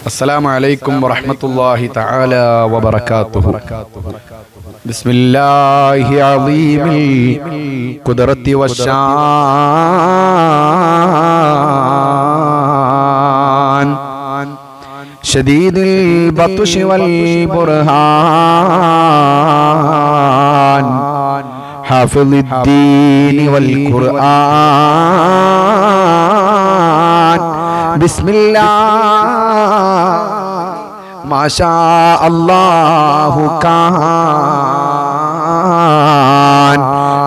അസ്സലാമു അലൈക്കും വറഹ്മത്തുള്ളാഹി തആല വബറകാതുഹു. ബിസ്മില്ലാഹി അളീമിൽ ഖുദ്റത്തി വശാൻ ശദീദിൽ ബത്ശി വൽ ബുർഹാൻ ഹാഫിളുദ്ദീൻ വൽ ഖുർആൻ. ബിസ്മില്ലാഹ് മാഷാ അല്ലാഹു കാൻ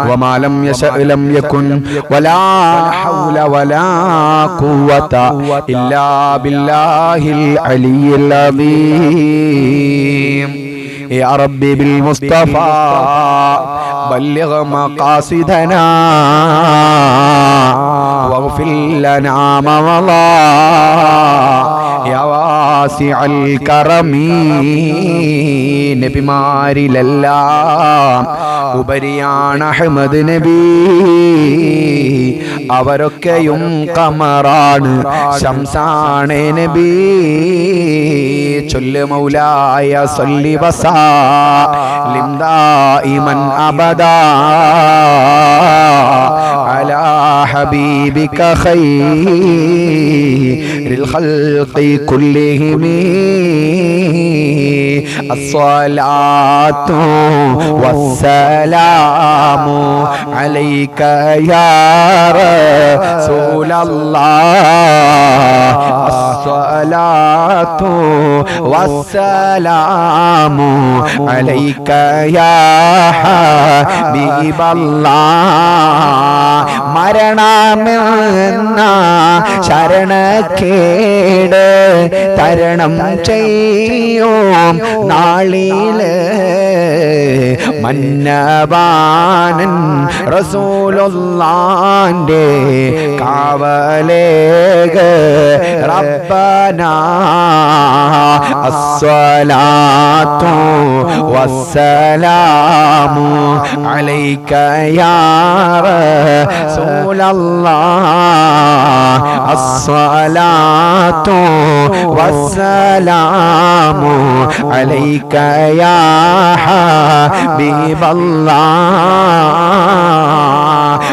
വമാ ലം യശഅ ലം യകുൻ വലാ ഹൗല വലാ ഖുവത ഇല്ലാ ബില്ലാഹിൽ അലിയിൽ അദീം. യാ റബ്ബി ബിൽ മുസ്തഫാ ബല്ലിഗ് മഖാസിദനാ വഗ്ഫിർ ലനാ മാ വലാ യാ വാസിഅൽ കറമി. നബിമാരിലെല്ലാം ഉപരിയാണ് അഹ്മദ് നബി, അവരൊക്കെയും ഖമറാണ്, ശംസാണ് നബി. ചൊല്ല് മൗലായ സല്ലി വസല്ലിം ദായിമൻ അബദാ അലാ ഹബീബിക ഖൈറിൽ ഖൽഖി കുല്ലിഹിം. അസ്സലാത്തു വസ്സലാമു അലൈക യാ റസൂലല്ലാഹ്. അസ്സലാത്തു വസ്സലാമു അലൈക യാ ഹബീബല്ലാഹ്. മരണമെന്ന ശരണക്കേട് തരണം ചെയ്യും നാളില് മന്നവാനൻ റസൂലുള്ളാന്റെ കാവലേക റബ്ബനാ. അസ്സലാത്തു വസ്സലാമു അലൈക യാ റസൂലല്ലാഹ്. അസ്സലാത്തു വസ്സലാമു അലൈക യാ ഹബീബല്ലാഹ്.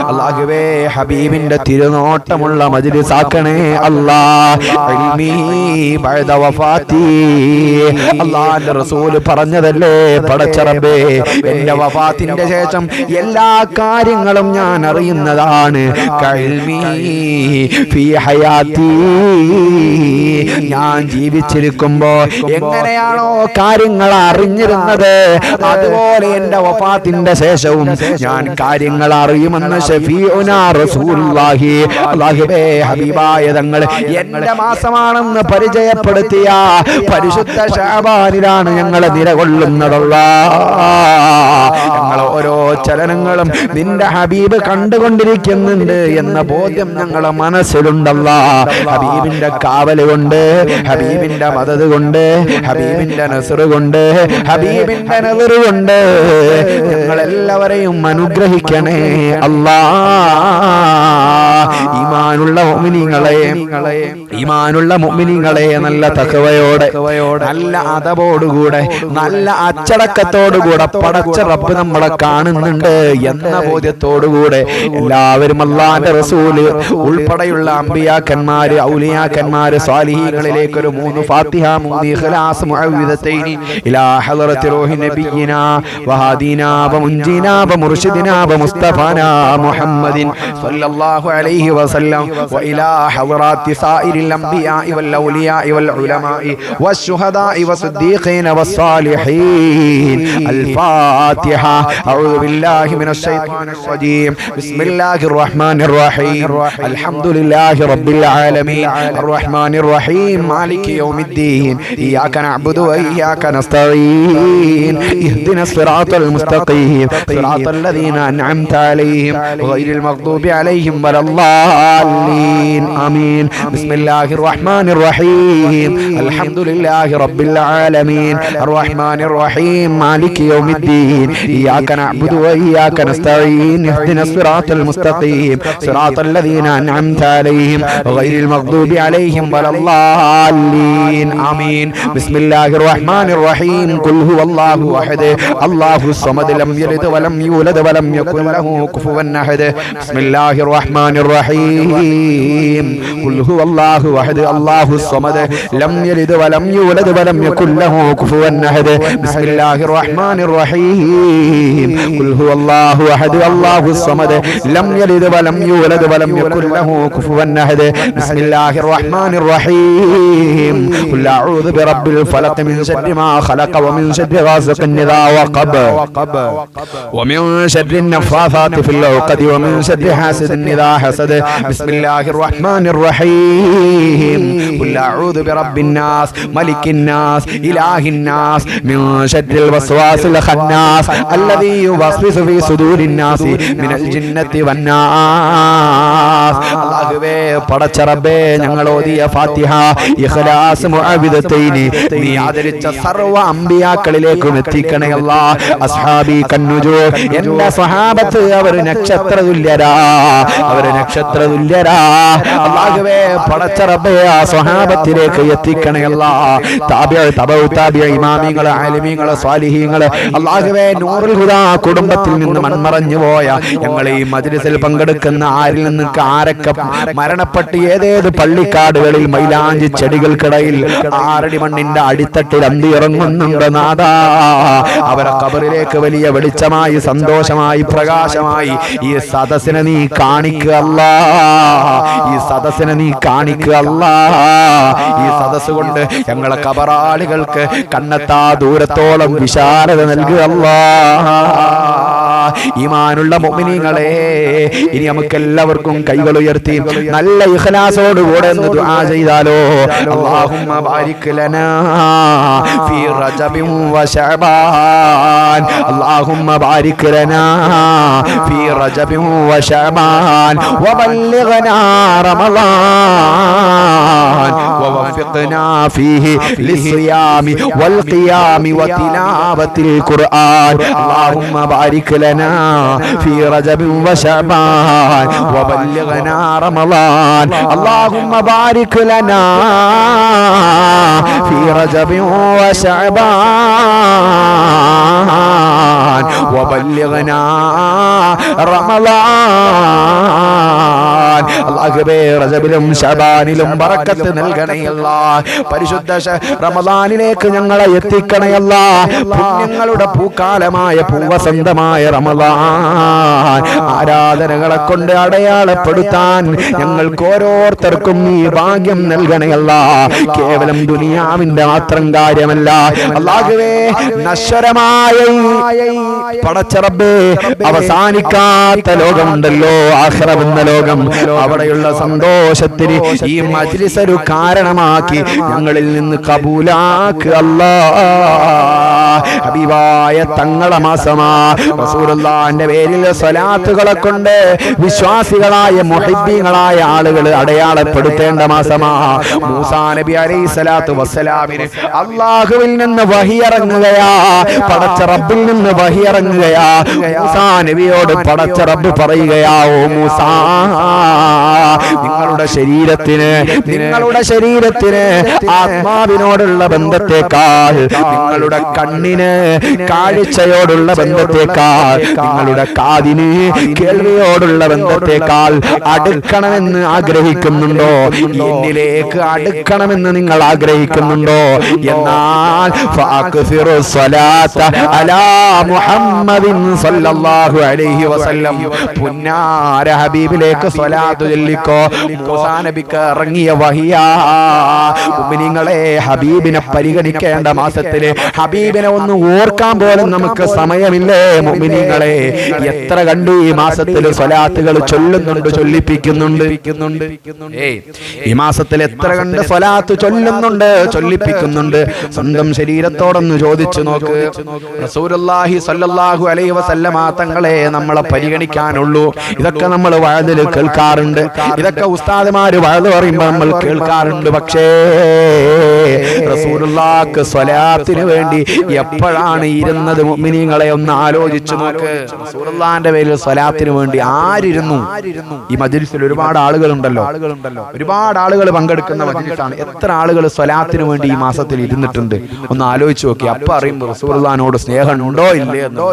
അല്ലാഹുവേ, ഹബീബിന്റെ തിരുനോട്ടമുള്ള മജ്ലിസാക്കണേ അല്ലാഹ്. ഇൽമി ബഅദ വഫാത്തി. അല്ലാഹുവിന്റെ റസൂൽ പറഞ്ഞതല്ലേ, പടച്ച റബ്ബേ, എന്റെ വഫാത്തിന്റെ ശേഷം എല്ലാ കാര്യങ്ങളും ഞാൻ അറിയുന്നതാണ്. കഇൽമി ഫീ ഹയാത്തി. ഞാൻ ജീവിച്ചിരിക്കുമ്പോ എങ്ങനെയാണോ കാര്യങ്ങൾ അറിഞ്ഞിരുന്നത്, അതുപോലെ എന്റെ വഫാത്തിന്റെ ശേഷവും ഞാൻ കാര്യങ്ങൾ അറിയുമെന്ന് ശഫീഉനാ റസൂലുള്ളാഹി. അല്ലാഹുവേ, ഹബീബായ തങ്ങൾ എന്റെ മാസമാണെന്ന് പരിചയപ്പെടുത്തിയ പരിശുദ്ധ ശഅബാനിലാണ് ഞങ്ങൾ നിലകൊള്ളുന്നതല്ലാഹ്. ഞങ്ങൾ ഓരോ ചലനങ്ങളും നിന്റെ ഹബീബ് കണ്ടുകൊണ്ടിരിക്കുന്നുണ്ട് എന്ന ബോധ്യം ഞങ്ങളെ മനസ്സിലുണ്ടല്ലാഹ്. ഹബീബിന്റെ കാവല് കൊണ്ട്, ഹബീബിന്റെ മദദ് കൊണ്ട്, ഹബീബിന്റെ നസ്ർ കൊണ്ട്, ഹബീബിന്റെ നദർ കൊണ്ട് ഞങ്ങളെല്ലാവരെയും അനുഗ്രഹിക്കണേ അല്ലാഹ്. ഈമാനുള്ള മുഅ്മിനീങ്ങളെ നല്ല തഖ്വയോടെ, നല്ല അദബോടുകൂടെ, നല്ല അച്ചടക്കത്തോടുകൂടെ പടച്ച റബ്ബ് നമ്മളെ കാണുന്നുണ്ട് എന്ന ബോധ്യത്തോടുകൂടെ എല്ലാവരും അല്ലാഹുവിന്റെ റസൂല് ഉൾപ്പെടെയുള്ള അമ്പിയാക്കന്മാര്, ഔലിയാക്കന്മാര്, സ്വാലിഹീങ്ങളിലേക്ക് ഒരു 3 ഫാത്തിഹ, 3 ഇഖ്ലാസ്, മുഅവ്വിദതൈനി ഇലാ ഹളറത്തി റൂഹി നബിയിനാ വഹാദീനാ വമുൻജിനാ വമുർശിദിനാ വമുസ്തഫാനാ മുഹമ്മദിൻ സ്വല്ലല്ലാഹു അലൈഹി വസല്ലം വഇലാ ഹളറാത്തി സായിരിൽ അംബിയാഇ വൽ ഔലിയാഇ വൽ ഉലമാഇ വശുഹദാഇ വസ്ദിഖീന വസ്സാലിഹീൻ. الفاتحة. أعوذ بالله من الشيطان الرجيم. بسم الله الرحمن الرحيم. الحمد لله رب العالمين الرحمن الرحيم مالك يوم الدين. إياك نعبد وإياك نستعين. اهدنا الصراط المستقيم صراط الذين أنعمت عليهم ഗൈറിൽ മഗ്ദൂബി അലൈഹിം വലദ്ദാലിൻ ആമീൻ ബിസ്മില്ലാഹിർ റഹ്മാനിർ റഹീം അൽഹംദുലില്ലാഹി റബ്ബിൽ ആലമീൻ അർറഹ്മാനിർ റഹീം മാലികി യൗമിദ്ദീൻ ഇയ്യാക നഅ്ബുദു വഇയ്യാക നസ്തഈൻ ഇഹ്ദിനസ് സിറാത്തൽ മുസ്തഖീം സിറാത്തൽ ലദീന അൻഅംത അലൈഹിം ഗൈറിൽ മഗ്ദൂബി അലൈഹിം വലദ്ദാലിൻ ആമീൻ ബിസ്മില്ലാഹിർ റഹ്മാനിർ റഹീം ഖുൽ ഹുവല്ലാഹു അഹദ് അല്ലാഹുസ് സമദ് ലം യലിദ് വലം യൂലദ് വലം യകുൽ ലഹു കുഫുവൻ അഹദ് ബിസ്മില്ലാഹിർ റഹ്മാനിർ റഹീം ഖുൽ ഹുവല്ലാഹു അഹദ് അല്ലാഹുസ് സമദ് ലം യലിദ് വലം യൂലദ് വലം യകുൽ ലഹു കുഫുവൻ അഹദ് ബിസ്മില്ലാഹിർ റഹ്മാനിർ റഹീം ഖുൽ ഹുവല്ലാഹു അഹദ് അല്ലാഹുസ് സമദ് ലം യലിദ് വലം യൂലദ് വലം യകുൽ ലഹു കുഫുവൻ അഹദ് ബിസ്മില്ലാഹിർ റഹ്മാനിർ റഹീം ഖുൽ അഊദു ബിറബ്ബിൽ ഫലഖ് മിൻ ശർരി മാ ഖലഖ വമിൻ ശർരി ഗാസിഖിൻ ഇദാ വഖബ വമിൻ ശർരി النفاثات في العقد ومن شر حاسد إذا حسد بسم الله الرحمن الرحيم قل أعوذ برب الناس ملك الناس إله الناس من شر الوسواس الخناس الذي يوسوس في صدور الناس من الجنة والناس അല്ലാഹുവേ പടച്ച റബ്ബേ ഞങ്ങൾ ഓതിയ ഫാത്തിഹ ഇഖ്ലാസ് മുഅവിദതൈനി നീ ആദരിച്ച സർവ്വ അമ്പിയാക്കളിലേക്കും എത്തിക്കണേ അല്ലാഹ് അസ്ഹാബി കന്നുജു എന്റെ സ്വഹാബത്ത് അവര് നക്ഷത്ര തുല്യരാ അല്ലാഹുവേ പടച്ച റബ്ബേ ആ സ്വഹാബത്തിലേക്ക് എത്തിക്കണേ അല്ലാഹ് തബഉ ഇമാമികളെ ആലിമീങ്ങളെ സ്വാലിഹീങ്ങളെ അല്ലാഹുവേ നൂറുൽ ഹുദാ കുടുംബത്തിൽ നിന്ന് മൺമറഞ്ഞു പോയ ഞങ്ങൾ ഈ മജ്ലിസിൽ പങ്കെടുക്കുന്ന ആരിൽ നിന്ന് ആരൊക്കെ മരണപ്പെട്ട് ഏതേത് പള്ളിക്കാടുകളിൽ മൈലാഞ്ചി ചെടികൾക്കിടയിൽ 6 അടി മണ്ണിന്റെ അടിത്തട്ടിൽ അന്തിയിറങ്ങുന്നുണ്ട് നാദാ അവരെ ഖബറിലേക്ക് വലിയ വെളിച്ചമായി സന്തോഷമായി പ്രകാശമായി ഈ സദസ്സിനെ നീ കാണിക്കുക അല്ലാഹ് ഈ സദസ്സിനെ നീ കാണിക്കുക അല്ലാഹ് ഈ സദസ്സ് കൊണ്ട് ഞങ്ങളെ ഖബറാളികൾക്ക് കണ്ണെത്താ ദൂരത്തോളം വിശാലത നൽകുക അല്ലാഹ് ഈമാനുള്ള മുഅ്മിനീങ്ങളെ ഇനി നമുക്ക് എല്ലാവർക്കും കൈകൾ ഉയർത്തി നല്ല ഇഖ്ലാസോടുകൂടെ എന്ന് ദുആ ചെയ്താലോ അല്ലാഹുമ്മ ബാരിക് ലനാ ഫീ റജബിൻ വ ശഅബാൻ അല്ലാഹുമ്മ ബാരിക് ലനാ ഫീ റജബിൻ വ ശഅബാൻ വബല്ലിഗ്നാ റമളാൻ വവഫിഖ്നാ ഫീഹി ലിസ്സിയാമി വൽഖിയാമി വതിലാവത്തിൽ ഖുർആൻ അല്ലാഹുമ്മ ബാരിക് ലനാ ഫീ റജബിൻ വ ശഅബാൻ വബല്ലിഗ്നാ റമളാൻ اللهم بارك لنا في رجب وشعبان وبلغنا رمضان അല്ലാഹുവേ റജബിലും ശഅബാനിലും ബറക്കത്ത് നൽകണേ അല്ലാഹ് പരിശുദ്ധ റമളാനിലേക്ക് ഞങ്ങളെ എത്തിക്കണേ അല്ലാഹ് പുണ്യങ്ങളുടെ പൂക്കാലമായ പൂവസന്തമായ റമളാൻ ആരാധനകളെ കൊണ്ട് അടയാളപ്പെടുത്താൻ ഞങ്ങൾക്ക് ഓരോരുത്തർക്കും ഈ ഭാഗ്യം നൽകണേ അല്ലാഹ് കേവലം ദുനിയാവിന്റെ മാത്രം കാര്യമല്ല അല്ലാഹുവേ നശ്വരമായ പടച്ച റബ്ബേ അവസാനിക്കാത്ത ലോകമുണ്ടല്ലോ ആഖിറ എന്ന ലോകം അവിടെയുള്ള സന്തോഷത്തിന് ഈ മജ്ലിസ് ഒരു കാരണമാക്കി ഞങ്ങളിൽ നിന്ന് കബൂലാക്ക് അല്ലാഹ് ഹബീബായ തങ്ങളെ മാസമാ റസൂലുള്ളാഹിന്റെ പേരിൽ സ്വലാത്തുകളെ കൊണ്ട് വിശ്വാസികളായ മുഹിബ്ബീങ്ങളായ ആളുകൾ അടയാളപ്പെടുത്തേണ്ട മാസമാ മൂസാ നബി അലൈഹിസ്സലാത്തു വസ്സലാമിന് അല്ലാഹുവിൽ നിന്ന് വഹി ഇറങ്ങുകയാ പടച്ച റബ്ബിൽ നിന്ന് വഹി ഇറങ്ങുകയാ മൂസാ നബിയോട് പടച്ച റബ്ബ് പറയുകയാ ഓ മൂസാ നിങ്ങളുടെ ശരീരത്തിന് ആത്മാവിനോടുള്ള ബന്ധത്തെക്കാൾ നിങ്ങളുടെ കണ്ണിന് കാഴ്ചയോടുള്ള ബന്ധത്തെക്കാൾ നിങ്ങളുടെ കാതിന് കേൾവിയോടുള്ള ബന്ധത്തെക്കാൾ അടുക്കണമെന്ന് ആഗ്രഹിക്കുന്നുണ്ടോ എന്നിലേക്ക് അടുക്കണമെന്ന് നിങ്ങൾ ആഗ്രഹിക്കുന്നുണ്ടോ എന്നാൽ ഫഅക്സിറു സ്വലാത്ത അലാ മുഹമ്മദിൻ സല്ലല്ലാഹു അലൈഹി വസല്ലം പുന്നാര ഹബീബിലേക്ക് സ്വലാത്ത് ചൊല്ലിക്കോ മൂസാ നബിക്ക് ഇറങ്ങിയ വഹിയാ മുഅ്മിനീങ്ങളെ ഹബീബിനെ പരിഗണിക്കേണ്ട മാസത്തില് ഹബീബിനെ ഒന്ന് ഓർക്കാൻ പോലും നമുക്ക് സമയമില്ലേ മുഅ്മിനീങ്ങളെ മുഅ്മിനീങ്ങളെ, എത്ര കണ്ടു ഈ മാസത്തിൽ സ്വലാത്തുകൾ ചൊല്ലുന്നുണ്ട്, ചൊല്ലിപ്പിക്കുന്നുണ്ട്. ഈ മാസത്തിൽ എത്ര കണ്ട് സ്വലാത്ത് ചൊല്ലുന്നുണ്ട്, ചൊല്ലിപ്പിക്കുന്നുണ്ട്. സ്വന്തം ശരീരത്തോടൊന്ന് ചോദിച്ചു നോക്ക്. റസൂലുള്ളാഹി സ്വല്ലല്ലാഹു അലൈഹി വസല്ലമ തങ്ങളെ നമ്മളെ പരിഗണിക്കാനുള്ളൂ. ഇതൊക്കെ നമ്മൾ വഅദിൽ കേൾക്കാറുണ്ട്, ഇതൊക്കെ ഉസ്താദുമാര് വഅദ് പറയുമ്പോൾ നമ്മൾ കേൾക്കാറുണ്ട്. പക്ഷേ റസൂലുള്ളാഹിക്ക് സ്വലാത്തിന് വേണ്ടി എപ്പോഴാണ് ഇരുന്നത്? മുഅ്മിനീങ്ങളെ ഒന്ന് ആലോചിച്ചു നോക്ക്. റസൂലുള്ളാഹിന്റെ പേരിൽ സ്വലാത്തിന് വേണ്ടി ആരിരുന്നു? ഈ മജ്ലിസിൽ ഒരുപാട് ആളുകളുണ്ടല്ലോ, ഒരുപാട് ആളുകൾ പങ്കെടുക്കുന്ന മജ്ലിസാണ്. എത്ര ആളുകൾ സ്വലാത്തിന് വേണ്ടി ഈ മാസത്തിൽ ഇരുന്നിട്ടുണ്ട്? ഒന്ന് ആലോചിച്ച് നോക്കി. അപ്പൊ അറിയുമ്പോൾ റസൂലുള്ളാഹിനോട് സ്നേഹം ഉണ്ടോ ഇല്ലേ എന്നോ.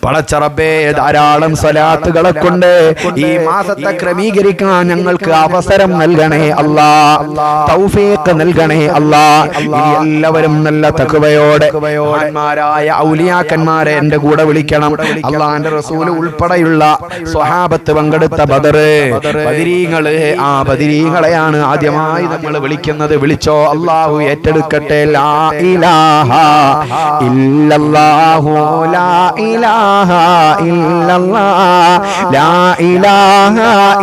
പടച്ച റബ്ബേ, ധാരാളം സ്വലാത്തുകളെ കൊണ്ട് ഈ മാസത്തെ ക്രമീകരിക്കാൻ ഞങ്ങൾക്ക് അവസരം നൽകണേ അല്ലാ, തൗഫീഖ് നൽകണേ അല്ലാ. എല്ലാവരും നല്ല തഖ്വയോടെ മഹാന്മാരായ ഔലിയാക്കന്മാരെ എന്റെ കൂടെ വിളിക്കണം. അല്ലാഹുവിന്റെ റസൂൽ ഉൾപ്പെടെയുള്ള സ്വഹാബത്ത് പങ്കെടുത്ത ബദരീങ്ങള്, ആ ബദരീങ്ങളെയാണ് ആദ്യമായി നമ്മൾ വിളിക്കുന്നത്. വിളിച്ചോ, അല്ലാഹു ഏറ്റെടുക്കട്ടെ. ലാ ഇലാഹ ഇല്ലല്ലാഹു ലാ ഇലാഹ ഇല്ലല്ലാഹ് ലാ ഇലാഹ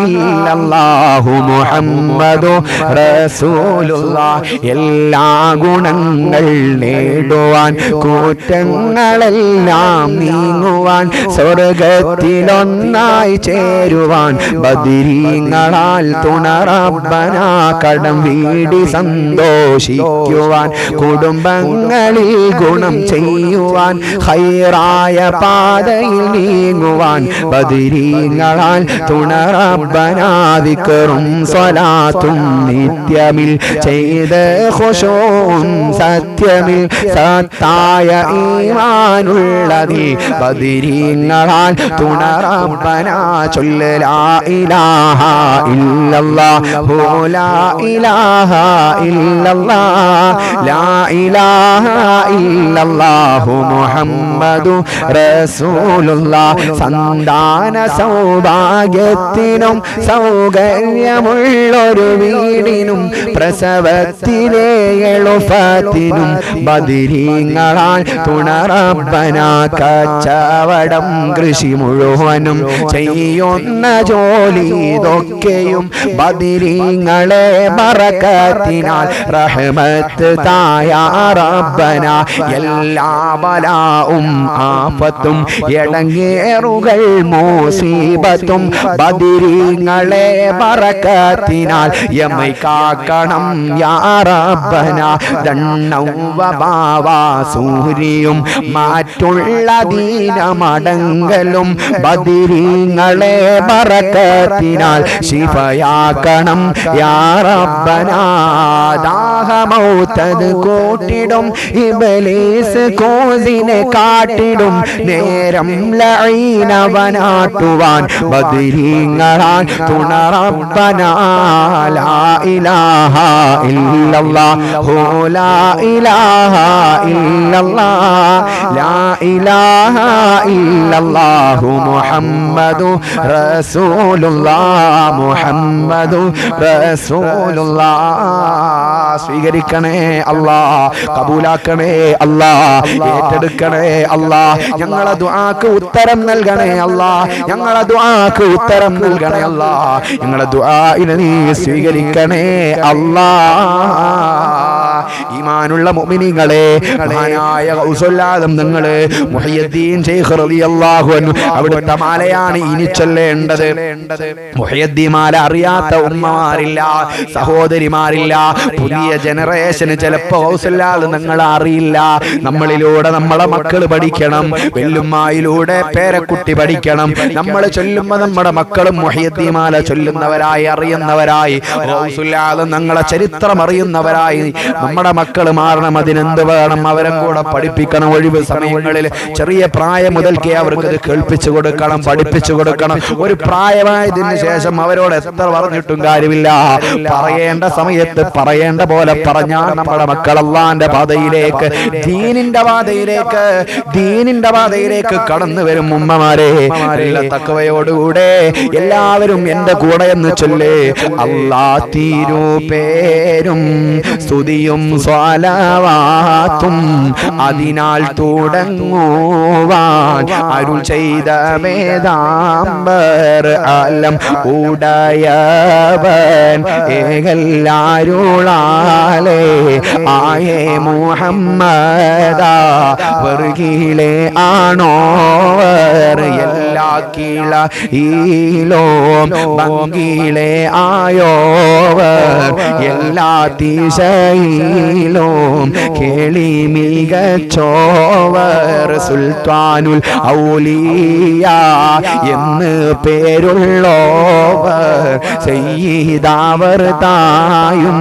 ഇല്ലല്ലാഹു മുഹമ്മദു റസൂലുള്ളാഹ്. എല്ലാ ഗുണങ്ങൾ നേടുവാൻ, കുറ്റങ്ങളെല്ലാം നീങ്ങുവാൻ, സ്വർഗത്തിലൊന്നായി ചേരുവാൻ, ബദരീങ്ങളാൽ തുണ റബ്ബനാ കടം വീടി സന്തോഷിക്കുവാൻ, കുടുംബങ്ങളിൽ ഗുണം ചെയ്യുവാൻ, ഖൈറായ പാതയിൽ നീങ്ങുവാൻ, ബദരീങ്ങളാൽ തുണ റബ്ബനാ ദിക്റും സ്വലാത്തും നിത്യമിൽ ചെയ്ത് ഖുശൂഉം സത്യമിൽ സത്തായ ഈമാനുള്ളതിൽ, ബദരീങ്ങളാൽ തുണ റബ്ബനാ ചൊല്ല് ലാ ഇലാഹ ഇല്ലല്ലാഹു ലാ ഇലാഹ ഇല്ലല്ലാഹ് ലാ ഇലാഹ ഇല്ലല്ലാഹു മുഹമ്മദു റസൂലുള്ളാഹ്. സന്താന സൗഭാഗ്യത്തിനും സൗകര്യമുള്ളൊരു വീടിനും പ്രസവത്തിലെ എളുപ്പത്തിനും ബദരീങ്ങളാൽ തുണ റബ്ബനാ കച്ചവടം കൃഷി മുഴുവനും ചെയ്യുന്ന ജോലി ഇതൊക്കെയും ബദരീങ്ങളെ ബറകത്തിനാൽ റഹ്മത്ത് തായ റബ്ബനാ. എല്ലാ ബലാഉം ആഫത്തും എടങ്ങേറുകൾ മുസീബത്തും ബദരീങ്ങളെ ബറകത്തിനാൽ യമൈ കാക്കണം യാ റബ്ബനാ. ദണ്ണവ സൂരിയും മാറ്റുള്ള ദീനമടങ്കലും ബദരീങ്ങളെ ബറകത്തിനാൽ ശിഫയാക്കണം യാ റബ്ബനാ. ദാഹമൗതത് കൂട്ടിടും ഇബ്ലീസ് കോസിനെ കാട്ടിടും നേരം ലഈനവനാട്ടുവാൻ, ബദരീങ്ങളാൽ തുണ റബ്ബനാ. ലാ ഇലാഹ ഇല്ലല്ലാഹു ലാ ഇലാഹ ഇല്ലല്ലാഹ് ലാ ഇലാഹ ഇല്ലല്ലാഹു മുഹമ്മദു റസൂലുള്ളാഹ് മുഹമ്മദു റസൂലുള്ളാഹ്. സ്വീകരിക്കണേ അല്ലാ, കബൂലാക്കണേ അല്ലാ, ഏറ്റെടുക്കണേ അല്ലാ. ഞങ്ങളെ ദുആക്ക് ഉത്തരം നൽകണേ അല്ലാ, ഞങ്ങളെ ദുആക്ക് ഉത്തരം നൽകണേ അല്ലാ. ഞങ്ങളെ ദുആഇനെ നീ സ്വീകരിക്കണേ അല്ലാ. ഈമാനുള്ള മുഅ്മിനീങ്ങളെ, മഹാനായ ഗൗസുൽ ആദം തങ്ങള് മുഹയ്യിദ്ദീൻ ശൈഖ് റളിയല്ലാഹു അൻഹു അവിടുത്തെ മാലയാണ് ഇനി ചൊല്ലേണ്ടത്. മുഹയ്യിദ്ദീൻ മാല അറിയാത്ത ഉമ്മമാരില്ല, സഹോദരിമാരില്ല. പുതിയ ജനറേഷന് ചിലപ്പോ ഗൗസുൽ ആദം തങ്ങൾ അറിയില്ല. നമ്മളിലൂടെ നമ്മളെ മക്കള് പഠിക്കണം, വെല്ലുമ്മായിലൂടെ പേരക്കുട്ടി പഠിക്കണം. നമ്മൾ ചൊല്ലുമ്പോ നമ്മുടെ മക്കളും മുഹയ്യിദ്ദീൻ മാല ചൊല്ലുന്നവരായി, അറിയുന്നവരായി, ഗൗസുൽ ആദം തങ്ങളെ ചരിത്രം അറിയുന്നവരായി നമ്മുടെ മക്കൾ മാറണം. അതിനെന്ത് വേണം? അവരും കൂടെ പഠിപ്പിക്കണം. ഒഴിവ് സമയങ്ങളിൽ ചെറിയ പ്രായം മുതൽക്കേ അവർക്ക് ഇത് കേൾപ്പിച്ചു കൊടുക്കണം, പഠിപ്പിച്ചു കൊടുക്കണം. ഒരു പ്രായമായതിനു ശേഷം അവരോട് എത്ര പറഞ്ഞിട്ടും കാര്യമില്ല. പറയേണ്ട സമയത്ത് പറയേണ്ട പോലെ പറഞ്ഞാൽ നമ്മുടെ മക്കൾ അല്ലാഹുവിന്റെ പാതയിലേക്ക്, ദീനിന്റെ പാതയിലേക്ക് കടന്നു വരും. ഉമ്മമാരെ, തഖ്വയോടുകൂടെ എല്ലാവരും എന്റെ കൂടെ എന്ന് ചൊല്ലേ. അല്ലാഹ് തിരുപേരും സ്തുതിയും സ്തുതിയും സ്വലാവാത്തും അതിനാൽ തുടങ്ങുവാൻ അരുൾ ചെയ്ത വേദാംബർ ആലം ഉടയവൻ ഏകല്ലാരുളാലേ ആയേ മുഹമ്മദ വർഗീലെ ആണോവർ എല്ലാ കീഴ ഈലോ ഭംഗീലെ ആയോവർ എല്ലാ ദിശയിലും കേളി മികച്ചോവർ സുൽത്താനുൽ ഔലിയ എന്ന് പേരുള്ളോവർ സയ്യിദാവർ തായും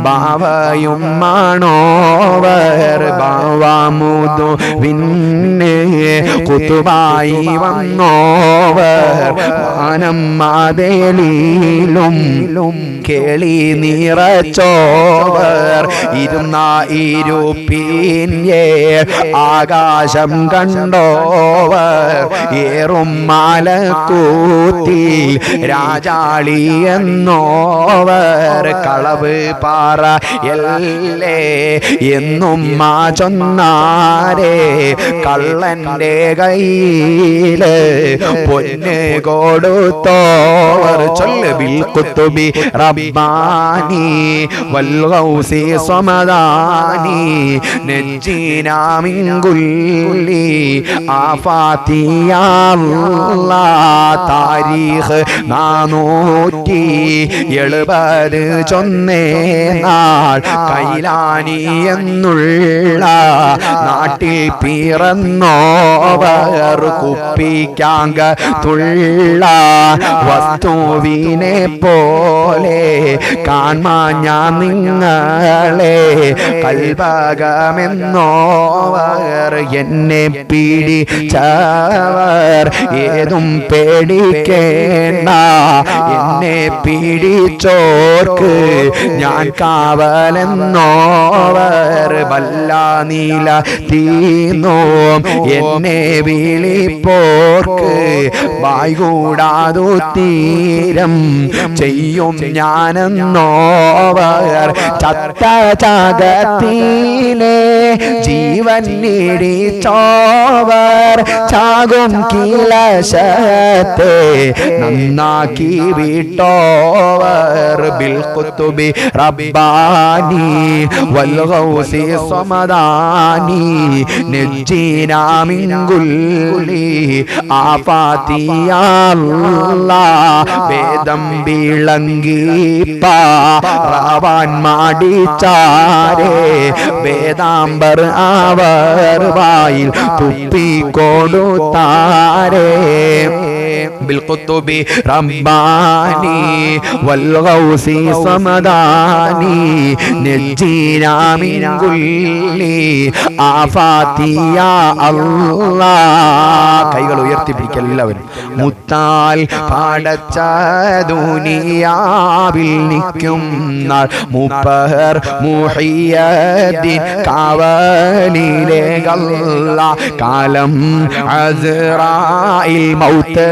ബാവയും മാണോവർ ബാവാമുദു വിന്നെ കുത്തുബായി വന്നോവർ വാനം മാതേലിലും കേളി നിറച്ചോവർ ഇരുന്ന ഇരുപ്പിൻയേ ആകാശം കണ്ടോവർ ഏറും മാലക്കൂത്തിൽ രാജാളി എന്നോവർ കളവ് പാറ എല്ലേ എന്നും മാ ചൊന്നാരേ കള്ളന്റെ കയ്യില് പൊന്ന് കൊടുത്തോവർ ചൊല്ല് ബിൽ കുത്തുബി റബ്ബാനി വൽ ഗൗസി സമദാനി നജ്ജിനാ മിൻ കുല്ലി ആഫാതി യാ അല്ലാഹ് താരീഖ് 470 ചൊന്നേ നാൾ കൈലാനി എന്നുള്ള നാട്ടിൽ പിറന്നോവർ കുപ്പിക്കാങ്ക തുള്ള വസ്തുവിനെ പോലെ കാൺമാൻ ഞാൻ നിങ്ങളെ കൽപകമെന്നോവർ എന്നെ പിടിച്ചവർ ഏതും പേടിക്കേണ്ട എന്നെ പിടിച്ചോർക്ക് ഞാൻ കാവലെന്നോവർ വല്ല നീല തീന്നോ എന്നെ വിളിപ്പോർക്ക് വായ്കൂടാതു തീരം ചെയ്യും ഞാനെന്നോവർ ചത്ത ചാകത്തിലെ ജീവൻ നീടിച്ചോവർ ചാകും കിലശത്തെ നന്നാക്കി വിട്ടോവർ ബിൽ കുത്തുബി റബ്ബാനി വൽ ഗൗസി സമദാനി നജ്ജിനാ മിൻ കുല്ലി ആഫാതി യാ അല്ലാഹ് വേദം വിളങ്ങി പാവാൻ മാടിച്ചാരേ വേദാംബർ അവർ വായിൽ തുപ്പിക്കൊടുത്താരേ بالقطب رباني والغوث صمداني نجينا من كل آفات يا الله കൈകൾ ഉയർത്തിപ്പിടിക്കൽ എല്ലാവരും മുത്താൽ പാടച്ച ദുനിയാവിൽ നിൽക്കും നാൾ മൂപ്പർ മുഹിയദ്ദീൻ കാവലിലെ ഗല്ല കാലം അസ്റായിൽ മൗത്ത്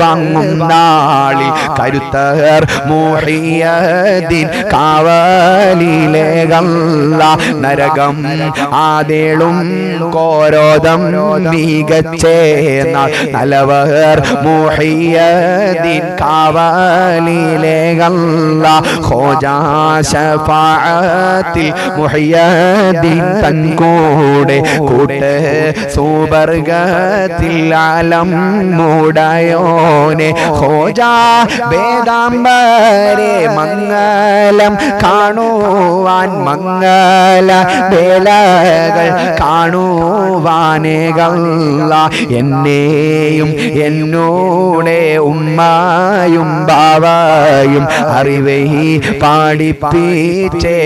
വാങ്ങും നാളിൽ കരുത്തർ മുഹിയദ്ദീൻ കാവലിലെ ഗല്ല നരകം ആദേളും കോരോദം മികച്ചേ നലവർ മുഹിയദ്ദീൻ കാവലിലെ ഗല്ല ഖോജാ ശഫാഅത്തിൽ മുഹിയദ്ദീൻ തൻ കൂടെ കൂട്ട് സുബർഗത്തിൽ ആലം മൂടയോനെ ഖോജാ വേദാംബരെ മംഗലം കാണുവാൻ മംഗല വേലകൾ കാണുവാനേ ഗല്ല എന്നെയും എന്നോടെ ഉമ്മായും ബാവയും അറിവേ പാടിപ്പിച്ചേ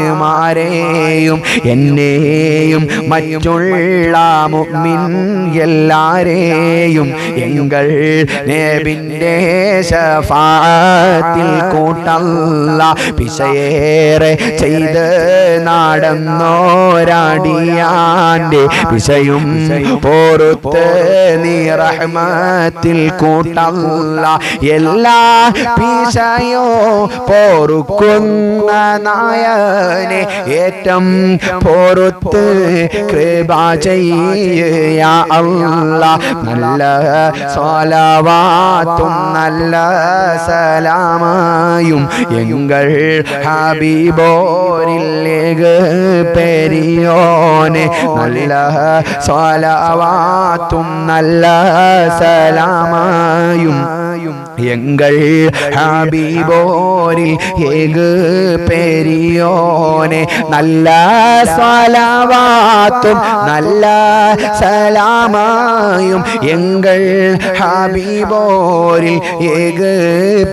ഉസ്താദ്മാരെയും എന്നെയും മറ്റുള്ള മുഅ്മിൻ എല്ലാരെയും എങ്കൾ നബിന്റെ ശഫാഅത്തിൽ കൂട്ടാ കൂട്ടല്ല പിശയേറെ ചെയ്ത് നടന്നോരാടിയാന്റെ പിശയും പോറുത്ത് നീ റഹ്മത്തിൽ കൂട്ടല്ല എല്ലാ പിശയോ പോറുക്കുന്ന നായനെ ഏറ്റം പോറുത്ത് കൃപ ചെയ്യ അല്ലാഹ് നല്ല സ്വലവാത്തും നല്ല സലാമായും എങ്കൾ ഹബീബോരിലേക്ക് പെരിയോനെ നല്ല സ്വലവാത്തും നല്ല സലാമായും എങ്കൾ ഹബീബോരിൽ ഏക് പെരിയോനെ നല്ല സ്വലവാത്തും നല്ല സലാമായും എങ്കൾ ഹബീബോരിൽ ഏക്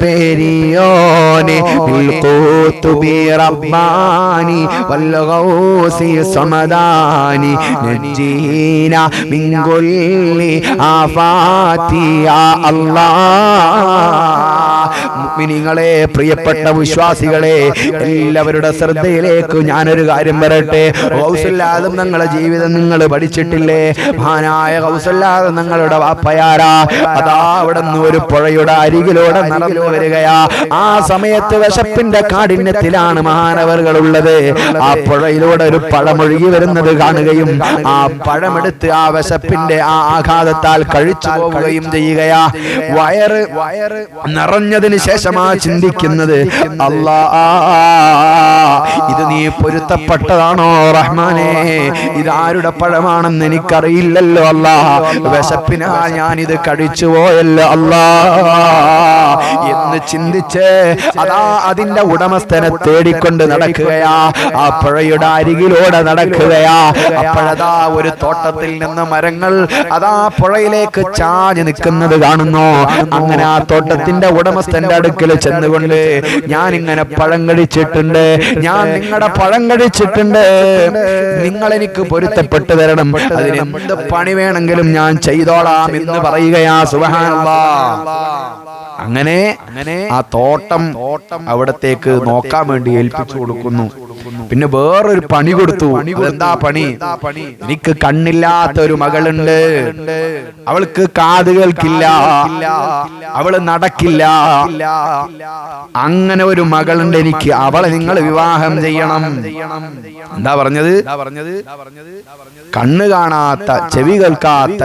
പെരിയോനെ ബിൽഖുതുബി റബ്ബാനി വൽഗൗസി സമദാനി നജ്ജീന മിൻ കുല്ലി ആഫാതി യാ അല്ലാഹ് മുഅ്മിനീങ്ങളെ പ്രിയപ്പെട്ട വിശ്വാസികളെ എല്ലാവരുടെ ശ്രദ്ധയിലേക്ക് ഞാനൊരു കാര്യം പറയട്ടെ ഗൗസുൽ ആദം നിങ്ങളുടെ ജീവിതം നിങ്ങൾ പഠിച്ചിട്ടില്ലേ മഹാനായ ഗൗസുൽ ആദം നിങ്ങളുടെ വാപ്പയാരാ അതാ അവിടുന്ന് ഒരു പുഴയുടെ അരികിലൂടെ നടന്നു വരികയാ ആ സമയത്ത് വിശപ്പിന്റെ കാഠിന്യത്തിലാണ് മഹാനവറുകൾ ഉള്ളത് ആ പുഴയിലൂടെ ഒരു പഴമൊഴുകി വരുന്നത് കാണുകയും ആ പഴമെടുത്ത് ആ വിശപ്പിന്റെ ആ ആഘാതത്താൽ കഴിച്ചു പോവുകയും ചെയ്യുകയാ വയറ് നിറഞ്ഞതിന് ശേഷമാ ചിന്തിക്കുന്നത് അല്ലാ ഇത് നീ പൊരുത്തപ്പെട്ടതാണോ റഹ്മാനേ ഇതാരുടെ പഴമാണെന്ന് എനിക്കറിയില്ലല്ലോ അല്ലാ വിശപ്പിനാൽ ഞാൻ ഇത് കഴിച്ചു പോയല്ലോ അല്ലാ എന്ന് ചിന്തിച്ച് അതാ അതിന്റെ ഉടമസ്ഥനെ തേടിക്കൊണ്ട് നടക്കുകയാ ആ പുഴയുടെ അരികിലൂടെ നടക്കുകയാ അപ്പോഴതാ ഒരു തോട്ടത്തിൽ നിന്ന് മരങ്ങൾ അതാ പുഴയിലേക്ക് ചാഞ്ഞു നിൽക്കുന്നത് കാണുന്നു അങ്ങനെ ആ തോട്ടത്തിന്റെ ഉടമസ്ഥന്റെ അടുക്കൽ ചെന്നുകൊണ്ട് ഞാൻ ഇങ്ങനെ പഴം കഴിച്ചിട്ടുണ്ട് ഞാൻ നിങ്ങളുടെ പഴം കഴിച്ചിട്ടുണ്ട് നിങ്ങൾ എനിക്ക് പൊരുത്തപ്പെട്ടു തരണം അതിന് എന്ത് പണി വേണമെങ്കിലും ഞാൻ ചെയ്തോളാം എന്ന് പറയുകയാ സുബ്ഹാനല്ലാഹ് അങ്ങനെ ആ തോട്ടം അവിടത്തേക്ക് നോക്കാൻ വേണ്ടി ഏൽപ്പിച്ചു കൊടുക്കുന്നു പിന്നെ വേറൊരു പണി കൊടുത്തു എന്താ പണി എനിക്ക് കണ്ണില്ലാത്ത ഒരു മകളുണ്ട് അവൾക്ക് കാതുകൾക്കില്ല അവള് നടക്കില്ല അങ്ങനെ ഒരു മകളുണ്ട് എനിക്ക് അവളെ നിങ്ങൾ വിവാഹം ചെയ്യണം എന്താ പറഞ്ഞത് കണ്ണ് കാണാത്ത ചെവി കേൾക്കാത്ത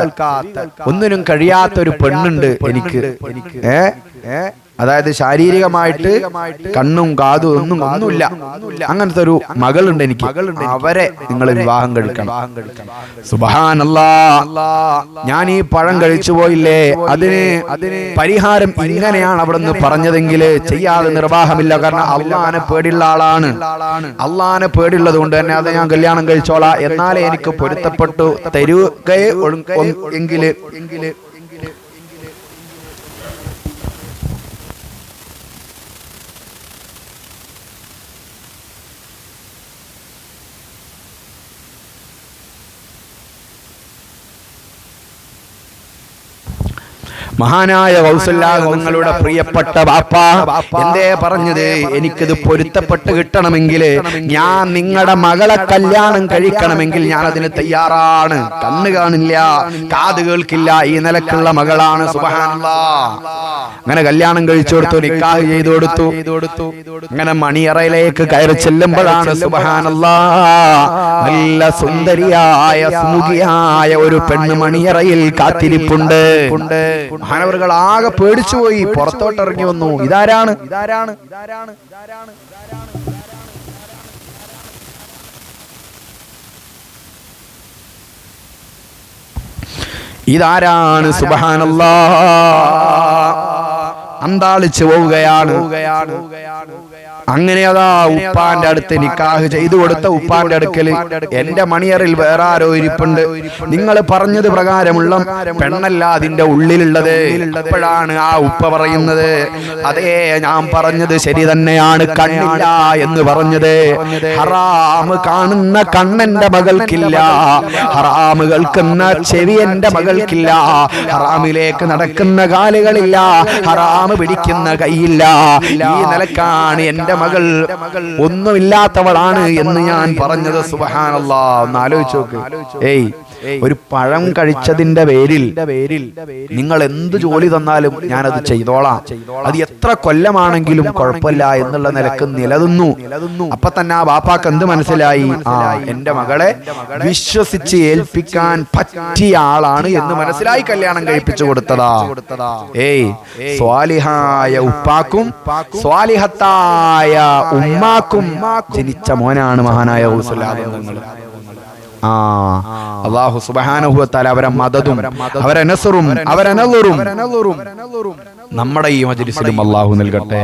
ഒന്നിനും കഴിയാത്ത ഒരു പെണ്ണുണ്ട് എനിക്ക് അതായത് ശാരീരികമായിട്ട് കണ്ണും കാതും ഒന്നുമില്ല അങ്ങനത്തെ ഒരു മകളുണ്ട് എനിക്ക് അവരെ നിങ്ങൾ വിവാഹം കഴിക്കണം സുബ്ഹാനല്ലാഹ് ഞാൻ ഈ പഴം കഴിച്ചു പോയില്ലേ അതിന് പരിഹാരം ഇങ്ങനെയാണ് അവിടുന്ന് പറഞ്ഞതെങ്കിൽ ചെയ്യാതെ നിർവാഹമില്ല കാരണം അള്ളാനെ പേടിയുള്ള ആളാണ് അള്ളാനെ പേടിയുള്ളത് കൊണ്ട് തന്നെ അത് ഞാൻ കല്യാണം കഴിച്ചോളാം എന്നാലേ എനിക്ക് പൊരുത്തപ്പെട്ടു തരുകയെ എങ്കില് മഹാനായ ഗൗസുല്ലാഹ് നിങ്ങളുടെ പ്രിയപ്പെട്ട ബാപ്പ എന്തേ പറഞ്ഞത് എനിക്കിത് പൊരുത്തപ്പെട്ട് കിട്ടണമെങ്കിൽ ഞാൻ നിങ്ങളുടെ മകളെ കല്യാണം കഴിക്കണമെങ്കിൽ ഞാൻ അതിന് തയ്യാറാണ് കണ്ണ് കാണില്ല കാത് കേൾക്കില്ല ഈ നിലക്കുള്ള മകളാണ് സുബ്ഹാനല്ലാഹ് അങ്ങനെ കല്യാണം കഴിച്ചു കൊടുത്തു നിക്കാഹ് ചെയ്തു കൊടുത്തു അങ്ങനെ മണിയറയിലേക്ക് കയറി ചെല്ലുമ്പോഴാണ് സുബ്ഹാനല്ലാഹ് നല്ല സുന്ദരിയായ സുമുഖിയായ ഒരു പെണ്ണ് മണിയറയിൽ കാത്തിരിപ്പുണ്ട് മഹാനവറുകൾ ആകെ പേടിച്ചുപോയി പുറത്തോട്ട് ഇറങ്ങി വന്നു ഇതാരാണ് ഇതാരാണ് സുബ്ഹാനല്ലാഹ് അന്താളിച്ചു പോവുകയാണ് അങ്ങനെ അതാ ഉപ്പാന്റെ അടുത്ത് നിക്കാഹ് ചെയ്തു കൊടുത്ത ഉപ്പാന്റെ അടുക്കൽ എന്റെ മണിയറിൽ വേറെ ആരോ ഇരിപ്പുണ്ട് നിങ്ങൾ പറഞ്ഞത് പ്രകാരമുള്ള പെണ്ണല്ല അതിന്റെ ഉള്ളിലുള്ളത് അപ്പോഴാണ് ആ ഉപ്പ പറയുന്നത് അതേ ഞാൻ പറഞ്ഞത് ശരി തന്നെയാണ് കണ്ണില്ല എന്ന് പറഞ്ഞത് ഹറാം കാണുന്ന കണ്ണെന്റെ മകൾക്കില്ല ഹറാം കേൾക്കുന്ന ചെവി എന്റെ മകൾക്കില്ല ഹറാമിലേക്ക് നടക്കുന്ന കാലുകളില്ല ഹറാം ഹറാമ് പിടിക്കുന്ന കൈയില്ല. ഈ നിലക്കാണ് എന്റെ മകൾ ഒന്നുമില്ലാത്തവളാണ് എന്ന് ഞാൻ പറഞ്ഞത്. സുബ്ഹാനല്ലാഹ്, ഒന്ന് ആലോചിച്ച് നോക്ക്. ഒരു പഴം കഴിച്ചതിന്റെ പേരിൽ നിങ്ങൾ എന്ത് ജോലി തന്നാലും ഞാനത് ചെയ്തോളാം, അത് എത്ര കൊല്ലമാണെങ്കിലും കുഴപ്പമില്ല എന്നുള്ള നിലക്ക് നിലനിന്നു. അപ്പൊ തന്നെ ആ ബാപ്പാക്ക് എന്ത് മനസ്സിലായി? എന്റെ മകളെ വിശ്വസിച്ച് ഏൽപ്പിക്കാൻ പറ്റിയ ആളാണ് എന്ന് മനസ്സിലായി കല്യാണം കഴിപ്പിച്ചു കൊടുത്തതാ. സ്വാലിഹായ ഉപ്പാക്കും സ്വാലിഹത്തായ ഉമ്മാക്കും ജനിച്ച മോനാണ് മഹാനായ അല്ലാഹു സുബ്ഹാനഹു വ തആല അവരെ മദദും അവരെ നസ്റും അവരെ നളുറും നമ്മുടെ ഈ മജ്ലിസിലും അല്ലാഹു നൽകട്ടെ.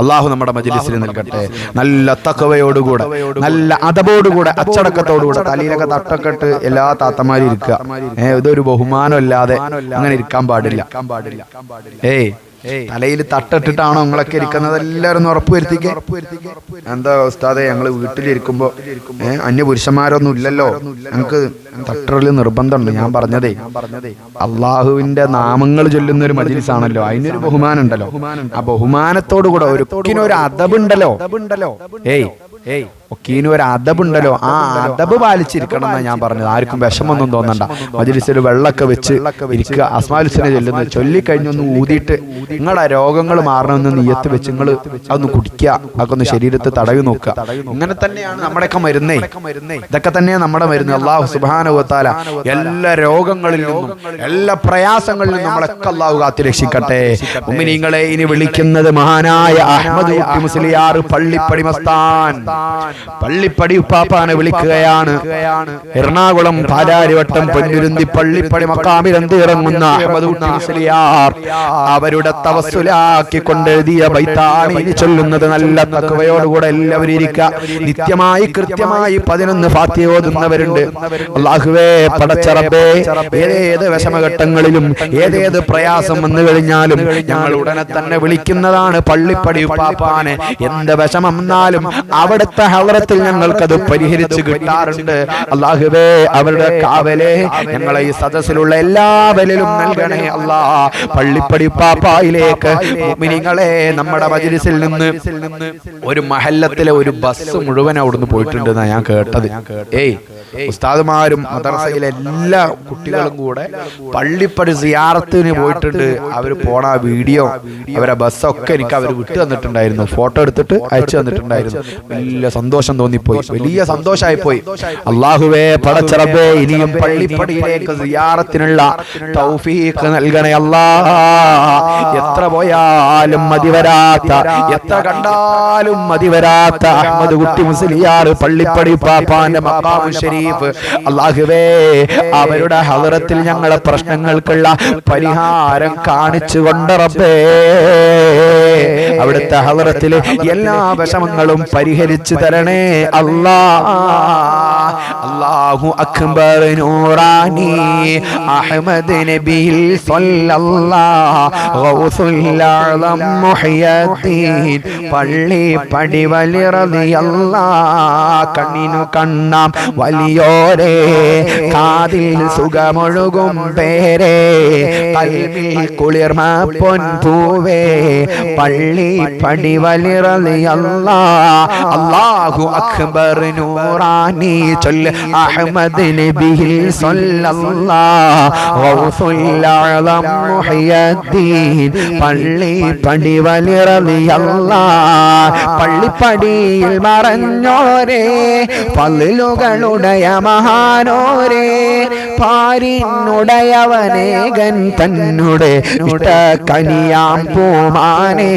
അല്ലാഹു നമ്മുടെ മജ്ലിസിൽ നൽകട്ടെ. നല്ല തഖ്വയോടുകൂടെ, നല്ല അദബോടുകൂടെ, അച്ചടക്കത്തോടുകൂടെ, തലയിലൊക്കെ തട്ടൊക്കെ ഇട്ട് എല്ലാ താത്തമാരും ഇരിക്കുക. ഇതൊരു ബഹുമാനമില്ലാതെ അങ്ങനെ ഇരിക്കാൻ പാടില്ല. തലയിൽ തട്ടിട്ടിട്ടാണോ നിങ്ങളൊക്കെ ഇരിക്കുന്നത്? എല്ലാവരും ഉറപ്പ് വരുത്തിക്കേ. എന്താ ഉസ്താദേ, ഞങ്ങള് വീട്ടിലിരിക്കുമ്പോ അന്യ പുരുഷന്മാരൊന്നും ഇല്ലല്ലോ, ഞങ്ങൾക്ക് തട്ടല് നിർബന്ധമുണ്ട്. ഞാൻ പറഞ്ഞതേ അള്ളാഹുവിന്റെ നാമങ്ങൾ ചൊല്ലുന്ന ഒരു മജ്ലിസാണല്ലോ, അതിനൊരു ബഹുമാനം ഉണ്ടല്ലോ. ആ ബഹുമാനത്തോടു കൂടെ ഒരു അദബുണ്ടല്ലോ. ഒക്കീനും ഒരു അദബുണ്ടല്ലോ, ആ അദബ് പാലിച്ചിരിക്കണം എന്നാണ് ഞാൻ പറഞ്ഞത്. ആർക്കും വിഷമൊന്നും തോന്നണ്ട. മജ്ലിസിൽ വെള്ളമൊക്കെ വെച്ച് ഇരിക്കുക, അസ്മാഉൽ ഹുസ്ന ചൊല്ലുന്നത് ചൊല്ലിക്കഴിഞ്ഞൊന്ന് ഊതിയിട്ട് നിങ്ങളുടെ രോഗങ്ങൾ മാറണമെന്ന് നിയ്യത്ത് വെച്ച് നിങ്ങൾ അതൊന്ന് കുടിക്കുക, അതൊക്കെ ഒന്ന് ശരീരത്തിൽ തടവി നോക്കുക. ഇങ്ങനെ തന്നെയാണ് നമ്മുടെയൊക്കെ മരുന്നേ. ഇതൊക്കെ തന്നെയാണ് നമ്മുടെ മരുന്ന്. അല്ലാഹു സുബ്ഹാനഹു വ തആല എല്ലാ രോഗങ്ങളിൽ നിന്നും എല്ലാ പ്രയാസങ്ങളിൽ നിന്നും നമ്മളൊക്കെ അല്ലാഹു കാത്തു രക്ഷിക്കട്ടെ. മുഅ്മിനീങ്ങളെ, ഇനി വിളിക്കുന്നത് മഹാനായ അഹ്മദ് കുട്ടി മുസ്ലിയാർ പള്ളിപ്പടി മസ്താൻ, പള്ളിപ്പടി ഉപ്പാപ്പാനെ വിളിക്കുകയാണ്. എറണാകുളം പാലാരിവട്ടം പൊന്നുരുന്തി പള്ളിപ്പടി മക്കാമിൽ ഇറങ്ങുന്ന അഹ്മദ് കുട്ടി മുസ്ലിയാർ അവരുടെ തവസ്സുലാക്കി കൊണ്ടെഴുതിയ ബൈത്താണ് ഇനി ചൊല്ലുന്നത്. നല്ല തഖ്വയോടുകൂടെ എല്ലാവരും ഇരിക്കുക. നിത്യമായി കൃത്യമായി 11 ഫാത്തിഹ ഓതുന്നവരുണ്ട്. അല്ലാഹുവേ, പടച്ച റബ്ബേ, ഏതേത് വിഷമഘട്ടങ്ങളിലും ഏതേത് പ്രയാസം വന്നു കഴിഞ്ഞാലും ഞങ്ങൾ ഉടനെ തന്നെ വിളിക്കുന്നതാണ് പള്ളിപ്പടി ഉപ്പാപ്പാനെ. എന്ത് വിഷമം വന്നാലും അവിടുത്തെ ഹളറത്തിൽ ഞങ്ങൾക്കത് പരിഹരിച്ച് കിട്ടാറുണ്ട്. അല്ലാഹുവേ, അവരുടെ കാവലെ ഞങ്ങളെ ഈ സദസ്സിലുള്ള എല്ലാവരിലും നൽകണേ അല്ലാ. പള്ളിപ്പടി ഉപ്പാപ്പായിലേക്ക് മുഅ്മിനീങ്ങളെ, നമ്മുടെ മജ്ലിസിൽ നിന്ന് ഒരു മഹല്ലത്തിലെ ഒരു ബസ് മുഴുവൻ അവിടുന്ന് പോയിട്ടുണ്ടെന്നാ ഞാൻ കേട്ടത്. ഉസ്താദുമാരും മദ്രസയിലെ എല്ലാ കുട്ടികളും കൂടെ പള്ളിപ്പടി സിയാറത്തിന് പോയിട്ടുണ്ട്. അവർ പോണ വീഡിയോ, അവരെ ബസ്സൊക്കെ എനിക്ക് അവർ വിട്ടു തന്നിട്ടുണ്ടായിരുന്നു, ഫോട്ടോ എടുത്തിട്ട് അയച്ചു തന്നിട്ടുണ്ടായിരുന്നു. വലിയ സന്തോഷം തോന്നിപ്പോയി, വലിയ സന്തോഷമായി പോയി. അല്ലാഹുവേ, പടച്ച റബ്ബേ, ഇനിയും പള്ളിപ്പടിയിലേക്ക് സിയാറത്തിനുള്ള തൗഫീഖ് നൽകണേ അല്ലാ. എത്ര പോയാലും മതിവരാത്ത, എത്ര കണ്ടാലും മതിവരാത്ത അഹ്മദ് കുട്ടി മുസ്ലിയാർ പള്ളിപ്പടി പാപ്പാന്റെ മഖാമു ശരീഫ്, അല്ലാഹുവേ, അവരുടെ ഹളറത്തിൽ ഞങ്ങളെ പ്രശ്നങ്ങൾക്കുള്ള പരിഹാരം കാണിച്ചു കൊണ്ട് റബ്ബേ, അവിടുത്തെ ഹളറത്തിൽ എല്ലാ വിഷമങ്ങളും പരിഹരിച്ചു തരണേ അല്ലാ. അല്ലാഹു അക്ബർ നൂറാനി അഹ്മദ് നബിയിൽ സ്വല്ലല്ലാഹു ഗൗസുൽ അഅ്ലം മുഹയ്യദ്ദീൻ പള്ളിപ്പടി വലി റളിയല്ലാഹ്. കണ്ണിനു കണ്ണാം വലിയോരേ, കാതിൽ സുഖമൊഴുകും പേരേ, കൽവിൽ കുളിർമ പൊൻപൂവേ, പള്ളിപ്പടി വലി റളിയല്ലാഹ്. അല്ലാഹു അക്ബർ നൂറാനി ചൊല്ല് അഹ്മദ് നബിയിൽ സ്വല്ലല്ലാഹു ഗൗസുൽ അഅ്ലം മുഹയ്യദ്ദീൻ പള്ളിപ്പടി വലി റളിയല്ലാഹ്. പള്ളിപ്പടിയിൽ മറഞ്ഞോരേ, ഫളിലുകളുടയ മഹാനോരേ, പാരിനുടയവനേകൻ തന്നുടെ ഇഷ്ടകനിയാം പൂമാനേ.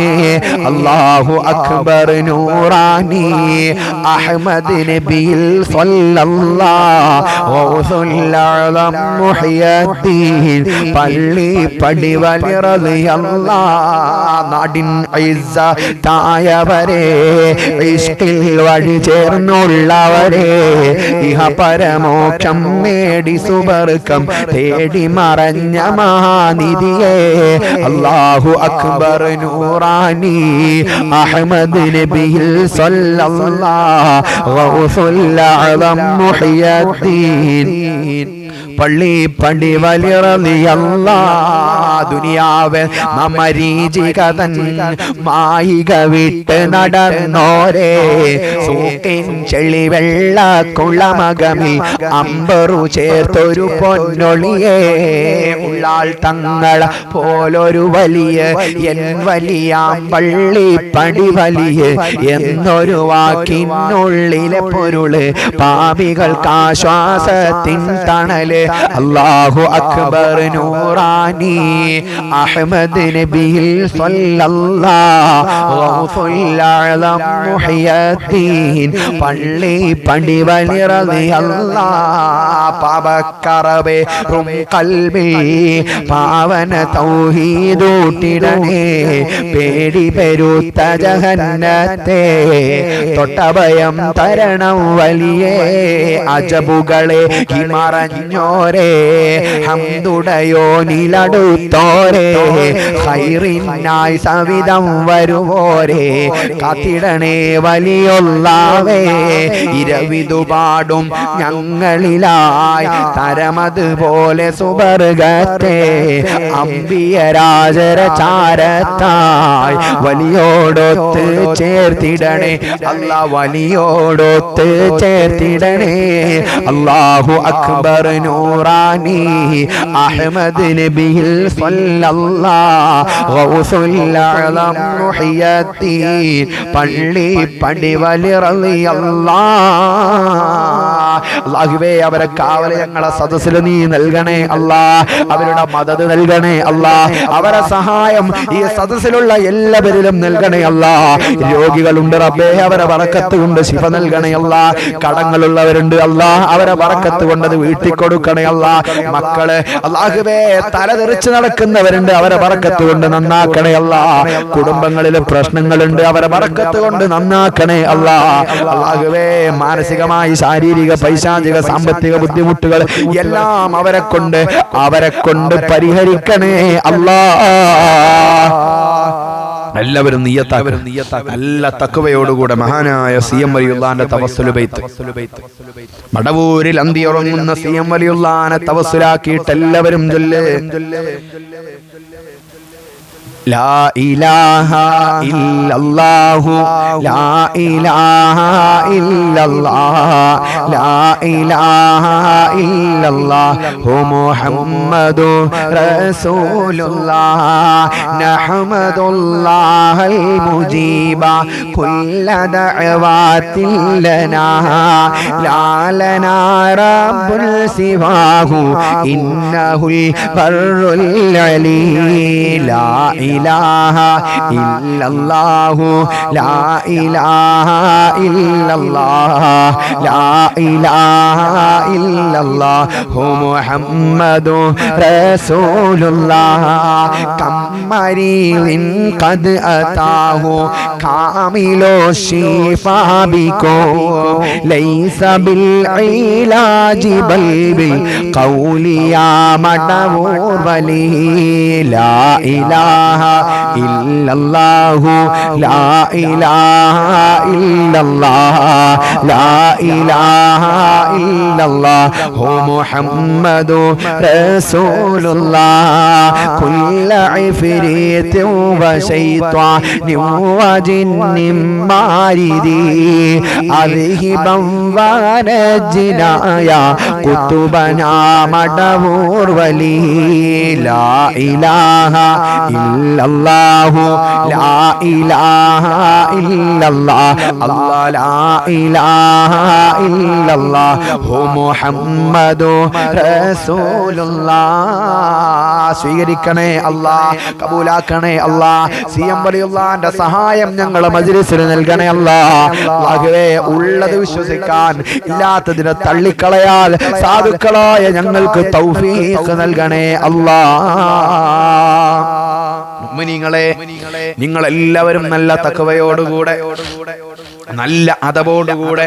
അല്ലാഹു അക്ബർ നൂറാനി അഹ്മദ് നബിയിൽ സ്വല്ലല്ലാഹു ഗൗസുൽ അഅ്ലം മുഹയ്യദ്ദീൻ പള്ളിപ്പടി വലി റളിയല്ലാഹ്. നാടിൻ ഇസ്സത്തായവരേ, ഇഷ്കിൽ വഴി ചേർന്നുള്ളവരേ, ഇഹ പരമോക്ഷം നേടി സുബർക്കം തേടി മറഞ്ഞ മഹാനിധിയേ. അല്ലാഹു അക്ബർ നൂറാനി അഹ്മദ് നബിയിൽ സ്വല്ലല്ലാഹു ഗൗസുൽ അഅ്ലം മുഹയ്യദ്ദീൻ പള്ളിപ്പടി വലി റളിയല്ലാഹ്. ദുനിയാവ് മരീചികതൻ മായിക വിട്ട് നടന്നോരേ സൂക്കിൻ ചെളി വെള്ള കുളമകമിൽ അമ്പറു ചേർത്തൊരു പൊന്നൊളിയേ ഉള്ളാൾ തങ്ങള പോലൊരു വലിയ എൻ വലിയാം പള്ളി പടി വലിയ എന്നൊരു വാക്കിനുള്ളിലെ പൊരുള് പാപികൾക്ക് ആശ്വാസത്തിൻ തണല് അല്ലാഹു അക്ബർ നൂറാനി അഹ്മദ് നബിയിൽ സ്വല്ലല്ലാഹു ഗൗസുൽ അഅ്ലം മുഹയ്യദ്ദീൻ പള്ളി പടി വലി റളിയല്ലാഹ് പാപക്കറബേ റും ഖൽബി പാവന തൗഹീദൂട്ടിടണേ പേടി പെരുത്ത ജഹന്നത്തെ തൊട്ടഭയം തരണം വലിയേ അജബുകളെ മറഞ്ഞോരേ ഹംദുടയോ നിലടുത്തോരേ ഖൈറിനായി സവിധം വരുവോരേ കാത്തിടണേ വലിയൊള്ളാവേ ഇരവിതുപാടും ഞങ്ങളിലായി തരമതുപോലെ സുബർഗത്തെ അമ്പിയ രാജര ചാരത്തായി വലിയോടൊത്ത് ചേർത്തിടണേ അല്ലാ വലിയോടൊത്ത് ചേർത്തിടണേ അല്ലാഹു അക്ബർ നൂറാനി അഹ്മദ് നബിയിൽ സ്വല്ലല്ലാഹു ഗൗസുൽ അഅ്ലം മുഹയ്യദ്ദീൻ പള്ളി പടി വലി റളിയല്ലാഹ് അല്ലാഹുവേ അവരെ കാവലെ ഞങ്ങളെ സദസ്സിൽ നീ നൽകണേ അല്ലാ അവരുടെ മദദ് നൽകണേ അല്ലാ അവരെ സഹായം ഈ സദസ്സിലുള്ള എല്ലാവരിലും നൽകണേ അല്ലാ രോഗികളുണ്ട് റബ്ബേ അവരെ ബറക്കത്ത് കൊണ്ട് ശിഫ നൽകണേ അല്ലാ കടങ്ങളുള്ളവരുണ്ട് അല്ലാ അവരെ ബറക്കത്ത് കൊണ്ട് അത് വീട്ടിൽ കൊടുക്കണേ അല്ലാ മക്കള് അല്ലാഹുവേ തലതെറിച്ച് നടക്കുന്നവരുണ്ട് അവരെ ബറക്കത്ത് കൊണ്ട് നന്നാക്കണേ അല്ലാ കുടുംബങ്ങളിൽ പ്രശ്നങ്ങളുണ്ട് അവരെ ബറക്കത്ത് കൊണ്ട് നന്നാക്കണേ അല്ലാ അല്ലാഹുവേ മാനസികമായി ശാരീരിക പൈശാചിക സാമ്പത്തിക ബുദ്ധിമുട്ടുകൾ എല്ലാം അവരെ കൊണ്ട് പരിഹരിക്കണേ അല്ലാ എല്ലാവരും നല്ല തഖ്വയോടുകൂടെ മഹാനായ സിഎം വലിയുള്ളാന്റെ തവസ്സുൽ ബൈത്ത് മടവൂരിൽ അന്തിയുറങ്ങുന്ന സിഎം വലിയുള്ളാനെ തവസ്സുലാക്കിയിട്ട് എല്ലാവരും ചൊല്ല് لا إله إلا الله لا إله إلا الله لا إله إلا الله محمد رسول الله نحمد الله المجيب كل دعوات لنا لا لنا رب سواه إنه البر العلي لا إله إلا الله لا إله إلا الله لا إله إلا الله محمد رسول الله كم مريض قد أتاه كامل الشفاء بكم ليس بالعلاج بل بالقول يا مدبور ولي لا إله إلا الله لا إله إلا الله لا إله إلا الله محمد رسول الله كل عفريت وشيطان وجن مارد أذهبا ونجنا يا قطبنا مدبور ولي لا إله إلا الله لا إله إلا الله الله لا إله إلا الله محمد رسول الله സ്വീകരിക്കണേ അല്ലാ കബൂലാക്കണേ അല്ലാ സിഎം വലിയുള്ളാന്റെ സഹായം ഞങ്ങളെ മജ്ലിസിൽ നൽകണേ അല്ലാ അല്ലാഹുവേ ഉള്ളത് വിശ്വസിക്കാൻ ഇല്ലാത്തതിനെ തള്ളിക്കളയാൽ സാധുക്കളായ ഞങ്ങൾക്ക് തൗഫീഖ് നൽകണേ അല്ലാ മുഅ്മിനീങ്ങളെ നിങ്ങൾ എല്ലാവരും നല്ല തഖ്വയോടുകൂടെ നല്ല അദബോടുകൂടെ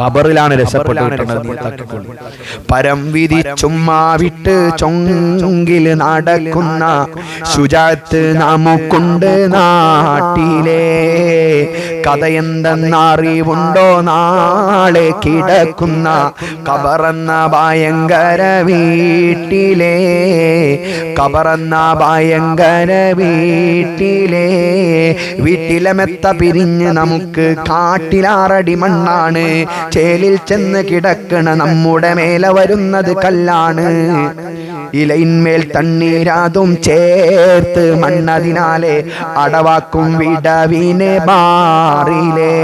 ഖബറിലാണ് രക്ഷപ്പെട്ടു കിട്ടുന്നത്. പരം വിധി ചുമ്മാ വിട്ട് ചൊങ്കിൽ നടക്കുന്ന ശുജാഅത്ത് നമുക്കുണ്ട് നാട്ടിലെ. കഥയെന്തെന്നറിവുണ്ടോ നാളെ കിടക്കുന്ന ഖബറെന്ന ഭയങ്കര വീട്ടിലെ. ഖബറെന്ന ഭയങ്കര വീട്ടിലെ. വീട്ടിലെ മെത്ത പിരിഞ്ഞ് നമുക്ക് കാട്ടിലാറടി മണ്ണാണ്. ചേലിൽ ചെന്ന് കിടക്കണ നമ്മുടെ മേലെ വരുന്നത് കല്ലാണ്. ഇലയിന്മേൽ തണ്ണീരാതും ചേർത്ത് മണ്ണതിനാലെ അടവാക്കും വിടവിനെ ബാറിലേ.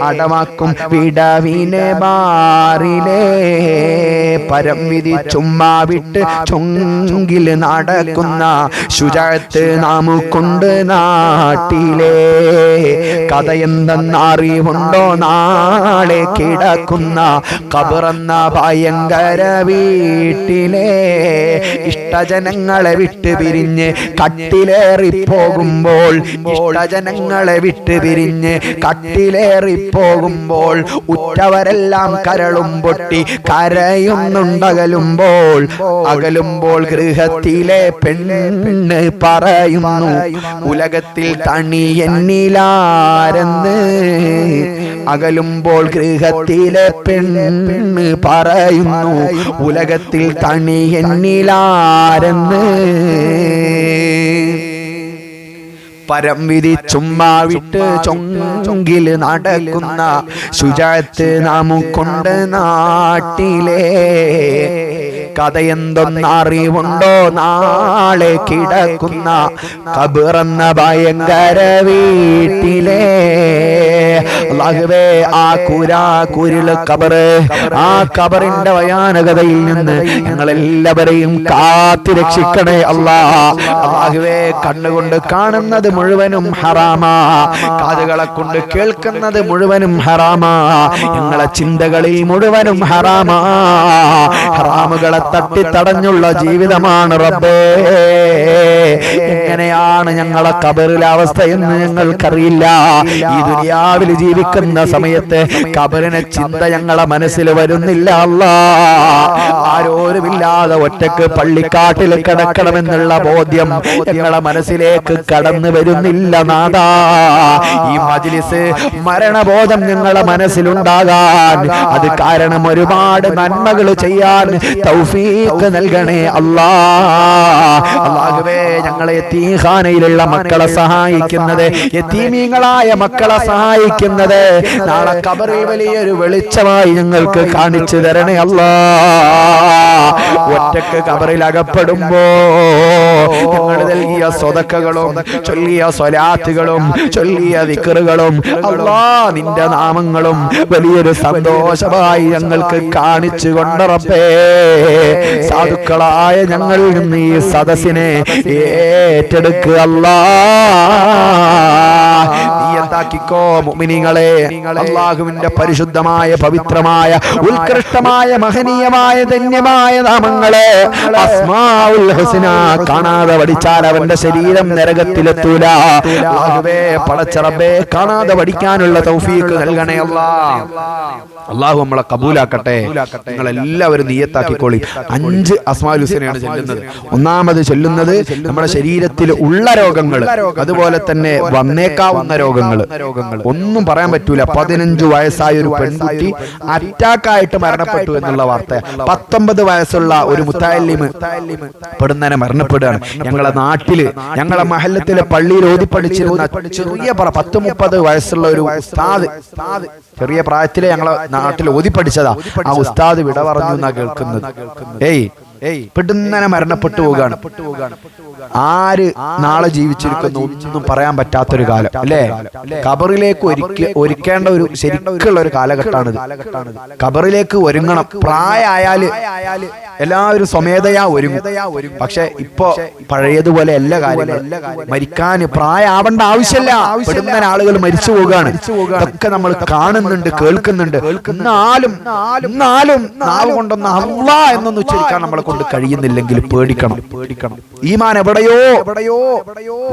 അടവാക്കും വിടവിനെ ബാറിലേ. പരം വിധി ചുമ്മാ വിട്ട് ചൊങ്കിൽ നടക്കുന്ന ശുജാഅത്ത് നമുക്കുണ്ട് നാട്ടിലെ. കഥയെന്തെന്നറിവുണ്ടോ നാളെ കിടക്കുന്ന ഖബറെന്ന ഭയങ്കര വീട്ടിലെ. ഇഷ്ടജനങ്ങളെ വിട്ട് പിരിഞ്ഞ് കട്ടിലേറിപ്പോകുമ്പോൾ, ഇഷ്ടജനങ്ങളെ വിട്ട് പിരിഞ്ഞ് കട്ടിലേറിപ്പോകുമ്പോൾ ഉറ്റവരെല്ലാം കരളും പൊട്ടി കരയുന്നുണ്ടകലുമ്പോൾ. അകലുമ്പോൾ ഗൃഹത്തിലെ പെണ്ണ് പറയുന്നു ഉലകത്തിൽ തണി എന്നിലാരെന്ന്. അകലുമ്പോൾ ഗൃഹത്തിലെ പെണ്ണ് പറയുന്നു ഉലകത്തിൽ തണി എന്നിലാരെന്ന്. പരം വിധി ചുമ്മാ വിട്ട് ചൊങ്കിൽ നടക്കുന്ന ശുജാഅത്ത് നമുക്കുണ്ട് നാട്ടിലെ. കഥയെന്തൊന്നറിവുണ്ടോ നാളെ കിടക്കുന്ന ഖബറെന്ന ഭയങ്കര വീട്ടിലെ. അല്ലാഹുവേ, ആ കുരിള് ഖബറ്, ആ ഖബറിന്റെ ഭയാനകതയിൽ നിന്ന് ഞങ്ങളെല്ലാവരെയും കാത്തു രക്ഷിക്കണേ അല്ലാഹുവേ. കണ്ണുകൊണ്ട് കാണുന്നത് മുഴുവനും ഹറാമാ, കാതുകളെ കൊണ്ട് കേൾക്കുന്നത് മുഴുവനും ഹറാമാ, ഞങ്ങളെ ചിന്തകളിൽ മുഴുവനും ഹറാമാ. ഹറാമുകളെ തട്ടിത്തടഞ്ഞുള്ള ജീവിതമാണ് റബ്ബേ. എങ്ങനെയാണ് ഞങ്ങളെ ഖബറിലെ അവസ്ഥയെന്ന് ഞങ്ങൾക്കറിയില്ല. ഈ ദുനിയാവിൽ ജീവിക്കുന്ന സമയത്ത് ഖബറിനെ ചിന്ത ഞങ്ങളെ മനസ്സിൽ വരുന്നില്ല അല്ലാ. ആരോരുമില്ലാതെ ഒറ്റക്ക് പള്ളിക്കാട്ടിൽ കിടക്കണമെന്നുള്ള ബോധ്യം ഞങ്ങളെ മനസ്സിലേക്ക് കടന്നു വരുന്നില്ല നാഥാ. ഈ മജ്ലിസ് മരണബോധം ഞങ്ങളെ മനസ്സിലുണ്ടാകാൻ അത് കാരണം ഒരുപാട് നന്മകൾ ചെയ്യാൻ തൗഫീഖ് നൽകണേ അല്ലാഹുവേ. ഞങ്ങളെ യതീംഖാനയിലുള്ള മക്കളെ സഹായിക്കുന്നത്, യതീമീങ്ങളായ മക്കളെ സഹായിക്കുന്നത് നാളെ ഖബറിൽ വലിയൊരു വെളിച്ചമായി ഞങ്ങൾക്ക് കാണിച്ചു തരണേ ഒറ്റക്ക് ഖബറിൽ അകപ്പെടുമ്പോ ഞങ്ങൾ നൽകിയ സ്വതക്കകളും ചൊല്ലിയ സ്വലാത്തുകളും ചൊല്ലിയ ദിക്റുകളും നിന്റെ നാമങ്ങളും വലിയൊരു സന്തോഷമായി ഞങ്ങൾക്ക് കാണിച്ചു കൊണ്ട് റബ്ബേ, സാധുക്കളായ ഞങ്ങൾ നിന്ന് ഈ സദസ്സിനെ ഏറ്റെടുക്കുക നീ എന്താക്കിക്കോ മുഅ്മിനീങ്ങളെ. അല്ലാഹുവിന്റെ പരിശുദ്ധമായ പവിത്രമായ ഉത്കൃഷ്ടമായ മഹനീയമായ ധന്യമായ നാമങ്ങളെ അസ്മാഉൽ ഹുസ്ന കാണാതെ പഠിച്ചാൽ അവന്റെ ശരീരം നരകത്തിലെത്തൂല. അല്ലാഹുവേ, പടച്ച റബ്ബേ, കാണാതെ പഠിക്കാനുള്ള തൗഫീഖ് നൽകണേ അല്ലാഹു നമ്മളെ കബൂലാക്കട്ടെ. നിങ്ങൾ എല്ലാവരും നിയ്യത്താക്കിക്കോളി. 5 അസ്മാഉൽ ഹുസ്നയാണ് ചൊല്ലുന്നത്. ഒന്നാമത് ചൊല്ലുന്നത് നമ്മുടെ ശരീരത്തിൽ ഉള്ള രോഗങ്ങൾ, അതുപോലെ തന്നെ വന്നേക്കാവുന്ന രോഗങ്ങൾ, ഒന്നും പറയാൻ പറ്റൂല. 15 വയസ്സായ ഒരു പെൺകുട്ടി അറ്റാക്കായിട്ട് മരണപ്പെട്ടു എന്നുള്ള വാർത്ത. 19 വയസ്സുള്ള ഒരു മുത്തഅല്ലിമ് പെടുന്നതിനെ മരണപ്പെടുകയാണ്. ഞങ്ങളെ നാട്ടില്, ഞങ്ങളെ മഹല്ലത്തിലെ പള്ളിയിൽ ഓതി പഠിച്ചിരുന്ന ചെറിയ 10-30 വയസ്സുള്ള ഒരു ഉസ്താദ്, ചെറിയ പ്രായത്തിലെ ഞങ്ങളെ നാട്ടിൽ ഓതി പഠിച്ചതാ. ആ ഉസ്താദ് വിട പറഞ്ഞു എന്നാ കേൾക്കുന്നത്. പെട്ടെന്ന് മരണപ്പെട്ടു പോവുകയാണ്. ആര് നാളെ ജീവിച്ചിരിക്കുന്നു ഒന്നും പറയാൻ പറ്റാത്തൊരു കാലം അല്ലേ? ഖബറിലേക്ക് ഒരുക്കേണ്ട ഒരു ശരിക്കുള്ള ഒരു കാലഘട്ടമാണിത്. ഖബറിലേക്ക് ഒരുങ്ങണം. പ്രായമായാല് എല്ലാവരും സ്വമേധയാ ഒരുങ്ങും. പക്ഷെ ഇപ്പൊ പഴയതുപോലെ എല്ലാ കാര്യങ്ങളും, മരിക്കാൻ പ്രായമാവേണ്ട ആവശ്യമില്ല. പെടുന്ന ആളുകൾ മരിച്ചു പോവുകയാണ്. ഇതൊക്കെ നമ്മൾ കാണുന്നുണ്ട്, കേൾക്കുന്നുണ്ട്. എന്നാലും നാവ് കൊണ്ടൊന്ന് അല്ലാഹ് എന്നൊന്ന് ഉച്ചരിക്കാൻ നമ്മളെ കൊണ്ട് കഴിയുന്നില്ലെങ്കിൽ പേടിക്കണം. ഈമാൻ എവിടെ എവിടെയോ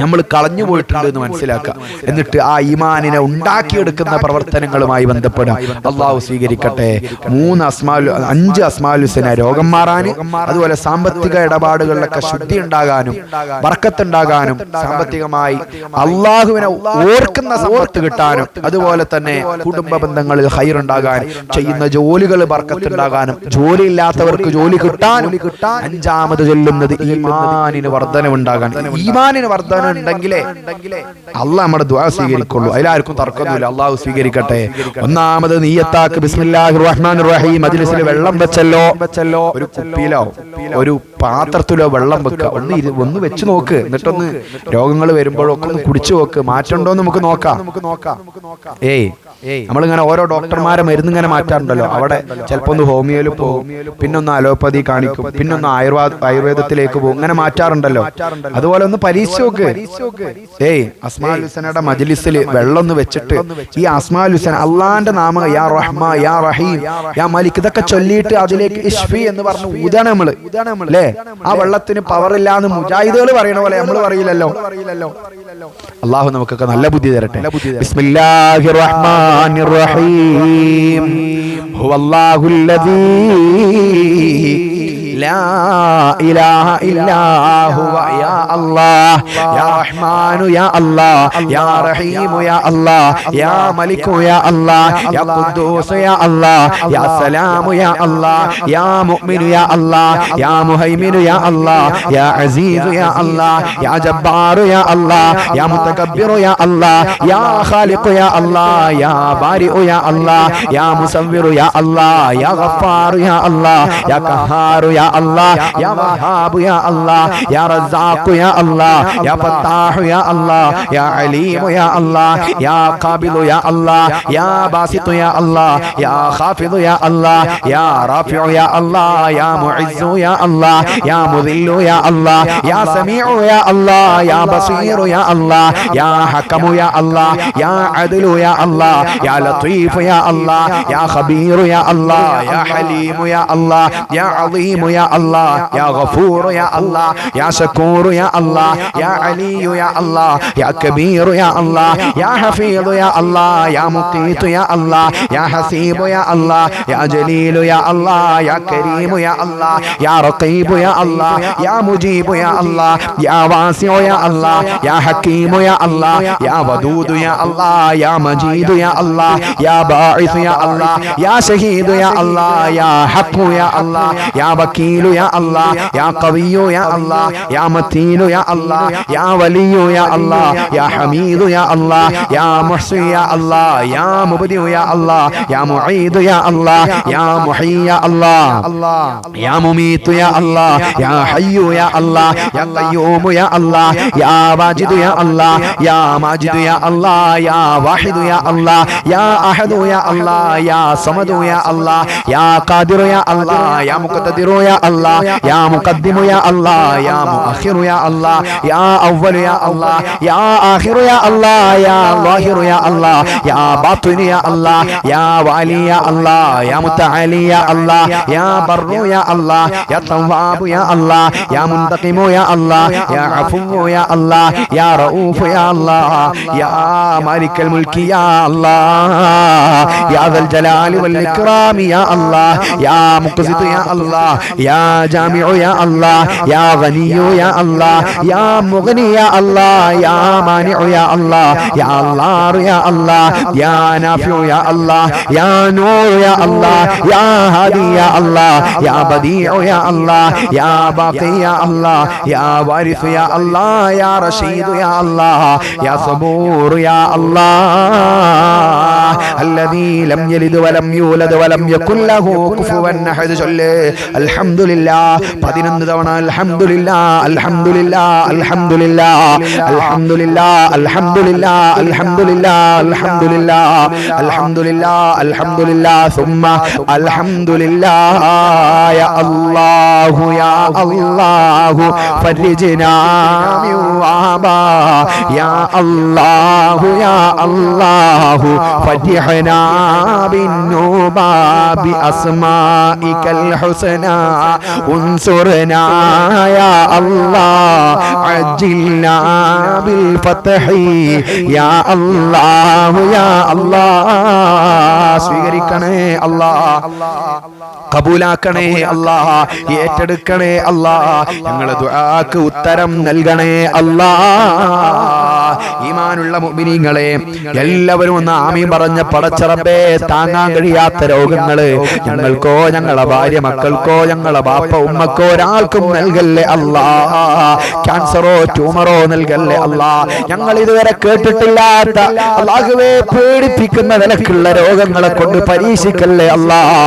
നമ്മൾ കളഞ്ഞു പോയിട്ടുണ്ട് എന്ന് മനസ്സിലാക്കുക. എന്നിട്ട് ആ ഈമാനിനെ ഉണ്ടാക്കിയെടുക്കുന്ന പ്രവർത്തനങ്ങളുമായി ബന്ധപ്പെടാം. അള്ളാഹു സ്വീകരിക്കട്ടെ. 5 അസ്മാഉൽ ഹുസ്ന രോഗം മാറാൻ, അതുപോലെ സാമ്പത്തിക ഇടപാടുകളിലൊക്കെ ശുദ്ധി ഉണ്ടാകാനും ബർക്കത്ത് ഉണ്ടാകാനും, സാമ്പത്തികമായി അള്ളാഹുവിനെ ഓർക്കുന്ന സമ്പത്ത് കിട്ടാനും, അതുപോലെ തന്നെ കുടുംബ ബന്ധങ്ങളിൽ ഖൈർ ഉണ്ടാകാനും, ചെയ്യുന്ന ജോലികൾ ബർക്കത്ത് ഉണ്ടാകാനും, ജോലി ഇല്ലാത്തവർക്ക് ജോലി കിട്ടാനും. 5ാമത് ചൊല്ലുന്നത് ഈമാനിന് വർധനവുണ്ടാകാൻ. ഈമാനിന് വർധന ഉണ്ടെങ്കിലേ അള്ളാഹ് നമ്മുടെ ദുആ സ്വീകരിക്കുള്ളൂ. അതിലാർക്കും തർക്കമൊന്നുമില്ല. അള്ളാഹു സ്വീകരിക്കട്ടെ. 1ാമത് നിയ്യത്താക്ക് ബിസ്മില്ലാഹിർ റഹ്മാനിർ റഹീം. മജ്ലിസിൽ വെള്ളം വെച്ചല്ലോ, ഒരു കുപ്പിയിലോ ഒരു പാത്രത്തിലോ വെള്ളം വെക്കുക. ഒന്ന് വെച്ച് നോക്ക്. എന്നിട്ടൊന്ന് രോഗങ്ങൾ വരുമ്പോഴൊക്കെ ഒന്ന് കുടിച്ചു നോക്ക്. മാറ്റമുണ്ടോ നമുക്ക് നോക്കാം. നമ്മളിങ്ങനെ ഓരോ ഡോക്ടർമാരെ മരുന്നിങ്ങനെ മാറ്റാറുണ്ടല്ലോ. അവിടെ ചിലപ്പോ ഒന്ന് ഹോമിയോയിൽ പോകും, പിന്നൊന്ന് അലോപ്പതി കാണിക്കും, പിന്നൊന്ന് ആയുർവേദത്തിലേക്ക് പോകും. ഇങ്ങനെ മാറ്റാറുണ്ടല്ലോ. അതുപോലെ ഒന്ന് പരീക്ഷ നോക്ക്. അസ്മാഉൽ ഹുസ്നയുടെ മജ്ലിസിൽ വെള്ളം ഒന്ന് വെച്ചിട്ട് ഈ അസ്മാഉൽ ഹുസ്ന അള്ളാന്റെ നാമം യാ റഹ്മാ, യാ റഹീം, യാ മലിക് ഇതൊക്കെ ചൊല്ലിയിട്ട് അതിലേക്ക് ഇഷ്ഫി എന്ന് പറഞ്ഞ് ഊതാണ് നമ്മള് അല്ലേ. ആ വെള്ളത്തിന് പവർ ഇല്ലാന്ന് മുജാഹിദുകൾ പറയണ പോലെ നമ്മൾ പറയില്ലല്ലോ. അള്ളാഹു നമുക്കൊക്കെ നല്ല ബുദ്ധി തരട്ടെ. ബിസ്മില്ലാഹിർ റഹ്മാനിർ റഹീം. ഹുവല്ലാഹുല്ലദീ لا إله إلا هو يا الله يا رحمن يا الله يا رحيم يا الله يا ملك يا الله يا قدوس يا الله يا سلام يا الله يا مؤمن يا الله يا مهيمن يا الله يا عزيز يا الله يا جبار يا الله يا متكبر يا الله يا خالق يا الله يا بارئ يا الله يا مصور يا الله يا غفار يا الله يا قهار يا الله يا وهاب يا الله يا رزاق يا الله يا فتاح يا الله يا عليم يا الله يا قابض يا الله يا باسط يا الله يا خافض يا الله يا رافع يا الله يا معز يا الله يا مذل يا الله يا سميع يا الله يا بصير يا الله يا حكم يا الله يا عدل يا الله يا لطيف يا الله يا خبير يا الله يا حليم يا الله يا عظيم يا الله يا غفور يا الله يا شكور يا الله يا علي يا الله يا كبير يا الله يا حفيظ يا الله يا مقيت يا الله يا حسيب يا الله يا جليل يا الله يا كريم يا الله يا رقيب يا الله يا مجيب يا الله يا واسع يا الله يا حكيم يا الله يا ودود يا الله يا مجيد يا الله يا باعث يا الله يا شهيد يا الله يا حق يا الله يا وكيل يا الله يا قوي يا الله يا متين يا الله يا ولي يا الله يا حميد يا الله يا محسن يا الله يا مبدئ يا الله يا معيد يا الله يا محيي يا الله يا مميت يا الله يا حي يا الله يا قيوم يا الله يا واجد يا الله يا ماجد يا الله يا واحد يا الله يا أحد يا الله يا صمد يا الله يا قادر يا الله يا مقتدر يا الله يا مقدم يا الله يا مؤخر يا الله يا أول يا الله يا آخر يا الله يا ظاهر يا الله يا باطن يا الله يا والي يا الله يا متعالي يا الله يا بر يا الله يا تواب يا الله يا منتقم يا الله يا عفو يا الله يا رؤوف يا الله يا مالك الملك يا الله يا ذا الجلال والإكرام يا الله يا مقسط يا الله يا جامع يا الله يا غني يا الله يا مغني يا الله يا مانع يا الله يا الله يا الله يا نافع يا الله يا نور يا الله يا هادي يا الله يا بديع يا الله يا باقي يا الله يا وارث يا الله يا رشيد يا الله يا صبور يا الله الذي لم يلد ولم يولد ولم يكن له كفوا أحد. الحمد لله 11 തവണ الحمد لله الحمد لله الحمد لله الحمد لله الحمد لله الحمد لله الحمد لله الحمد لله الحمد لله ثم الحمد لله يا الله يا الله فرجنا من وبا يا الله يا الله فرجنا بالنوبة بأسمائك الحسنى انصرنا يا الله عجلنا بالفتح يا الله يا الله സ്വീകരിക്കണേ അല്ലാഹ് കബൂലാക്കണേ അല്ലാഹ് ഏറ്റെടുക്കണേ അല്ലാഹ് ഞങ്ങളുടെ ദുആക്ക് ഉത്തരം നൽകണേ അല്ലാഹ് ഈമാനുള്ള മുഅ്മിനീങ്ങളെ എല്ലാവരും ഒന്ന് ആമീൻ പറഞ്ഞ പടച്ചറബേ താങ്ങാൻ കഴിയാത്ത രോഗങ്ങള് ഞങ്ങൾക്കോ ഞങ്ങളുടെ ഭാര്യ മക്കൾക്കോ ഞങ്ങളുടെ ബാപ്പ ഉമ്മക്കോ ഒരാൾക്കും നൽകല്ലേ അല്ലാഹ് ക്യാൻസറോ ട്യൂമറോ നൽകല്ലേ അല്ലാഹ് ഞങ്ങൾ ഇതുവരെ കേട്ടിട്ടില്ലാത്ത അല്ലാഹുവേ പേടിപ്പിക്കുന്ന നിലക്കുള്ള രോഗങ്ങളെ കൊണ്ട് പരീക്ഷിക്കല്ലേ അല്ലാഹ്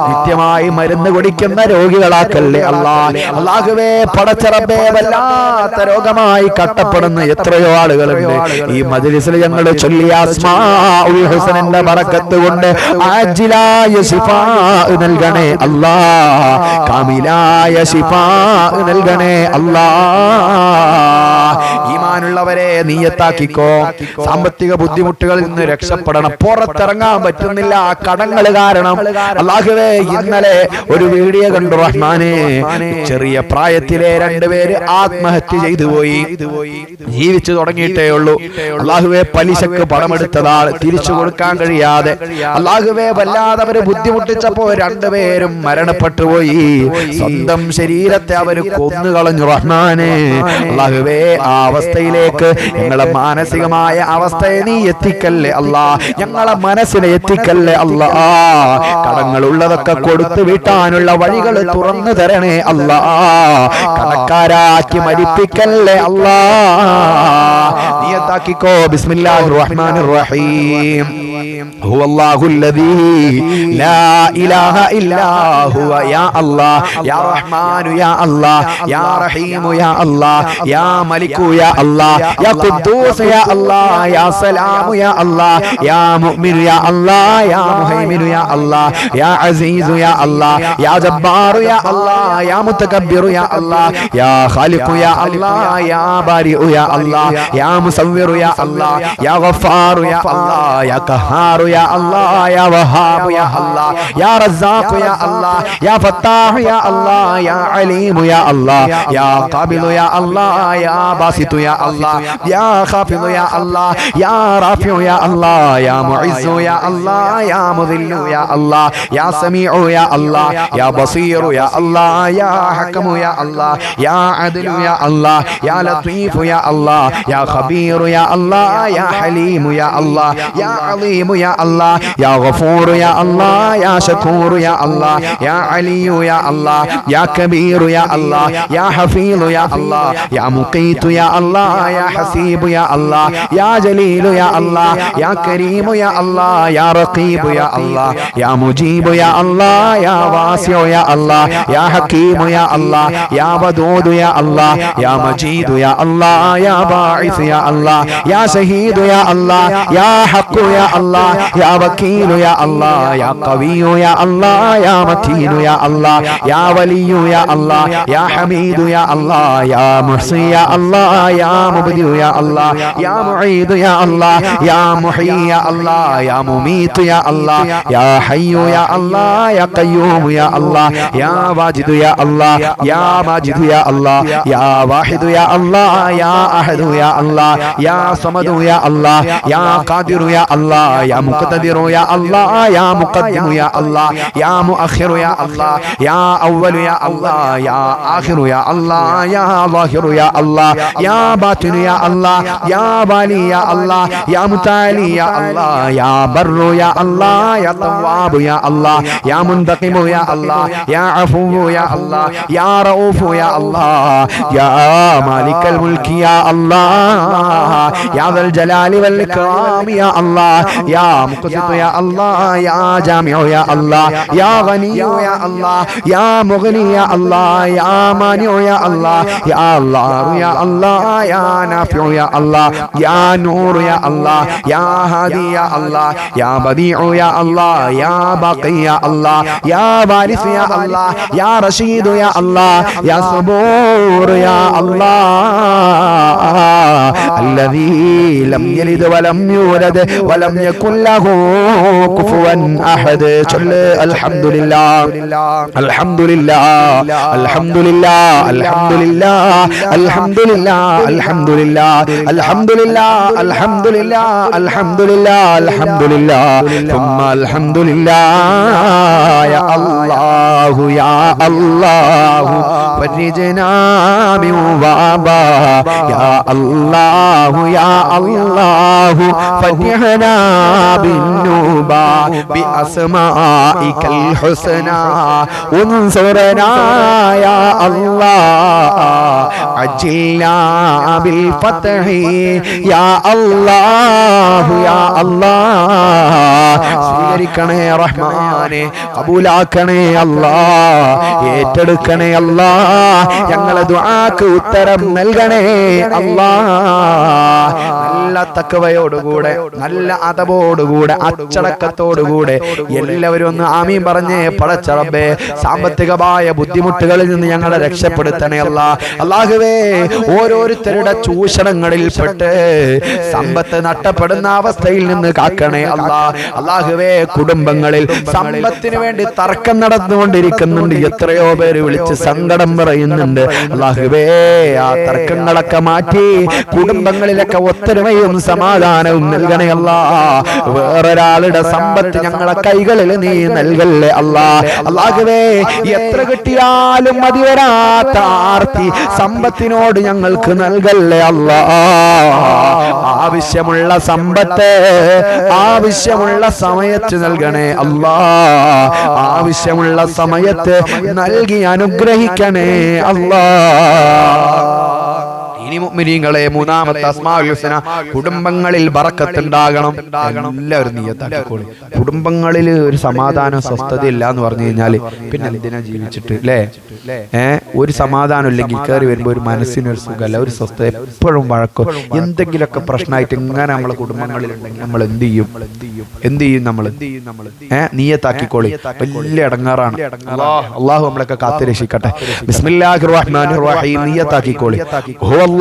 നിത്യമായി മരുന്ന് കുടിക്കുന്ന രോഗികളാക്കല്ലേ അല്ലാഹ് അല്ലാഹുവേ പടച്ചറബേ വല്ലാത്ത രോഗമായി കട്ടപ്പെടുന്ന എത്രയോ ആളുകളുണ്ട് ഈ മജ്ലിസിൽ ഞങ്ങൾ ചൊല്ലിയ അസ്മാഉൽ ഹുസ്നന്റെ ബറക്കത്ത് കൊണ്ട് ആജിലായ ശിഫാ നൽകണേ അല്ലാഹ് കാമിലായ ശിഫാ നൽകണേ അല്ലാഹ് ഈമാനുള്ളവരെ നിയത്താക്കിക്കോ സാമ്പത്തിക ബുദ്ധിമുട്ടുകളിൽ നിന്ന് രക്ഷപ്പെടണം പുറത്തിറങ്ങാൻ പറ്റുന്നില്ല കടങ്ങൾ കാരണം അല്ലാഹുവേ ഇന്നലെ ഒരു വീഡിയോ കണ്ടു റഹ്മാനെ ചെറിയ പ്രായത്തിലെ രണ്ടുപേര് ആത്മഹത്യ ചെയ്തു പോയി ജീവിച്ചു തുടങ്ങിയിട്ടേ ഉള്ളൂ അല്ലാഹുവേ പലിശക്ക് പണമെടുത്തതാൾ തിരിച്ചു കൊടുക്കാൻ കഴിയാതെ അല്ലാഹുവേ വല്ലാതെ അവര് ബുദ്ധിമുട്ടിച്ചപ്പോ രണ്ടുപേരും മരണപ്പെട്ടു പോയി സ്വന്തം ശരീരത്തെ അവര് കൊന്നുകളഞ്ഞു റഹ്മാനെ അല്ലാഹുവേ ആ അവസ്ഥയിലേക്ക് ഞങ്ങളെ മാനസികമായ അവസ്ഥയെ നീ എത്തിക്കല്ലേ അല്ലാഹ് ഞങ്ങളെ മനസ്സിനെ എത്തിക്കല്ലേ അല്ലാഹ് കടങ്ങളുള്ളതൊക്കെ കൊടുത്തു വീട്ടാനുള്ള വഴികൾ തുറന്നു തരണേ അല്ലാഹ് കടക്കാരാക്കി മരിപ്പിക്കല്ലേ അല്ലാഹ് നിയത്താക്കിക്കോ ബിസ്മില്ലാഹിർ റഹ്മാനിർ റഹീം هو الله الذي لا إله إلا هو يا الله يا رحمن يا الله يا رحيم يا الله يا ملك يا الله يا قدوس يا الله يا سلام يا الله يا مؤمن يا الله يا مهيمن يا الله يا عزيز يا الله يا جبار يا الله يا متكبر يا الله يا خالق يا الله يا بارئ يا الله يا مصور يا الله يا غفار يا الله يا قهار يا الله يا وهاب يا الله يا رزاق يا الله يا فتاح يا الله يا عليم يا الله يا قابل يا الله يا باسط يا الله يا خافض يا الله يا رافع يا الله يا معز يا الله يا مذل يا الله يا سميع يا الله يا بصير يا الله يا حكم يا الله يا عدل يا الله يا لطيف يا الله يا خبير يا الله يا حليم يا الله يا عظيم يا الله يا غفور يا الله يا شكور يا الله يا علي يا الله يا كبير يا الله يا حفيظ يا الله يا مقيت يا الله يا حسيب يا الله يا جليل يا الله يا كريم يا الله يا رقيب يا الله يا مجيب يا الله يا واسع يا الله يا حكيم يا الله يا ودود يا الله يا مجيد يا الله يا باعث يا الله يا شهيد يا الله يا حق يا الله يا وكيل يا الله يا قوي يا الله يا متين يا الله يا ولي يا الله يا حميد يا الله يا محصي يا الله يا مبدئ يا الله يا معيد يا الله يا محيي يا الله يا مميت يا الله يا حي يا الله يا قيوم يا الله يا واجد يا الله يا ماجد يا الله يا واحد يا الله يا أحد يا الله يا صمد يا الله يا قادر يا الله يا مقتدر يا الله يا مقدم يا الله يا مؤخر يا الله يا أول يا الله يا آخر يا الله يا ظاهر يا الله يا باطن يا الله يا والي يا الله يا متعالي يا الله يا بر يا الله يا تواب يا الله يا منتقم يا الله يا عفو يا الله يا رؤوف يا الله يا مالك الملك يا الله يا ذا الجلال والإكرام يا الله يا مقسط يا الله يا جامع يا الله يا غني يا الله يا مغني يا الله يا مانع يا الله يا الله يا الله يا نافع يا الله يا نور يا الله يا هادي يا الله يا بديع يا الله يا باقي يا الله يا وارث يا الله يا رشيد يا الله يا صبور يا الله الذي لم يلد ولم يولد ولم يكن له كفوا أحد الحمد لله അൽഹംദുലില്ലാഹ് അൽഹംദുലില്ലാഹ് അൽഹംദുലില്ലാഹ് അൽഹംദുലില്ലാഹ് അൽഹംദുലില്ലാഹ് അൽഹംദുലില്ലാഹ് അൽഹംദുലില്ലാഹ് അൽഹംദുലില്ലാഹ് അൽഹംദുലില്ലാഹ് ثم അൽഹംദുലില്ലാഹ് യാ അല്ലാഹു യാ അല്ലാഹു ഫർജ്നാ മിൻ വബാ യാ അല്ലാഹു യാ അല്ലാഹു ഫർജ്നാ ബിന്നുബാ ബിഅസ്മാഇകൽ ഹുസ്നാ ഉൻസുർനാ യാ അല്ലാഹ് അജ്ജിൽനാ ബിൽ ഫത്ഹി യാ അല്ലാഹു യാ അല്ലാഹ് സ്വീകരിക്കണേ റഹ്മാനെ കബൂലാക്കണേ അല്ലാഹ് ഏറ്റെടുക്കണേ അല്ലാഹ് ഞങ്ങളെ ദുആക്ക് ഉത്തരം നൽകണേ അല്ലാഹ് നല്ല തഖ്വയോടുകൂടെ നല്ല അദബോടുകൂടെ അച്ചടക്കത്തോടുകൂടെ എല്ലാവരും ഒന്ന് ആമീൻ പറഞ്ഞേ പടച്ച റബ്ബേ സാമ്പത്തികമായ ബുദ്ധിമുട്ടുകളിൽ നിന്ന് ഞങ്ങളെ രക്ഷപ്പെടുത്തണേ അല്ലാഹ് അല്ലാഹുവേ ഓരോരുത്തരുടെ ചൂഷണങ്ങളിൽപ്പെട്ട് സമ്പത്ത് നഷ്ടപ്പെടുന്ന അവസ്ഥയിൽ നിന്ന് കാക്കണേ അല്ലാഹ് അല്ലാഹുവേ കുടുംബങ്ങളിൽ സമ്പത്തിന് വേണ്ടി തർക്കം നടന്നുകൊണ്ടിരിക്കുന്നുണ്ട് എത്രയോ പേര് വിളിച്ച് സങ്കടം പറയുന്നുണ്ട് അല്ലാഹുവേ ആ തർക്കങ്ങളൊക്കെ മാറ്റി കുടുംബങ്ങളിലൊക്കെ ഒത്തൊരുമയും സമാധാനവും നൽകണേ അല്ലാഹ് വേറൊരാളുടെ സമ്പത്ത് ഞങ്ങളെ കൈകളിൽ നീ നൽകല്ലേ അല്ലാഹ് അല്ലാഹുവേ എത്ര കിട്ടിയാലും മതി വരാത്ത ആർത്തി സമ്പത്തിനോട് ഞങ്ങൾക്ക് നൽകല്ലേ അല്ലാഹ് ആവശ്യമുള്ള സമ്പത്ത് ആവശ്യമുള്ള സമയത്ത് നൽകണേ അല്ലാഹ് ആവശ്യമുള്ള സമയത്ത് നൽകി അനുഗ്രഹിക്കണേ അല്ലാഹ് ഇനി മുഅ്മിനീങ്ങളെ മൂന്നാമത്തെ അസ്മാഉൽ ഹുസ്ന കുടുംബങ്ങളിൽ ബറക്കത്ത് ഉണ്ടാകണം എല്ലാവരും നിയ്യത്താക്കിക്കോളി കുടുംബങ്ങളിൽ ഒരു സമാധാനം സ്വസ്ഥത ഇല്ല എന്ന് പറഞ്ഞു കഴിഞ്ഞാല് പിന്നെ എന്തിനാ ജീവിച്ചിട്ട് അല്ലേ ഒരു സമാധാനം ഇല്ലെങ്കിൽ കയറി വരുമ്പോ ഒരു മനസ്സിനൊരു സുഖമല്ല ഒരു സ്വസ്ഥത എപ്പോഴും വഴക്കോ എന്തെങ്കിലുമൊക്കെ പ്രശ്നമായിട്ട് ഇങ്ങനെ നമ്മളെ കുടുംബങ്ങളിൽ ഉണ്ടെങ്കിൽ നമ്മൾ എന്ത് ചെയ്യും നമ്മൾ നിയ്യത്താക്കിക്കോളി വലിയ ഇടങ്ങാറാണ് അള്ളാഹു നമ്മളൊക്കെ കാത്തു രക്ഷിക്കട്ടെ ബിസ്മില്ലാഹിർ റഹ്മാനിർ റഹീം നിയ്യത്താക്കിക്കോളി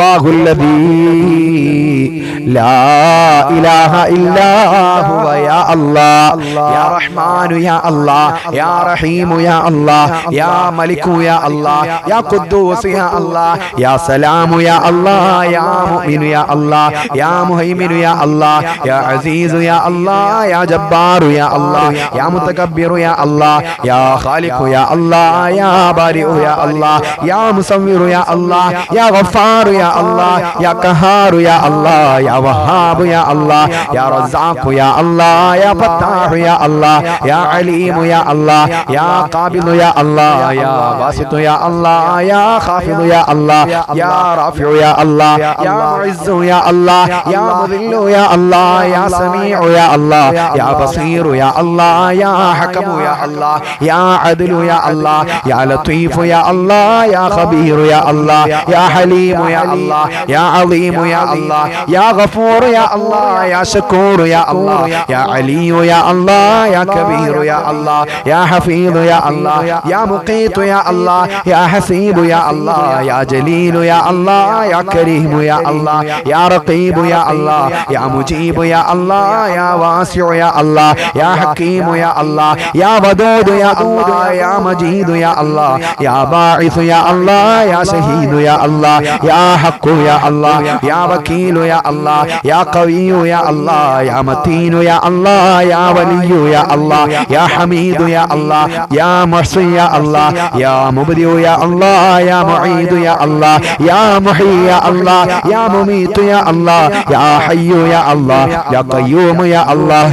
الله الذي لا إله إلا هو يا الله يا رحمن يا الله يا رحيم يا الله يا ملك يا الله يا قدوس يا الله يا سلام يا الله يا مؤمن يا الله يا مهيمن يا الله يا عزيز يا الله يا جبار يا الله يا متكبر يا الله يا خالق يا الله يا بارئ يا الله يا مصور يا الله يا غفار يا الله يا قهار يا الله يا وهاب يا الله يا رزاق يا الله يا فتاح يا الله يا عليم يا الله يا قابض يا الله يا باسط يا الله يا خافض يا الله يا رافع يا الله يا معز يا الله يا مذل يا الله يا سميع يا الله يا بصير يا الله يا حكم يا الله يا عدل يا الله يا لطيف يا الله يا خبير يا الله يا حليم يا الله يا عظيم يا الله يا غفور يا الله يا شكور يا الله يا علي يا الله يا كبير يا الله يا حفيظ يا الله يا مقيت يا الله يا حسيب يا الله يا جليل يا الله يا كريم يا الله يا رقيب يا الله يا مجيب يا الله يا واسع يا الله يا حكيم يا الله يا ودود يا الله يا مجيد يا الله يا باعث يا الله يا شهيد يا الله يا حق يا الله يا وكيل يا الله يا قوي يا الله يا متين يا الله يا ولي يا الله يا حميد يا الله يا محسن يا الله يا مبدئ يا الله يا معيد يا الله يا محيي يا الله يا مميت يا الله يا حي يا الله يا قيوم يا الله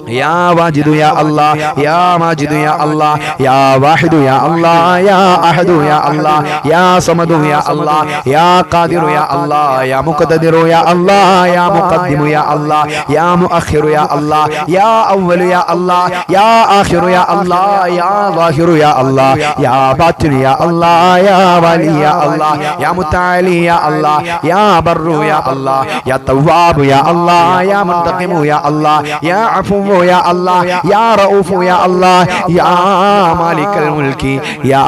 يا واجد يا الله يا ماجد يا الله يا واحد يا الله يا أحد يا الله يا صمد يا الله يا قادر يا الله يا مقتدر يا الله يا مقدم يا الله يا مؤخر يا الله يا أول يا الله يا آخر يا الله يا ظاهر يا الله يا باطن يا الله يا ولي يا الله يا متعالي يا الله يا بر يا الله يا تواب يا الله يا منتقم يا الله يا عفو يا الله يا رؤوف يا الله يا مالك الملك يا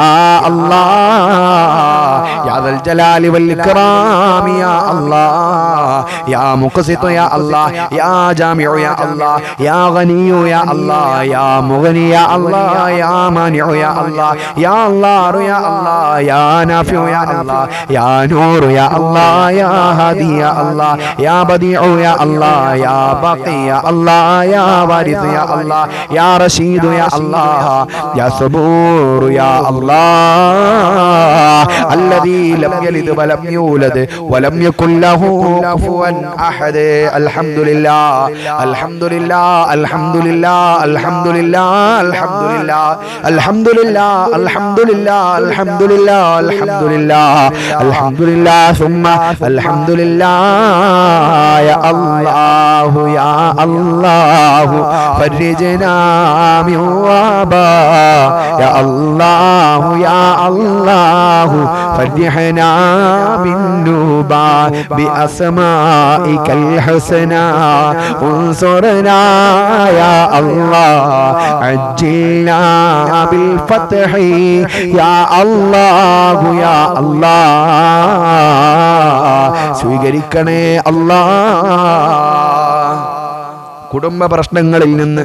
الله يا ذا الجلال والإكرام والإكرام يا الله يا مقسط يا الله يا جامع يا الله يا غني يا الله يا مغني يا الله يا مانع يا الله يا الله يا الله يا نافع يا الله يا نور يا الله يا هادي يا الله يا بديع يا الله يا باقي يا الله يا وارث يا الله يا رشيد يا الله يا صبور يا الله الذي لم يلد ولم يولد ولم يكن له كفوا أحد. الحمد لله الحمد لله الحمد لله الحمد لله الحمد لله الحمد لله الحمد لله الحمد لله الحمد لله الحمد لله ثم الحمد لله. يا الله يا الله فرجنا من وباء يا الله يا الله فرجنا بالنوبة بأسمائك الحسنى انصرنا يا الله عجلنا بالفتح يا الله يا الله സ്വീകരിക്കണേ അല്ലാഹ്. കുടുംബ പ്രശ്നങ്ങളിൽ നിന്ന്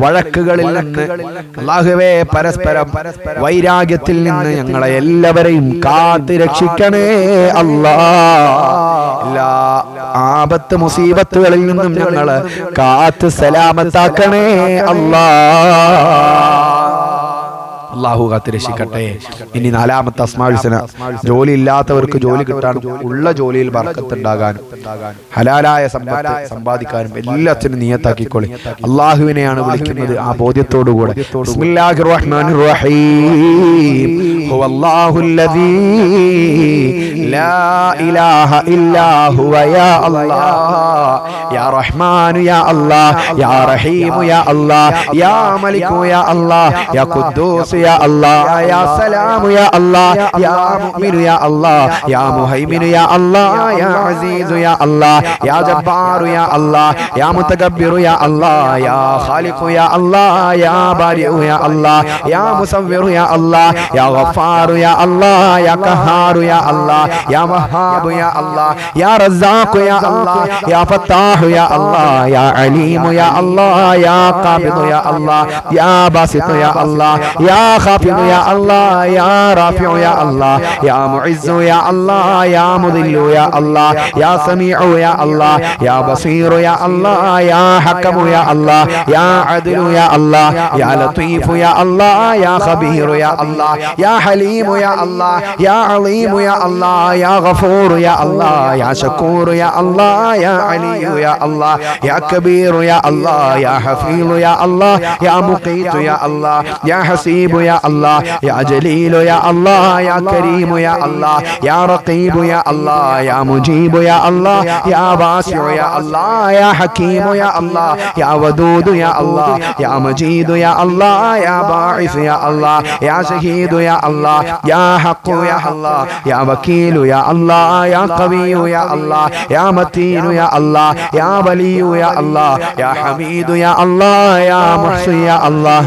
വഴക്കുകളിൽ നിന്ന് അല്ലാഹുവേ പരസ്പരം വൈരാഗ്യത്തിൽ നിന്ന് ഞങ്ങളെ എല്ലാവരെയും കാത്ത് രക്ഷിക്കണേ അല്ലാഹ്. എല്ലാ ആപത്ത് മുസീബത്തുകളിൽ നിന്നും ഞങ്ങളെ കാത്ത് സലാമത്താക്കണേ അല്ലാഹ്. അല്ലാഹു കാത്തിരക്ഷിക്കട്ടെ. ഇനി നാലാമത്തെ അസ്മാഉൽ ഹുസ്ന, ജോലി ഇല്ലാത്തവർക്ക് ജോലി കിട്ടാനും ഉള്ള ജോലിയിൽ ബർക്കത്ത് ഉണ്ടാകാനും ഹലാലായ സമ്പത്ത് സമ്പാദിക്കാനും എല്ലാത്തിനും നിയത്താക്കിക്കോളി. അല്ലാഹുവിനെയാണ് വിളിക്കുന്നത് ആ ബോധ്യത്തോടുകൂടെ. ബിസ്മില്ലാഹിർ റഹ്മാനിർ റഹീം. ഹുവല്ലാഹുല്ലദീ ലാ ഇലാഹ ഇല്ലാ ഹുവ യാ അല്ലാഹ് യാ റഹ്മാനു യാ അല്ലാഹ് യാ റഹീമു യാ അല്ലാഹ് യാ മലികു യാ അല്ലാഹ് യാ ഖുദ്ദൂസ് يا الله يا سلام يا الله يا مؤمن يا الله يا مهيمن يا الله يا عزيز يا الله يا جبار يا الله يا متكبر يا الله يا خالق يا الله يا بارئ يا الله يا مصور يا الله يا غفار يا الله يا قهار يا الله يا وهاب يا الله يا رزاق يا الله يا فتاح يا الله يا عليم يا الله يا قابض يا الله يا باسط يا الله يا خافض يا الله يا رافع يا الله يا معز يا الله يا مذل يا الله يا سميع يا الله يا بصير يا الله يا حكم يا الله يا عدل يا الله يا لطيف يا الله يا خبير يا الله يا حليم يا الله يا عظيم يا الله يا غفور يا الله يا شكور يا الله يا علي يا الله يا كبير يا الله يا حفيظ يا الله يا مقيت يا الله يا حسيب يا الله يا جليل يا الله يا كريم يا الله يا رقيب يا الله يا مجيب يا الله يا واسع يا الله يا حكيم يا الله يا ودود يا الله يا مجيد يا الله يا باعث يا الله يا شهيد يا الله يا حق يا الله يا وكيل يا الله يا قوي يا الله يا متين يا الله يا ولي يا الله يا حميد يا الله يا محصي يا الله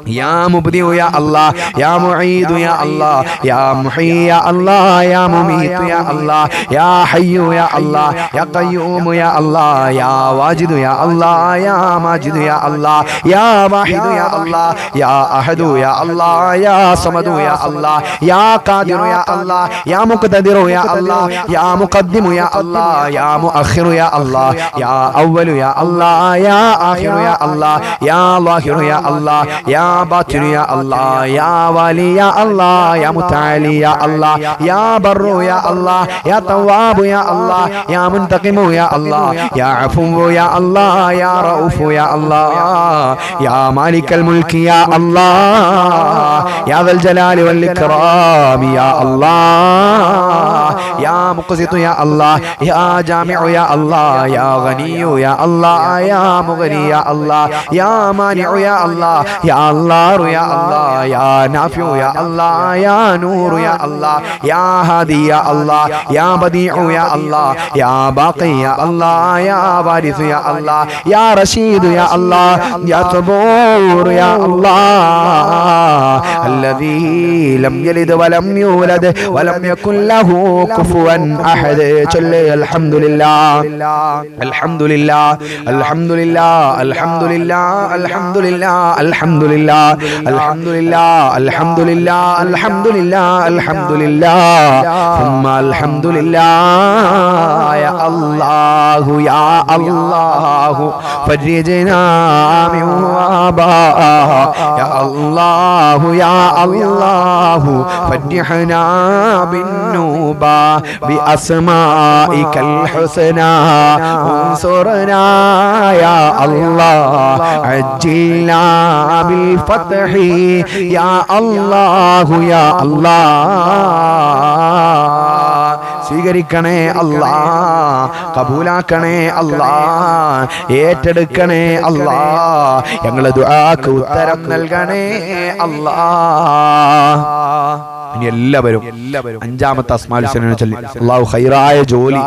يا مبدئ يا الله يا معيد يا الله يا محيي يا الله يا مميت يا الله يا حي يا الله يا قيوم يا الله يا واجد يا الله يا ماجد يا الله يا واحد يا الله يا أحد يا الله يا صمد يا الله يا قادر يا الله يا مقتدر يا الله يا مقدم يا الله يا مؤخر يا الله يا أول يا الله يا آخر يا الله يا ظاهر يا الله يا باطن يا الله يا والي يا الله يا متعالي يا الله يا بر يا الله يا تواب يا الله يا منتقم يا الله يا عفو يا الله يا رؤوف يا الله يا مالك الملك يا الله يا ذا الجلال والإكرام يا الله يا مقسط يا الله يا جامع يا الله يا غني يا الله يا مغني يا الله يا مانع يا الله يا الله يا الله يا نافع يا الله يا نور يا الله يا هادي يا الله يا بديع يا الله يا باقي يا الله يا وارث يا الله يا رشيد يا الله يا صبور يا الله الذي ലം യലിദ് വലം യൂലദ് വലം യകുൽ ലഹു കുഫുവൻ അഹദ്. ചൊല്ല് അൽഹംദുലില്ലാഹ് അൽഹംദുലില്ലാഹ് അൽഹംദുലില്ലാഹ് അൽഹംദുലില്ലാഹ് അൽഹംദുലില്ലാഹ് അൽഹംദുലില്ലാഹ് അൽഹംദുലില്ലാഹ് അൽഹംദുലില്ലാഹ് അൽഹംദുലില്ലാഹ് അൽഹംദുലില്ലാഹ് ثم അൽഹംദുലില്ലാഹ് യാ അല്ലാഹു യാ അല്ലാഹു ഫർജിനാ മിൻ വബാ യാ അല്ലാഹു യാ അല്ലാഹു ഫർജിനാ ബിന്നൂബ ബിഅസ്മാഇകൽ ഹുസ്നാ ഉൻസുർനാ യാ അല്ലാഹ് അജ്ജിൽനാ ബിൽ ഫത്ഹി യാ അല്ലാഹു യാ അല്ലാഹ്. സ്വീകരിക്കണേ അല്ലാ, കബൂലാക്കണേ അല്ലാ, ഏറ്റെടുക്കണേ അല്ലാ, ഞങ്ങളെ ദുആക്ക് ഉത്തരം നൽകണേ അല്ലാ. ഇനി എല്ലാവരും അഞ്ചാമത്തെ അസ്മാഉൽ ഹുസ്ന ചൊല്ലി അല്ലാഹു ഖൈറായ ജോലി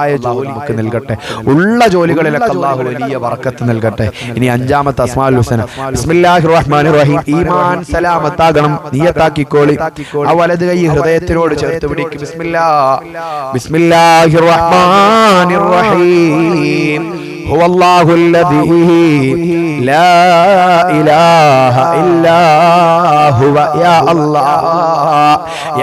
നമുക്ക് നൽകട്ടെ. ഉള്ള ജോലികളിലൊക്കെ അല്ലാഹു വലിയ ബർക്കത്ത് നൽകട്ടെ. ഇനി അഞ്ചാമത്തെ അസ്മാഉൽ ഹുസ്ന ബിസ്മില്ലാഹിർ റഹ്മാനിർ റഹീം. ഈമാൻ സലാമത്താകണം, നിയത്താക്കിക്കോളി. ആ വലത് കൈ ഹൃദയത്തിനോട് ചേർത്ത് പിടിക്കും. ബിസ്മില്ലാഹിർ റഹ്മാനിർ റഹീം. هو الله الذي لا إله إلا هو يا الله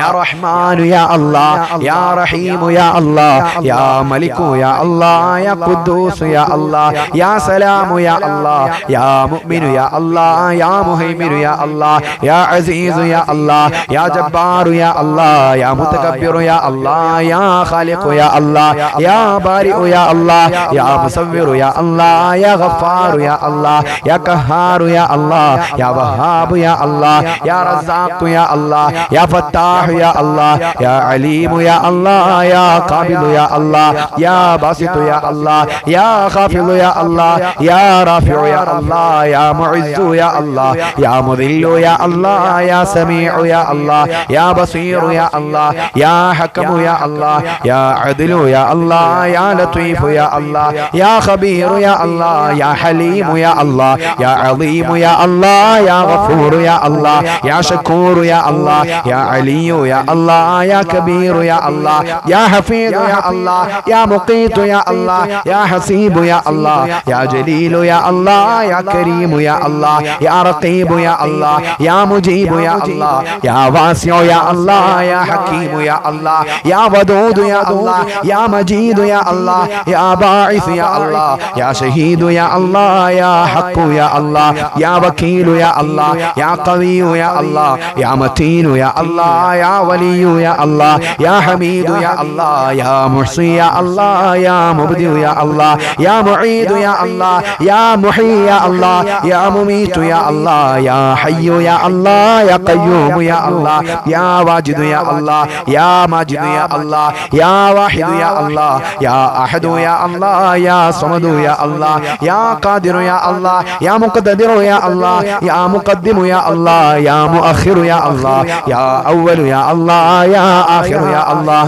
يا رحمن يا الله يا رحيم يا الله يا ملك يا الله يا قدوس يا الله يا سلام يا الله يا مؤمن يا الله يا مهيمن يا الله يا عزيز يا الله يا جبار يا الله يا متكبر يا الله يا خالق يا الله يا بارئ يا الله يا مصور يا الله يا غفار يا الله يا قهار يا الله يا وهاب يا الله يا رزاق يا الله يا فتاح يا الله يا عليم يا الله يا قابل يا الله يا باسط يا الله يا خافض يا الله يا رافع يا الله يا معز يا الله يا مذل يا الله يا سميع يا الله يا بصير يا الله يا حكم يا الله يا عدل يا الله يا لطيف يا الله يا خبير يا الله يا حليم يا الله يا عظيم يا الله يا غفور يا الله يا شكور يا الله يا علي يا الله يا كبير يا الله يا حفيظ يا الله يا مقيت يا الله يا حسيب يا الله يا جليل يا الله يا كريم يا الله يا رقيب يا الله يا مجيب يا الله يا واسع يا الله يا حكيم يا الله يا ودود يا الله يا مجيد يا الله يا باعث يا الله يا شهيد يا الله يا حق يا الله يا وكيل يا الله يا قوي يا الله يا متين يا الله يا ولي يا الله يا حميد يا الله يا محصي يا الله يا مبدئ يا الله يا معيد يا الله يا محيي يا الله يا مميت يا الله يا حي يا الله يا قيوم يا الله يا واجد يا الله يا ماجد يا الله يا واحد يا الله يا أحد يا الله يا صمد يا الله يا قادر يا الله يا مقتدر يا الله يا مقدم يا الله يا مؤخر يا الله يا أول يا الله يا آخر يا الله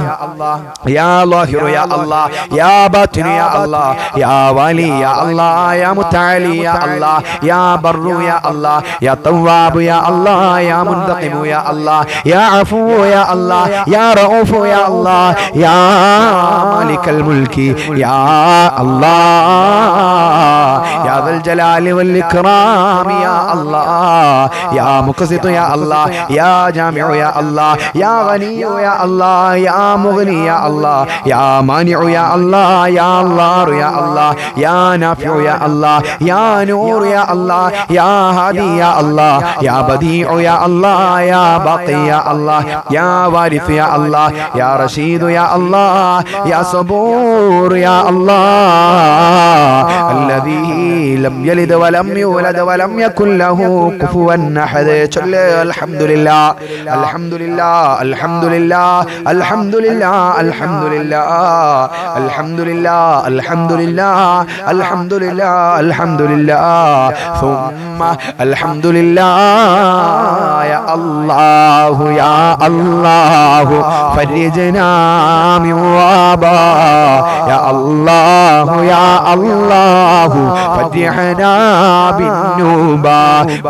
يا ظاهر يا الله يا باطن يا الله يا والي يا الله يا متعالي يا الله يا بر يا الله يا تواب يا الله يا منتقم يا الله يا عفو يا الله يا رؤوف يا الله يا مالك الملك يا الله يا ذا الجلال والإكرام يا الله يا مقسط يا الله يا جامع يا الله يا غني يا الله يا مغني يا الله يا مانع يا الله يا الله يا الله يا نافع يا الله يا نور يا الله يا هادي يا الله يا بديع يا الله يا باقي يا الله يا وارث يا الله يا رشيد يا الله يا صبور يا الله الذي لم يلد ولم يولد ولم يكن له كفوا أحد. الحمد لله الحمد لله الحمد لله الحمد لله الحمد لله الحمد لله الحمد لله الحمد لله الحمد لله ثم الحمد لله يا الله يا الله فرجنا من وباء يا الله يا അല്ലാഹു ഫതിഹനാ ബിന്നൂബാ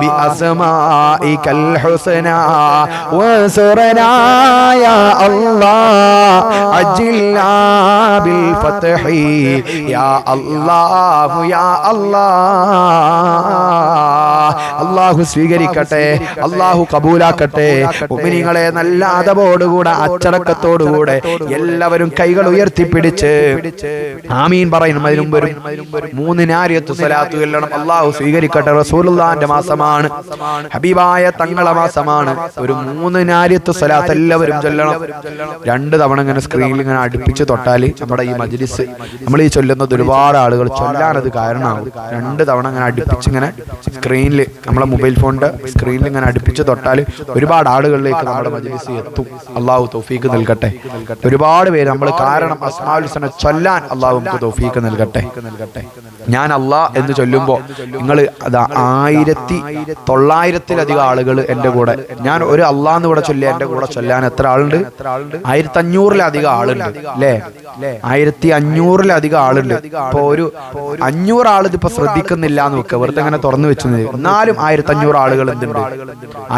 ബിഅസ്മാഇകൽ ഹുസ്നാ വസുറനാ യാ അല്ലാഹ് അജിൽനാ ബിൽ ഫത്ഹി യാ അല്ലാഹു യാ അല്ലാഹ്. അല്ലാഹു സ്വീകരിക്കട്ടെ, അല്ലാഹു കബൂലാക്കട്ടെ. മുഅ്മിനീങ്ങളെ, നല്ല അദബോടുകൂടെ അച്ചടക്കത്തോടുകൂടെ എല്ലാവരും കൈകൾ ഉയർത്തിപ്പിടിച്ച് ആമീൻ പറയണം. അതിനു മുമ്പ് 3 നാരിയത്ത് സ്വലാത്ത് ചൊല്ലണം. അല്ലാഹു സ്വീകരിക്കട്ടെ. റസൂലുള്ളാഹിന്റെ മാസമാണ്, ഹബീബായ തങ്ങളെ മാസമാണ്. ഒരു 3 നാരിയത്ത് സ്വലാത്ത് എല്ലാവരും ചൊല്ലണം. 2 തവണ ഇങ്ങനെ സ്ക്രീനിൽ ഇങ്ങനെ അടുപ്പിച്ച് തൊട്ടാൽ നമ്മുടെ ഈ മജ്ലിസ്, നമ്മൾ ഈ ചൊല്ലുന്നത് ഒരുപാട് ആളുകൾ ചൊല്ലാനത് കാരണമാകും. 2 തവണ ഇങ്ങനെ അടുപ്പിച്ച് ഇങ്ങനെ സ്ക്രീനിൽ, നമ്മളെ മൊബൈൽ ഫോണിന്റെ സ്ക്രീനിൽ ഇങ്ങനെ അടുപ്പിച്ച് തൊട്ടാൽ ഒരുപാട് ആളുകളിലേക്ക് നമ്മുടെ മജ്ലിസ് എത്തും. അള്ളാഹു തൗഫീക്ക് നൽകട്ടെ. ഒരുപാട് പേര് നമ്മൾ കാരണം അസ്മാഉൽ ഹുസ്ന ചൊല്ലാൻ അള്ളാഹു നമുക്ക് തൗഫീക്ക് നൽകട്ടെ. ഞാൻ അള്ളാഹ് എന്ന് ചൊല്ലുമ്പോൾ നിങ്ങൾ അതാ 1900-ലധികം ആളുകൾ എൻ്റെ കൂടെ, ഞാൻ ഒരു അള്ളാഹ് എന്ന് കൂടെ ചൊല്ലിയ എൻ്റെ കൂടെ ചൊല്ലാൻ എത്ര ആളുണ്ട്? 1500-ലധികം ആളുണ്ട് അല്ലേ? 1500-ലധികം ആളുണ്ട്. ഇപ്പൊ ഒരു 500 ആൾ ഇതിപ്പോ ശ്രദ്ധിക്കുന്നില്ല എന്ന് വെക്കുക, വെറുതെ അങ്ങനെ തുറന്നു വെച്ചു. എന്നാലും 1500 ആളുകൾ എന്തുണ്ട്?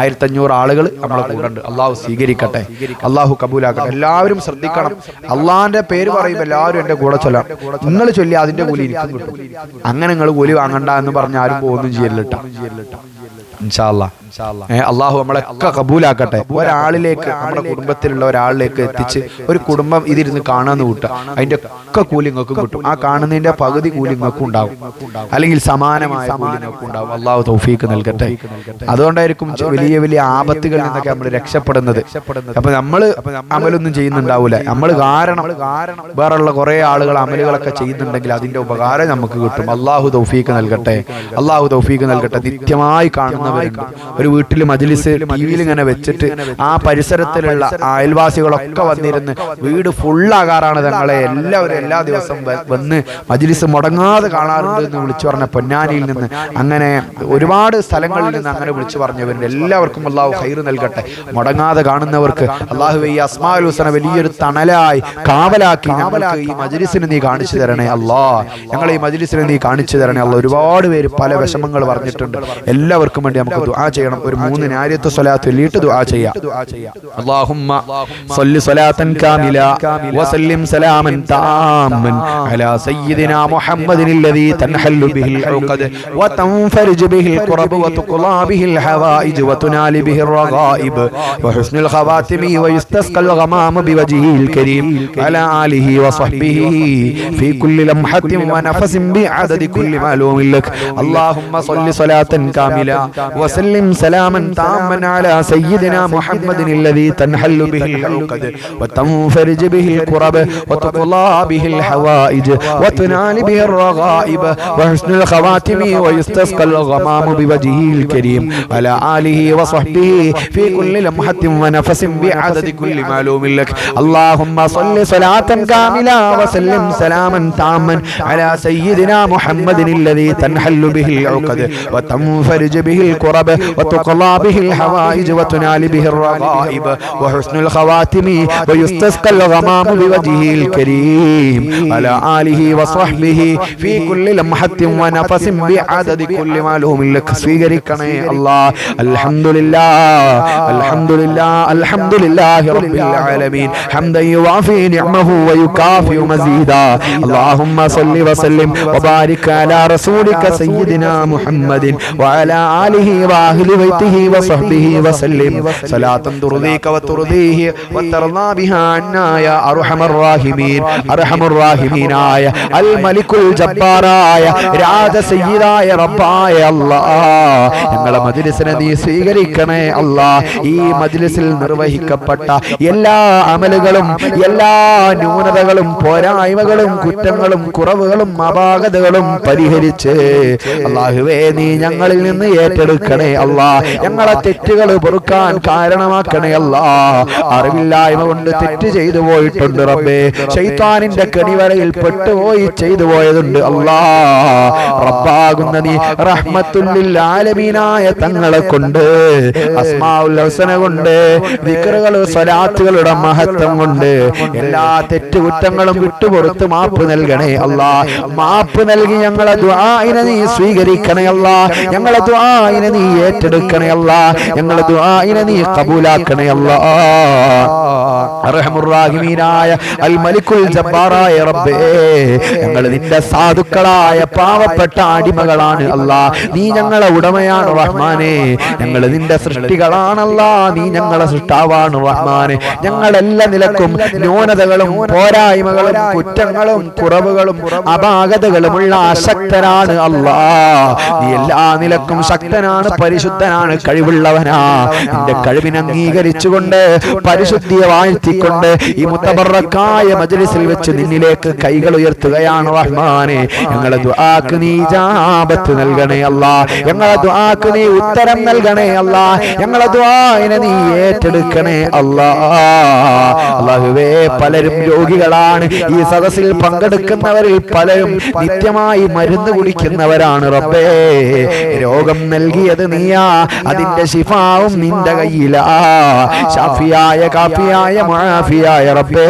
1500 ആളുകൾ നമ്മളെ കൂടെ ഉണ്ട്. അള്ളാഹു സ്വീകരിക്കട്ടെ, അള്ളാഹു കബൂലാക്കട്ടെ. എല്ലാവരും ശ്രദ്ധിക്കണം. അള്ളാഹിന്റെ പേര് പറയുമ്പോൾ എല്ലാവരും എന്റെ കൂടെ ചൊല്ലാം. നിങ്ങൾ ചൊല്ലി അതിന്റെ കൂലി എനിക്കും കിട്ടും. അങ്ങനെ നിങ്ങൾ കൂലി വാങ്ങണ്ട എന്ന് പറഞ്ഞ ആരും പോകുന്നു ചെയ്യലിട്ട. ഇൻഷാ അല്ലാഹ് അള്ളാഹു നമ്മളൊക്കെ കബൂലാക്കട്ടെ. ഒരാളിലേക്ക്, നമ്മുടെ കുടുംബത്തിലുള്ള ഒരാളിലേക്ക് എത്തിച്ച് ഒരു കുടുംബം ഇതിരുന്ന് കാണാന്ന് കൂട്ടുക, അതിന്റെ ഒക്കെ കൂലി നിങ്ങൾക്കും കിട്ടും. ആ കാണുന്നതിന്റെ പകുതി കൂലി നിങ്ങൾക്കും ഉണ്ടാവും, അല്ലെങ്കിൽ സമാനമായ കൂലി നിങ്ങൾക്കും ഉണ്ടാവും. അള്ളാഹു തൗഫീക്ക് നൽകട്ടെ. അതുകൊണ്ടായിരിക്കും വലിയ വലിയ ആപത്തുകളിൽ നിന്നൊക്കെ നമ്മൾ രക്ഷപ്പെടുന്നത്. അപ്പൊ നമ്മള് അമലൊന്നും ചെയ്യുന്നുണ്ടാവൂല, നമ്മൾ കാരണം വേറെയുള്ള കുറെ ആളുകൾ അമലുകളൊക്കെ ചെയ്യുന്നുണ്ടെങ്കിൽ അതിന്റെ ഉപകാരം നമുക്ക് കിട്ടും. അള്ളാഹു തൗഫീക്ക് നൽകട്ടെ, അള്ളാഹു തൗഫീക്ക് നൽകട്ടെ. നിത്യമായി കാണുന്നവരുണ്ട്. ഒരു വീട്ടിൽ മജ്ലിസ് ടിവിയിൽ ഇങ്ങനെ വെച്ചിട്ട് ആ പരിസരത്തിലുള്ള അയൽവാസികളൊക്കെ വന്നിരുന്ന് വീട് ഫുള്ളാകാറാണ് തങ്ങളെ. എല്ലാവരും എല്ലാ ദിവസവും വന്ന് മജ്ലിസ് മുടങ്ങാതെ കാണാറുണ്ട് എന്ന് വിളിച്ചു പറഞ്ഞ പൊന്നാനിയിൽ നിന്ന്, അങ്ങനെ ഒരുപാട് സ്ഥലങ്ങളിൽ നിന്ന് അങ്ങനെ വിളിച്ചു പറഞ്ഞവരുണ്ട്. എല്ലാവർക്കും അള്ളാഹു ഖൈർ നൽകട്ടെ. മുടങ്ങാതെ കാണുന്നവർക്ക് അള്ളാഹുവേ ഈ അസ്മാഉൽ ഹുസ്ന വലിയൊരു തണലായി കാവലാക്കി ഞങ്ങൾക്ക് ഈ മജ്ലിസിനെ നീ കാണിച്ചു തരണേ അല്ലാഹ്. ഞങ്ങൾ ഈ മജ്ലിസിനെ നീ കാണിച്ചു തരണേ അല്ലാഹ്. ഒരുപാട് പേര് പല വിഷമങ്ങൾ പറഞ്ഞിട്ടുണ്ട്. എല്ലാവർക്കും വേണ്ടി നമുക്ക് ദുആ ചെയ്യണം. ഒരു 3 നാരിയത്ത് സ്വലാത്ത് ചൊല്ലിയിട്ട് ദുആ ചെയ്യാം. അല്ലാഹുമ്മ സ്വല്ലി സ്വലാത്തൻ കാമില വസല്ലിം സലാമൻ താമൻ അലാ സയ്യിദിനാ മുഹമ്മദിനില്ലദീ തൻഹല്ലു ബിഹിൽ ഉഖദ് വതൻഫരിജു ബിഹിൽ ഖുറബ് വതുഖ്ലാ ബിഹിൽ ഹവായിജ് വതുനാലി ബിഹിർ റഗായിബ് വഹുസ്നുൽ ഖവാതിമി വയുസ്തസ്ഖൽ ഗമാമ ബിവജ്ഹിൽ കരീം അലാ ആലിഹി വസഹ്ബിഹി ഫീ കുല്ലി ലംഹത്തിൻ വനഫസിൻ ബിഅദദി കുല്ലി മാലൂമിൻ ലക്. അല്ലാഹുമ്മ സ്വല്ലി സ്വലാത്തൻ കാമില വസല്ലിം سلاما تاما على سيدنا محمد الذي تنحل به العقد وتنفرج به الكرب وتقضى به الحوائج وتنال به الرغائب وحسن الخواتم ويستسقى الغمام بوجهه الكريم على آله وصحبه في كل لمحة ونفس بعدد كل معلوم لك. اللهم صل صلاة كاملة وسلم سلاما تاما على سيدنا محمد الذي تنحل به العقد وتنفرج به الكرب وتقضى به الحوائج وتنال به الرغائب وحسن الخواتم ويستسقى الغمام بوجهه الكريم على آله وصحبه في كل لمحة ونفس بعدد كل معلوم لك. സ്വീകരിക്കണേ അല്ലാഹ്. അൽഹംദുലില്ലാഹ് അൽഹംദുലില്ലാഹ് അൽഹംദുലില്ലാഹി റബ്ബിൽ ആലമീൻ ഹംദൻ യുവാഫി നിഅമഹു വയുകാഫി മസീദാ. اللهم صل وسلم وبارك على رسولك سيدنا محمد وعلى آله وأهل بيته وصحبه وسلم صلاة ترضيك وترضيه وترضى بها عنا يا أرحم الراحمين. أرحم الراحمين آية الملك الجبار آية രാജ സയ്യിദായ റബ്ബായ അല്ലാഹ്, ഞങ്ങളുടെ മജ്ലിസിനെ നീ സ്വീകരിക്കണേ അല്ലാഹ്. ഈ മജ്ലിസിൽ നിർവഹിക്കപ്പെട്ട എല്ലാ അമലുകളും, എല്ലാ ന്യൂനതകളും, പോരായ്മകളും, കുറ്റങ്ങളും, കുറവുകളും, അപാകതകളും പരിഹരിച്ച് അല്ലാഹുവേ നീ ഞങ്ങളിൽ നിന്ന് ഏറ്റെടുത്ത് ഏറ്റെടുക്കണേ അല്ലാ. ഞങ്ങളെ തെറ്റുകൾ പൊറുക്കാൻ കാരണമാക്കണേ അല്ലാ. അറിവില്ലായ്മ കൊണ്ട് തെറ്റ് ചെയ്തു പോയിട്ടുണ്ട് റബ്ബേ. ശൈത്താനിന്റെ കെണിവലയിൽ പെട്ടുപോയി ചെയ്തു പോയതുണ്ട് അല്ലാ. റബ്ബാകുന്ന നീ റഹ്മത്തുൽ ലിൽ ആലമീനായ തങ്ങളെ കൊണ്ട്, അസ്മാഉൽ ഹുസ്ന കൊണ്ട്, ദിക്റുകൾ സ്വലാത്തുകളുടെ മഹത്വം കൊണ്ട് എല്ലാ തെറ്റുകുറ്റങ്ങളും വിട്ടുപുറത്ത് മാപ്പ് നൽകണേ അല്ലാ. മാപ്പ് നൽകി ഞങ്ങളെ ദുആഇനെ നീ സ്വീകരിക്കണേ അല്ലാ. ഞങ്ങളെ ദുആഇനെ നീ ഏറ്റെടുക്കണേ അല്ലാ. ഞങ്ങളെ ദുആഇനെ നീ ഖബൂലാക്കണേ അല്ലാ. അർഹമുർ റഹീമീനായ അൽ മലിക്കുൽ ജബ്ബാറായ റബ്ബേ, ഞങ്ങൾ നിന്റെ സാധുക്കളായ പാവപ്പെട്ട അടിമകളാണ് അല്ലാ. നീ ഞങ്ങളെ ഉടമയാണ് റഹ്മാനെ. ഞങ്ങൾ നിന്റെ സൃഷ്ടികളാണല്ലാ. നീ ഞങ്ങളെ സൃഷ്ടാവാണ് റഹ്മാനെ. ഞങ്ങളെല്ലാ നിലക്കും ന്യൂനതകളും പോരായ്മകളും കുറ്റങ്ങളും കുറവുകളും അപാകതകളുമുള്ള അശക്തരാണ് അല്ലാ. നീ എല്ലാ നിലക്കും ശക്തനാണ്, പരിശുദ്ധനാണ്, കഴിവുള്ളവനാ. നിന്റെ കഴിവിനെ അംഗീകരിച്ചുകൊണ്ട് പരിശുദ്ധിയെ വാഴ്ത്തിക്കൊണ്ട് ഈ മുത്തബറക്കായ മജ്ലിസിൽ വെച്ച് നിന്നിലേക്ക് കൈകൾ ഉയർത്തുകയാണ് റഹ്മാനെ. ഞങ്ങളെ ദുആക്ക് നീ ഇജാബത്ത് നൽകണേ അല്ലാ. ഞങ്ങളെ ദുആക്ക് നീ ഉത്തരം നൽകണേ അല്ലാ. ഞങ്ങളെ ദുആഇനെ നീ ഏറ്റെടുക്കണേ അല്ലാ. അല്ലാഹുവേ, പലരും രോഗികളാണ്. ഈ സദസ്സിൽ പങ്കെടുക്കുന്നവരിൽ പലരും നിത്യമായി മരുന്ന് കുടിക്കുന്നവരാണ് റബ്ബേ. രോഗം നൽകിയത് നീയാ, അതിന്റെ ശിഫാവും നിന്റെ കയ്യിലാ. ഷാഫിയായ കാഫിയായ മുആഫിയായ റബ്ബേ,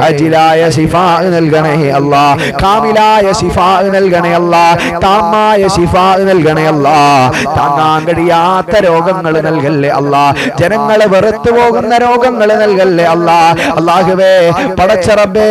അജിലായ ശിഫാ നൽകണേ അല്ലാ. കാമിലായ ശിഫാ നൽകണേ അല്ലാ. താമായ ശിഫാ നൽകണേ അല്ലാ. താങ്ങാൻ കഴിയാത്ത രോഗങ്ങൾ നൽകല്ലേ അല്ലാ. ജനങ്ങളെ വെറുത്തു പോകുന്ന രോഗങ്ങൾ നൽകല്ലേ അല്ലാ. അല്ലാഹുവേ, പടച്ച റബ്ബേ,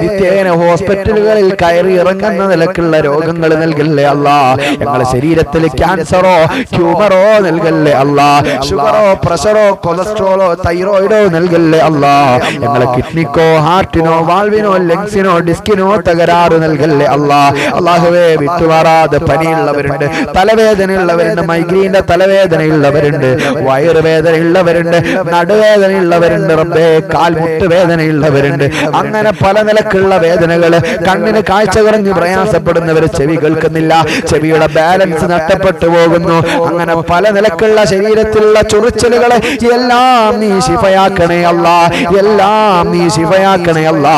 നിത്യേന ഹോസ്പിറ്റലുകളിൽ കയറി ഇറങ്ങുന്ന നിലക്കുള്ള രോഗങ്ങൾ നൽകല്ലേ അല്ലാ. ഞങ്ങളുടെ ശരീരത്തിൽ ക്യാൻസറോ ട്യൂമറോ നൽകല്ലേ അല്ലാ. ഷുഗറോ പ്രഷറോ കൊളസ്ട്രോളോ തൈറോയിഡോ നൽകല്ലേ അല്ലാ. ഞങ്ങളെ കിഡ്നിക്കോ ഹാർട്ടിനോ വാൾവിനോ ലങ്സിനോ ഡിസ്കിനോ തകരാറ് നൽകല്ലേ അല്ലാ. അല്ലാഹുവേ, വിട്ടുമാറാതെ പനിയുള്ളവരുണ്ട്, തലവേദനയുള്ളവരുണ്ട്, മൈഗ്രീന്റെ തലവേദനയുള്ളവരുണ്ട്, വയറുവേദനയുള്ളവരുണ്ട്, നടുവേദനയുള്ളവരുണ്ട് റബ്ബേ, കാൽമുട്ട് വേദനയുള്ളവരുണ്ട്. അങ്ങനെ പല നിലക്കുള്ള വേദനകള്, കണ്ണിന് കാഴ്ച കുറഞ്ഞ് പ്രയാസപ്പെടുന്നവര്, ചെവി കേൾക്കുന്നില്ല, ചെവിയുടെ ബാലൻസ് നഷ്ടപ്പെട്ടു പോകുന്നു. അങ്ങനെ പല നിലക്കുള്ള ശരീരത്തിലുള്ള ചൊറിച്ചലുകളെ എല്ലാം നീ ശിഫയാക്കണേ അല്ലാ. എല്ലാം നീ ശിഫയാക്കണേ അല്ലാ.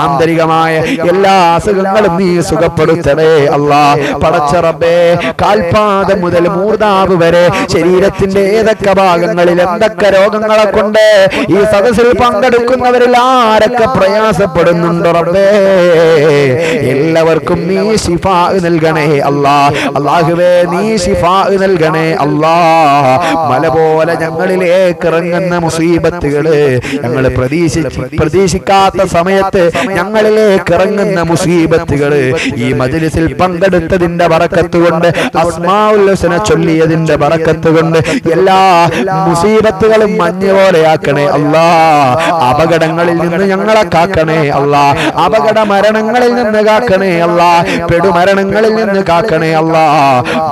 ആന്തരികമായ എല്ലാ അസുഖങ്ങളും നീ സുഖപ്പെടുത്തണേ അല്ലാ. പടച്ച റബ്ബേ, കാൽപാദം മുതൽ മൂർധാവ് വരെ ശരീരത്തിന്റെ ഏതൊക്കെ ഭാഗങ്ങളിൽ എന്തൊക്കെ രോഗങ്ങളെ കൊണ്ട് ഈ സദസ്സിൽ പങ്കെടുക്കുന്നവരിൽ ആരൊക്കെ പ്രയാസപ്പെടുന്നുണ്ട് റബ്ബേ, എല്ലാവർക്കും നീ ശിഫാ നൽകണേ അല്ലാ. അല്ലാഹുവേ, നീ ശിഫാ നൽകണേ അല്ലാ. മല പോലെ ഞങ്ങളിലേക്ക് ഇറങ്ങുന്ന മുസീബത്തുകള്, ഞങ്ങൾ പ്രതീക്ഷിക്കാത്ത സമയത്ത് ഞങ്ങളിലേക്ക് ഇറങ്ങുന്ന മുസീബത്തുകള് ഈ മജ്ലിസിൽ പങ്കെടുത്തതിന്റെ ബറക്കത്ത് കൊണ്ട്, അസ്മാഉൽ ഹുസ്ന ചൊല്ലിയതിന്റെ ബറക്കത്ത് കൊണ്ട് എല്ലാ മുസീബത്തുകളും മഞ്ഞ പോലെയാക്കണേ അല്ലാ. അപകടങ്ങളിൽ നിന്ന് ഞങ്ങളെ കാക്കണേ അല്ലാ. അപകട മരണങ്ങളിൽ നിന്ന് കാക്കണേ അല്ലാ. പെടുമരണങ്ങളിൽ നിന്ന് കാക്കണേ അല്ലാ.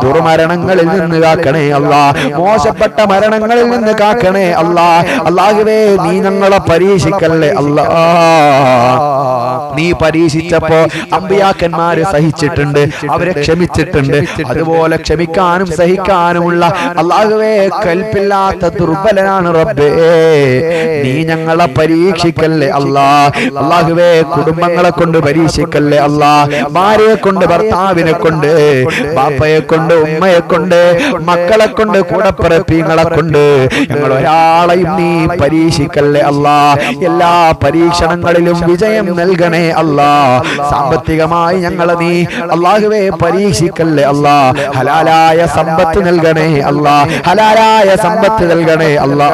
ദുർമരണങ്ങളിൽ നിന്ന് കാക്കണേ അല്ലാ. മോശപ്പെട്ട മരണങ്ങളിൽ നിന്ന് കാക്കണേ അല്ലാ. അല്ലാഹുവേ, നീ ഞങ്ങളെ പരീക്ഷിക്കല്ലേ അല്ലാ. നീ പരീക്ഷിച്ചപ്പോ അമ്പിയാക്കന്മാര് സഹിച്ചിട്ടുണ്ട്, അവരെ ക്ഷമിച്ചിട്ടുണ്ട്. അതുപോലെ ക്ഷമിക്കാനും സഹിക്കാനുമുള്ള അല്ലാഹുവേ കൽപ്പില്ലാത്ത ദുർബലനാണ് റബ്ബേ. നീ ഞങ്ങളെ പരീക്ഷിക്കല്ലേ അല്ലാ. അല്ലാഹുവേ, കുടുംബങ്ങളെ കൊണ്ട് പരീക്ഷിക്കല്ലേ അല്ലാ. ഭാര്യയെ കൊണ്ട്, ഭർത്താവിനെ കൊണ്ട്, ബാപ്പയെ കൊണ്ട്, ഉമ്മയെ കൊണ്ട്, മക്കളെ കൊണ്ട്, കൂടപ്പിറപ്പിങ്ങളെ കൊണ്ട് ഞങ്ങൾ ഒരാളെയും നീ പരീക്ഷിക്കല്ലേ അല്ലാ. എല്ലാ പരീക്ഷണങ്ങളിലും വിജയം നൽകണേ അല്ലാ. സാമ്പത്തികമായി ഞങ്ങളെ നീ അല്ലാഹുവേ പരീക്ഷിക്കല്ലേ അല്ലാ. ഹലാലായ സമ്പത്ത് നൽകണേ അല്ലാ. ഹലാലായ സമ്പത്ത് നൽകണേ അല്ലാ.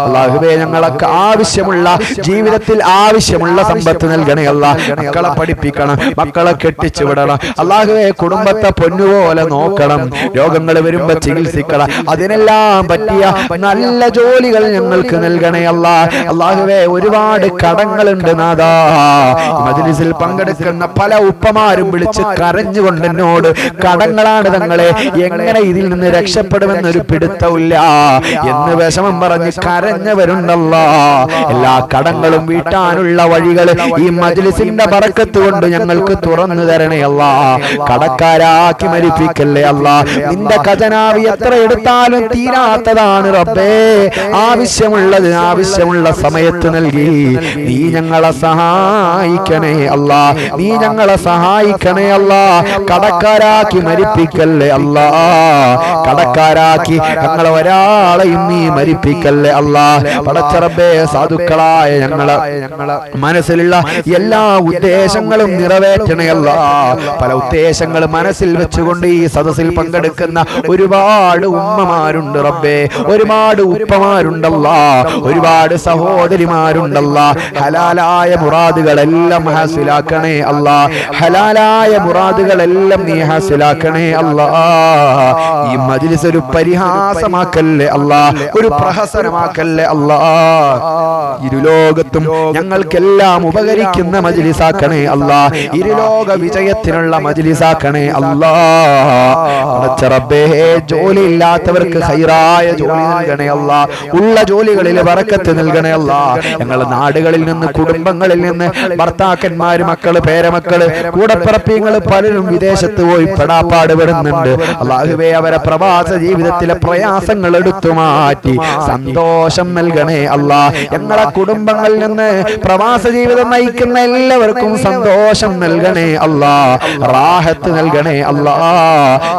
അല്ലാഹുവേ, ഞങ്ങൾക്ക് ആവശ്യമുള്ള ജീവിതത്തിൽ ആവശ്യമുള്ള സമ്പത്ത് നൽകണേ അല്ലാ. മക്കളെ പഠിപ്പിക്കണം, മക്കളെ കെട്ടിച്ചു വിടണം അല്ലാഹുവേ. കുടുംബത്തെ പൊന്നുപോലെ നോക്കണം, രോഗങ്ങൾ വരുമ്പോ ചികിത്സിക്കണം. അതിനെല്ലാം പറ്റിയ നല്ല ജോലികൾ ഞങ്ങൾക്ക് നൽകണേ അല്ലാ. അല്ലാഹുവേ, ഒരുപാട് കടങ്ങളുണ്ട് നാഥാ. മജ്ലിസിൽ പങ്കെടുക്കുന്ന പല ഉപ്പമാരും വിളിച്ച് കരഞ്ഞുകൊണ്ട് എന്നോട് കടങ്ങളാണ് തങ്ങളെ, എങ്ങനെ ഇതിൽ നിന്ന് രക്ഷപ്പെടുമെന്നൊരു പിടുത്തമില്ല എന്ന് വിഷമം പറഞ്ഞ് കരഞ്ഞവരുണ്ടല്ലോ. എല്ലാ കടങ്ങളും വീട്ടാനുള്ള വഴികൾ ഈ മജ്ലിസിന്റെ ബറക്കത്ത് കൊണ്ട് ഞങ്ങൾക്ക് തുറന്നു തരണേ അല്ലാ. കടക്കാരാക്കി മരിപ്പിക്കല്ലേ അല്ലാ. നിന്റെ ഖജനാവ് എത്ര എടുത്താലും തീരാത്തതാണ് റബ്ബേ. ആവശ്യമുള്ള സമയത്ത് നൽകി നീ ഞങ്ങളെ സഹായിക്കണേ അല്ലാ. നീ ഞങ്ങളെ സഹായിക്കണേ അല്ലാ. കടക്കാരാക്കി മരിപ്പിക്കല്ലേ അല്ലാ. കടക്കാരാക്കി ഞങ്ങളെ ഒരാളെയും നീ മരിപ്പിക്കല്ലേ അല്ലാ. പടച്ച റബ്ബേ, സാധുക്കളായ ഞങ്ങളെ മനസ്സിലുള്ള എല്ലാ ഉദ്ദേശങ്ങളും നിറവേറ്റണേ അല്ലാ. പല ഉദ്ദേശങ്ങൾ മനസ്സിൽ വെച്ചുകൊണ്ട് ഈ സദസ്സിൽ പങ്കെടുക്കുന്ന ഒരുപാട് ഉമ്മമാരുണ്ട് റബ്ബേ, ഒരുപാട് ഉപ്പമാരുണ്ടല്ലാ, ഒരുപാട് സഹോദരിമാരുണ്ടല്ലാ. ഹലാലായ മുറാദുകളെല്ലാം ഹാസിലാക്കണേ അല്ലാ. ഹലാലായ മുറാദുകളെല്ലാം നീ ഹാസിലാക്കണേ അല്ലാ. ഈ മജ്ലിസ് ഒരു പരിഹാസമാക്കല്ലേ അല്ലാ, ഒരു പ്രഹസനമാക്കല്ലേ അല്ലാ. ഇരുലോകത്തും ഞങ്ങൾക്കെല്ലാം ഉപകരിക്കുന്ന മജ്ലിസാക്കണേ അല്ലാ. ഇരുലോക വിജയത്തിനുള്ള മജ്ലിസാക്കണേ അല്ലാ. റബ്ബേ, ജോലി ഇല്ലാത്തവർക്ക് ഖൈറായ ജോലി നൽകണേ അല്ലാ. ഉള്ള ജോലികളിൽ ബറക്കത്ത് നൽകണേ അല്ലാ. ഞങ്ങളുടെ നാടുകളിൽ നിന്ന്, കുടുംബങ്ങളിൽ നിന്ന് ഭർത്താക്കന്മാര്, മക്കള്, പേരമക്കള്, കൂടപ്പിറപ്പികള് പലരും വിദേശത്ത് പോയി പെടാപ്പാട് പെടുന്നുണ്ട്. അല്ലാഹുവേ, അവരെ പ്രവാസ ജീവിതത്തിലെ പ്രയാസങ്ങൾ എടുത്തു മാറ്റി സന്തോഷം നൽകണേ അല്ലാ. ഞങ്ങളെ കുടുംബങ്ങളിൽ നിന്ന് പ്രവാസ ജീവിതം നയിക്കുന്ന എല്ലാവർക്കും സന്തോഷം നൽകണേ അല്ലാ. റാഹത്ത് നൽകണേ അല്ലാ.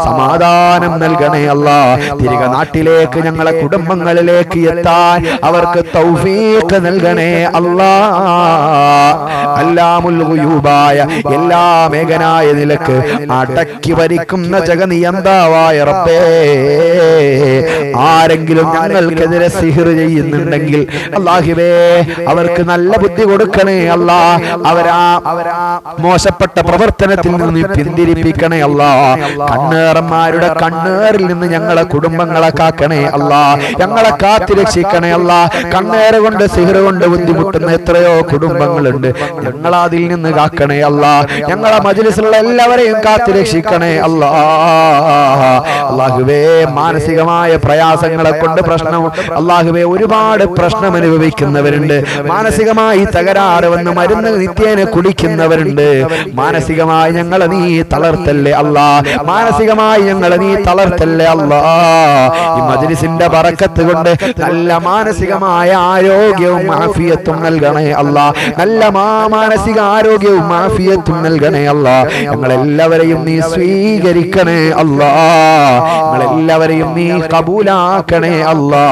സമാധാനം നൽകണേ അല്ലാ. തിരികെ നാട്ടിലേക്ക്, ഞങ്ങളെ കുടുംബങ്ങളിലേക്ക് എത്താൻ അവർക്ക് തൗഫീഖ് നൽകണേ അല്ലാ. അല്ലാമുൽ ഗുയൂബായ, എല്ലാ മേഘനായ നിലക്ക് അടക്കി ഭരിക്കുന്ന ജഗനിയന്താവായ റബ്ബേ, ആരെങ്കിലും ഞങ്ങൾക്കെതിരെ സിഹ്ർ ചെയ്യുന്നുണ്ടെങ്കിൽ അല്ലാഹുവേ, അവർക്ക് നല്ല ബുദ്ധി കൊടുക്കണേ അല്ലാ. അവരാ മോശപ്പെട്ട പ്രവർത്തനത്തിൽ നിന്ന് പിന്തിരിപ്പിക്കണേ അല്ലാ. കണ്ണേറന്മാരുടെ കണ്ണേറിൽ നിന്ന് ഞങ്ങളെ കുടുംബങ്ങളെ കാക്കണേ അല്ലാ. ഞങ്ങളെ കാത്തിരക്ഷിക്കണേ അല്ലാ. കണ്ണേറ് കൊണ്ട്, സിഹ്ർ കൊണ്ട് ബുദ്ധിമുട്ടുന്ന എത്രയോ കുടുംബങ്ങളുണ്ട്. ഞങ്ങളതിൽ നിന്ന് കാക്കണേ അല്ലാ. ഞങ്ങളെ മജ്ലിസിലുള്ള എല്ലാവരെയും കാത്തിരക്ഷിക്കണേ അല്ലാ. അല്ലാഹുവേ, മാനസികമായ പ്രയാസങ്ങളെ കൊണ്ട് പ്രശ്നം, അല്ലാഹുവേ, ഒരുപാട് പ്രശ്നം അനുഭവിക്കുന്നവരുണ്ട്. മാനസികമായി തകരാറ് വന്ന് മരുന്ന് നിത്യേന കുടിക്കുന്നവരുണ്ട്. മാനസികമായി ഞങ്ങളെ നീ തളർത്തല്ലേ അല്ലാ. മാനസികമായി ഞങ്ങളെ നീ തളർത്തല്ലേ അല്ലാ. ഈ മജ്ലിസിന്റെ ബറക്കത്ത് കൊണ്ട് നല്ല മാനസികമായ ആരോഗ്യവും ആഫിയത്തും നൽകണേ അല്ലാ. നല്ല മാനസിക ആരോഗ്യവും ആഫിയത്തും നൽകണേ അല്ലാ. ഞങ്ങളെല്ലാവരെയും നീ സ്വീകരിക്കണേ അല്ലാ. ഞങ്ങളെല്ലാവരെയും നീ കബൂലാക്കണേ അല്ലാ.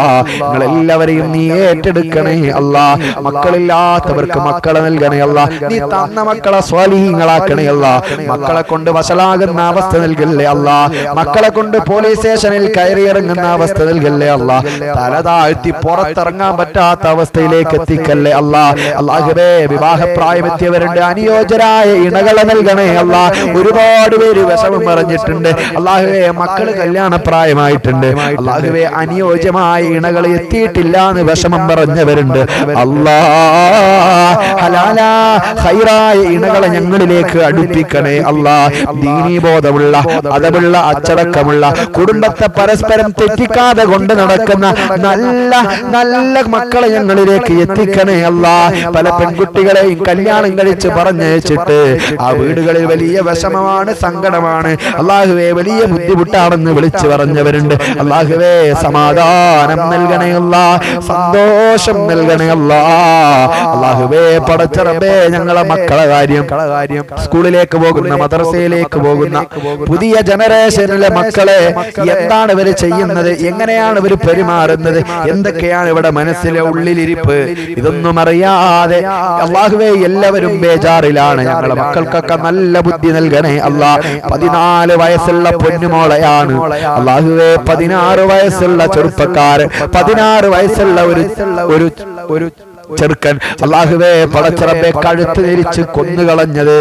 ഞങ്ങളെല്ലാവരെയും നീ ഏറ്റെടുക്കണേ അല്ലാ. മക്കളില്ലാത്തവർക്ക് മക്കളെ നൽകണേ അല്ലാ. നീ തന്ന മക്കളെ സ്വാലിഹീങ്ങളാക്കണേ അല്ലാ. മക്കളെ കൊണ്ട് വഷളാകുന്ന അവസ്ഥ നൽകല്ലേ അല്ലാ. മക്കളെ കൊണ്ട് പോലീസ് സ്റ്റേഷനിൽ കയറിയിറങ്ങുന്ന അവസ്ഥ നൽകല്ലേ അല്ലാ. തല താഴ്ത്തി പുറത്തിറങ്ങാൻ പറ്റാത്ത അവസ്ഥയിലേക്ക് എത്തിക്കല്ലേ അല്ലാ. അല്ലാഹുവേ, വിവാഹപ്രായമെത്തിയവരുണ്ട്, അനുയോജ്യരായ ഇണകളെ നൽകണേ അല്ലാ. ഒരുപാട് പേര് വിഷമം പറഞ്ഞിട്ടുണ്ട് അല്ലാഹുവേ. മക്കള് കല്യാണപ്രായമായിട്ടുണ്ട് അല്ലാഹുവേ. അനുയോജ്യമായ ഇണകൾ എത്തിയിട്ടില്ല എന്ന് വിഷമം പറഞ്ഞവരുണ്ട് അല്ലാ. ഹലാലാ ഖൈറായ ഇണകളെ ഞങ്ങളിലേക്ക് അടുപ്പിക്കണേ അല്ലാ. ദീനീബോധമുള്ള, അതവുള്ള, അച്ചടക്കമുള്ള, കുടുംബത്തെ പരസ്പരം തെറ്റിക്കാതെ കൊണ്ട് നടക്കുന്ന നല്ല നല്ല മക്കളെ ഞങ്ങളിലേക്ക് എത്തിക്കണേ അല്ലാ. പല പെൺകുട്ടികളെയും കല്യാണം കഴിച്ച് പറഞ്ഞയച്ചിട്ട് ആ വീടുകളിൽ വലിയ വിഷമമാണ്, സങ്കടമാണ് അല്ലാഹുവേ, വലിയ ബുദ്ധിമുട്ടാണെന്ന് വിളിച്ചു പറഞ്ഞവരുണ്ട് അല്ലാഹുവേ. സമാധാനം നൽകണേ അല്ലാ. സന്തോഷം നൽകണേ അല്ലാ. അല്ലാഹുവേ, പടച്ച റബ്ബേ, ഞങ്ങളെ മക്കളെ കാര്യം, സ്കൂളിലേക്ക് പോകുന്ന, മദ്രസയിലേക്ക് പോകുന്ന പുതിയ ജനറേഷനിലെ മക്കളെ എന്താണ് ഇവർ ചെയ്യുന്നത്, എങ്ങനെയാണ് ഇവർ പെരുമാറുന്നത്, എന്തൊക്കെയാണ് ഇവിടെ മനസ്സിലെ ഉള്ളിലിരിപ്പ്, ഇതൊന്നും അറിയാതെ അല്ലാഹുവേ എല്ലാവരും ബേജാറിലാണ്. ഞങ്ങളെ മക്കൾക്കൊക്കെ നല്ല ബുദ്ധി നൽകണേ അല്ലാ. 14 വയസ്സുള്ള പൊന്നുമോളയാണ് അല്ലാഹുവേ. 16 വയസ്സുള്ള ചെറുപ്പക്കാരൻ, 16 വയസ്സുള്ള ഒരു ചെറുക്കൻ അല്ലാഹുവേ, പടച്ചറബേ, കഴുത്ത് തിരിച്ച് കൊന്നുകളഞ്ഞത്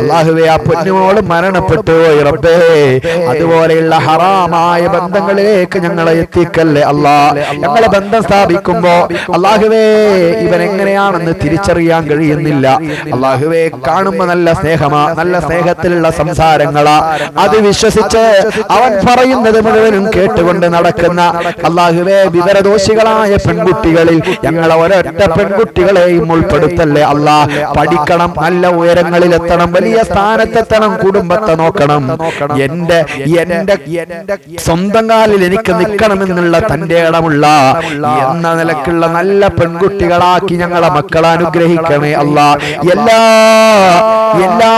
അല്ലാഹുവേ. ആ പൊന്നുമോള് മരണപ്പെട്ടു പോയി റബ്ബേ. അതുപോലെയുള്ള ഹറാമായ ബന്ധങ്ങളിലേക്ക് ഞങ്ങളെ എത്തിക്കല്ലേ അല്ലാ. ഞങ്ങളെ ബന്ധം സ്ഥാപിക്കുമ്പോ അല്ലാഹുവേ, ഇവൻ എങ്ങനെയാണെന്ന് തിരിച്ചറിയാൻ കഴിയുന്നില്ല അല്ലാഹുവേ. കാണുമ്പോ നല്ല സ്നേഹമാ, നല്ല സ്നേഹത്തിലുള്ള സംസാരങ്ങളാ, അത് വിശ്വസിച്ച് അവൻ പറയുന്നത് മുഴുവനും കേട്ടുകൊണ്ട് നടക്കുന്ന അല്ലാഹുവേ, വിവരദോഷികളായ പെൺകുട്ടികളിൽ ഞങ്ങളെ ഒരൊറ്റ പെൺകുട്ടികളെയും ഉൾപ്പെടുത്തല്ലേ അല്ലാ. പഠിക്കണം, നല്ല ഉയരങ്ങളിലെത്തണം, വലിയ സ്ഥാനത്തെത്തണം, കുടുംബത്തെ നോക്കണം. എന്റെ സ്വന്തം കാലിൽ എനിക്ക് നിൽക്കണമെന്നുള്ള തന്റെ ഇടമുള്ള എന്ന നിലക്കുള്ള നല്ല പെൺകുട്ടികളാക്കി ഞങ്ങളെ മക്കളെ അനുഗ്രഹിക്കണേ അല്ലാ. എല്ലാ